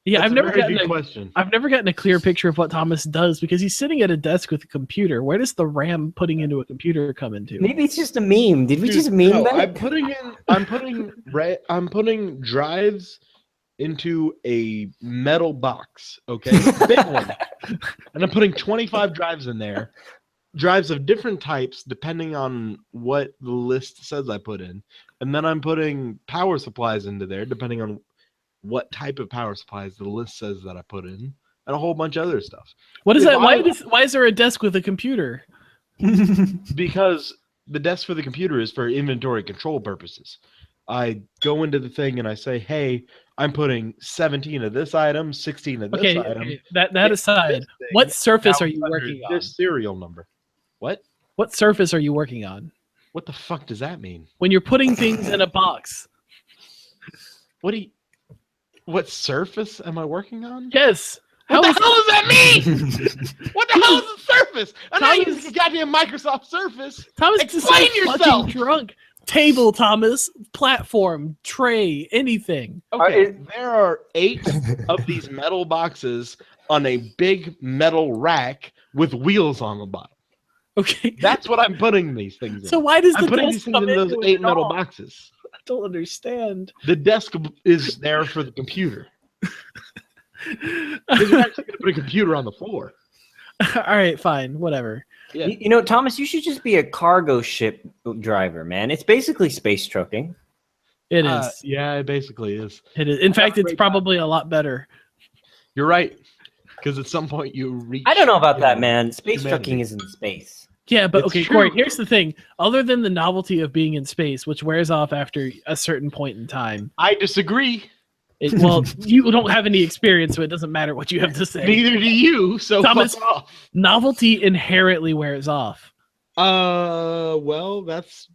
A: Yeah,
B: That's
A: I've
B: a
A: never
B: very
A: gotten
B: good
A: a.
B: question.
A: I've never gotten a clear picture of what Thomas does because he's sitting at a desk with a computer. Where does the RAM putting into a computer come into?
C: Maybe it's just a meme. Did we
B: Dude,
C: just meme
B: no,
C: that?
B: I'm putting drives into a metal box, okay? Big one. And I'm putting 25 drives in there. drives of different types depending on what the list says I put in. And then I'm putting power supplies into there depending on what type of power supplies the list says that I put in, and a whole bunch of other stuff.
A: What is
B: If
A: that?
B: I-
A: Why is there a desk with a computer?
B: Because the desk for the computer is for inventory control purposes. I go into the thing and I say, hey, I'm putting 17 of this item, 16 of this
A: Okay,
B: item.
A: okay. That
B: this
A: aside,
B: thing,
A: what surface are
B: now
A: you
B: under
A: working on?
B: this serial number. What?
A: What surface are you working on?
B: What the fuck does that mean?
A: When you're putting things in a box.
B: What surface am I working on?
A: Yes.
B: What the hell does that mean? What the hell is a surface? I'm not
A: Thomas-
B: using a goddamn Microsoft Surface.
A: Thomas,
B: Explain
A: just
B: yourself!
A: fucking drunk. Table, Thomas. Platform. Tray. Anything.
B: Okay, there are 8 of these metal boxes on a big metal rack with wheels on the bottom.
A: Okay.
B: That's what I'm putting these things in.
A: So why does
B: I'm
A: the
B: putting
A: desk
B: these things
A: come
B: in those
A: into
B: 8
A: it
B: metal
A: all?
B: boxes.
A: I don't understand.
B: The desk is there for the computer. Because you're actually going to put a computer on the floor.
A: All right, fine, whatever.
B: Yeah.
C: You know, Thomas, you should just be a cargo ship driver, man. It's basically space trucking.
A: It is.
B: Yeah, it basically is.
A: It is. In fact, it's probably a lot better.
B: You're right. Because at some point you reach.
C: I don't know about that,
B: know,
C: man. Space
B: humanity.
C: trucking is in space.
A: Yeah, but
B: It's
A: okay,
B: true.
A: Corey, here's the thing. Other than the novelty of being in space, which wears off after a certain point in time,
B: I disagree.
A: well, you don't have any experience, so it doesn't matter what you have to say.
B: Neither do you. So
A: Thomas-
B: fuck off.
A: Novelty inherently wears off.
B: Well, that's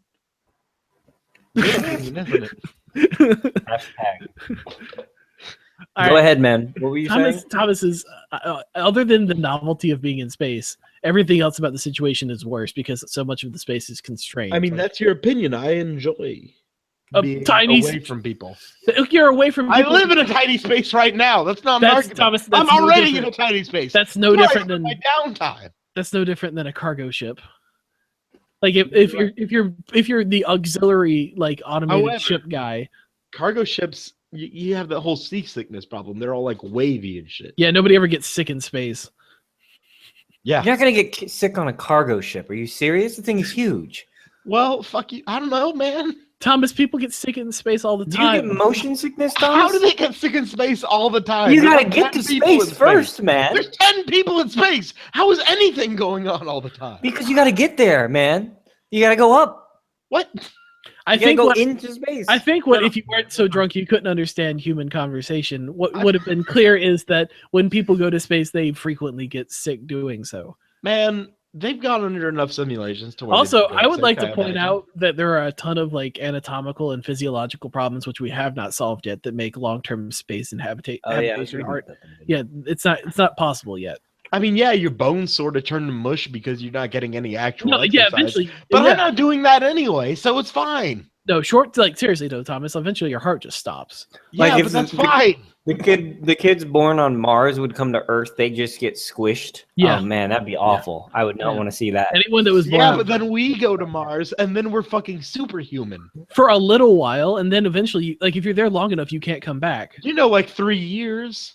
B: good opinion, isn't it?
C: Hashtag.
A: All
C: Go
A: right,
C: ahead, man. What were you saying?
A: Thomas is, other than the novelty of being in space, everything else about the situation is worse because so much of the space is constrained.
B: I mean,
A: Like,
B: that's your opinion. I enjoy
A: A
B: being
A: tiny
B: away from people.
A: you're away from
B: I
A: people.
B: live in a tiny space right now. That's not an
A: That's-
B: argument.
A: Thomas,
B: I'm
A: that's no
B: already in
A: different.
B: a tiny space.
A: That's no
B: Right,
A: different than
B: my downtime.
A: that's no different than a cargo ship. Like if you're the auxiliary like automated
B: However,
A: ship guy,
B: Cargo ships, you have the whole seasickness problem. They're all like wavy and shit.
A: yeah, nobody ever gets sick in space.
B: Yeah.
C: You're not gonna get sick on a cargo ship. Are you serious? The thing is huge.
B: Well, fuck you. I don't know, man.
A: Thomas, people get sick in space all the
C: Do you
A: time.
C: get motion sickness, Thomas?
B: How do they get sick in space all the time?
C: You
B: There's
C: gotta
B: like
C: get
B: 10
C: to
B: people in
C: space first, man.
B: There's 10 people in space. How is anything going on all the time?
C: Because you gotta get there, man. You gotta go up.
B: What?
A: I
C: You gotta
A: think
C: go
A: what
C: into space.
A: I think what if you weren't so drunk you couldn't understand human conversation. What would have been clear is that when people go to space, they frequently get sick doing so.
B: Man, they've gone under enough simulations to where
A: Also,
B: they
A: I would
B: sick,
A: like to
B: I
A: point
B: imagine.
A: out that there are a ton of like anatomical and physiological problems which we have not solved yet that make long-term space and habitation art. Yeah, it's not possible yet.
B: I mean, yeah, your bones sort of turn to mush because you're not getting any actual
A: No, yeah,
B: exercise.
A: eventually.
B: But
A: yeah.
B: I'm not doing that anyway, so it's fine.
A: No, short. Like seriously though, Thomas. Eventually, your heart just stops.
C: Like,
B: Yeah,
C: if
B: but that's
C: the-
B: fine.
C: The kids born on Mars would come to Earth. They just get squished.
A: Yeah.
C: Oh man, that'd be awful. I would not
A: Yeah.
C: want to see that.
A: Anyone that was born
B: Yeah,
A: on-
B: but then we go to Mars, and then we're fucking superhuman.
A: for a little while, and then eventually, like if you're there long enough, you can't come back.
B: You know, like 3 years.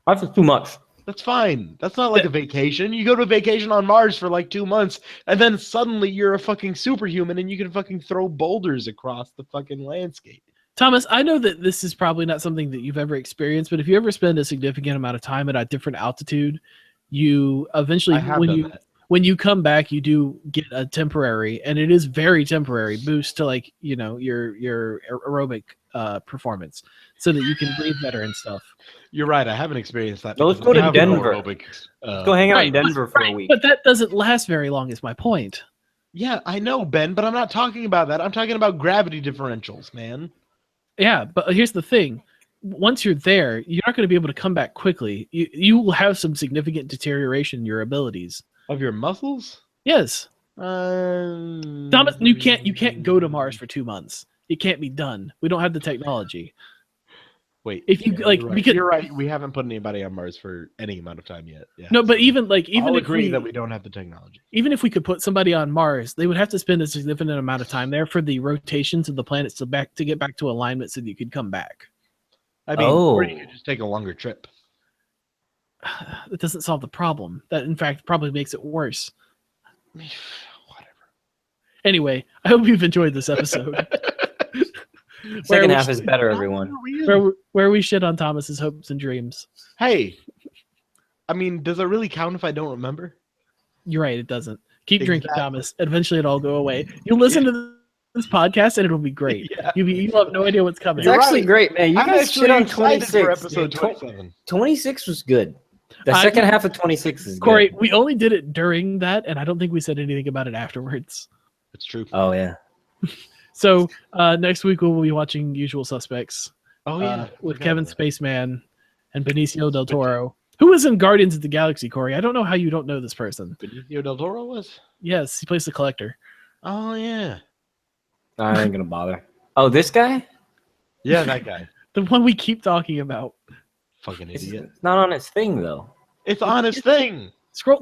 C: That's too much.
B: That's fine. That's not like a vacation. You go to vacation on Mars for like 2 months, and then suddenly you're a fucking superhuman, and you can fucking throw boulders across the fucking landscape.
A: Thomas, I know that this is probably not something that you've ever experienced, but if you ever spend a significant amount of time at a different altitude, you eventually
B: I have done that.
A: when you come back, you do get a temporary, and it is very temporary boost to like your aerobic performance, so that you can breathe better and stuff.
B: You're right. I haven't experienced that.
C: So let's
B: because
C: go
B: I
C: to
B: have no
C: Denver.
B: aerobic,
C: Go hang out in
A: Right,
C: Denver for a
A: right,
C: week.
A: but that doesn't last very long. Is my point.
B: Yeah, I know, Ben, but I'm not talking about that. I'm talking about gravity differentials, man.
A: Yeah, but here's the thing. Once you're there, you're not going to be able to come back quickly. You will have some significant deterioration in your abilities.
B: Of your muscles?
A: Yes.
B: Thomas,
A: Thomas, you can't go to Mars for 2 months. It can't be done. We don't have the technology.
B: Wait,
A: If you, like,
B: you're right.
A: because-
B: You're right. We haven't put anybody on Mars for any amount of time yet. Yeah.
A: No, but even
B: I'll
A: if
B: agree that we don't have the technology.
A: even if we could put somebody on Mars, they would have to spend a significant amount of time there for the rotations of the planets to get back to alignment so that you could come back.
B: I mean, or you
C: Oh.
B: could just take a longer trip.
A: That doesn't solve the problem. That in fact probably makes it worse.
B: Whatever.
A: Anyway, I hope you've enjoyed this episode.
C: Second half is better, everyone.
A: Where we shit on Thomas's hopes and dreams.
B: Hey, I mean, does it really count if I don't remember?
A: You're right, it doesn't. Keep drinking,
B: Exactly.
A: Thomas. Eventually it'll all go away. You'll listen to this podcast and it'll be great.
B: Yeah.
A: You'll have no idea what's coming.
C: It's actually great, man. You
B: I'm
C: guys
B: actually
C: shit on
B: excited
C: 26.
B: for episode
C: dude.
B: 27.
C: 26 was good. The
A: I-
C: second half of 26 is
A: Corey,
C: good.
A: we only did it during that, and I don't think we said anything about it afterwards.
B: It's true.
C: Oh, yeah.
A: So next week we'll be watching Usual Suspects
B: Oh yeah,
A: with
B: Forgot
A: Kevin
B: about
A: Spaceman and Benicio del Toro, who was in Guardians of the Galaxy, Corey. I don't know how you don't know this person.
B: that. Benicio del Toro was.
A: Yes, he plays the Collector.
B: Oh yeah.
C: I ain't going to bother. Oh, this guy?
B: Yeah, that guy.
A: The one we keep talking about.
B: Fucking
C: It's
B: idiot.
C: not on his thing, though.
B: It's on his thing.
A: Scroll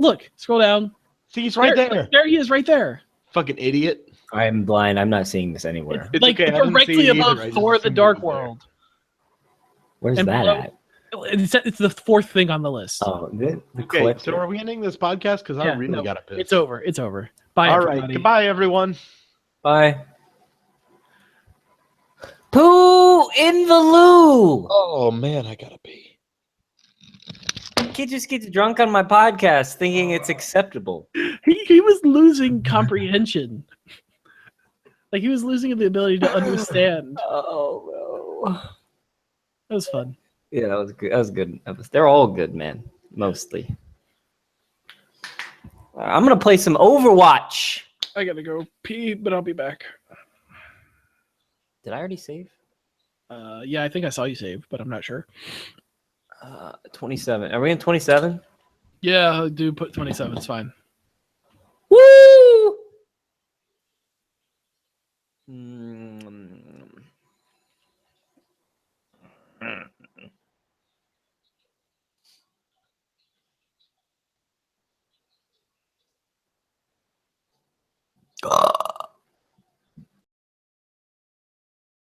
A: down.
B: See, he's right there.
A: There he is, right there.
B: Fucking idiot.
C: I'm blind. I'm not seeing this anywhere.
B: It's
A: like
B: okay, I didn't
A: directly
B: see it
A: above
B: either, I just
A: Thor: The
B: assumed it
A: Dark
B: was there.
A: World.
C: Where's
A: and
C: that
A: below-
C: at?
A: It's the fourth thing on the list.
C: Oh, the
B: Okay,
C: Collector.
B: so are we ending this podcast? Because I
A: Yeah,
B: really
A: no,
B: gotta piss.
A: It's over. It's over. Bye,
B: All
A: everybody.
B: right, goodbye, everyone.
C: Bye. Poo in the loo.
B: Oh man, I gotta pee.
C: Kid just gets drunk on my podcast thinking it's acceptable.
A: He was losing comprehension. Like he was losing the ability to understand.
C: Oh, no.
A: That was fun.
C: Yeah, that was good. That was good. They're all good, man. Mostly. I'm going to play some Overwatch.
A: I gotta go pee, but I'll be back.
C: Did I already save?
A: Yeah, I think I saw you save, but I'm not sure.
C: 27. Are we in 27?
A: Yeah, do put 27. It's fine.
C: Woo!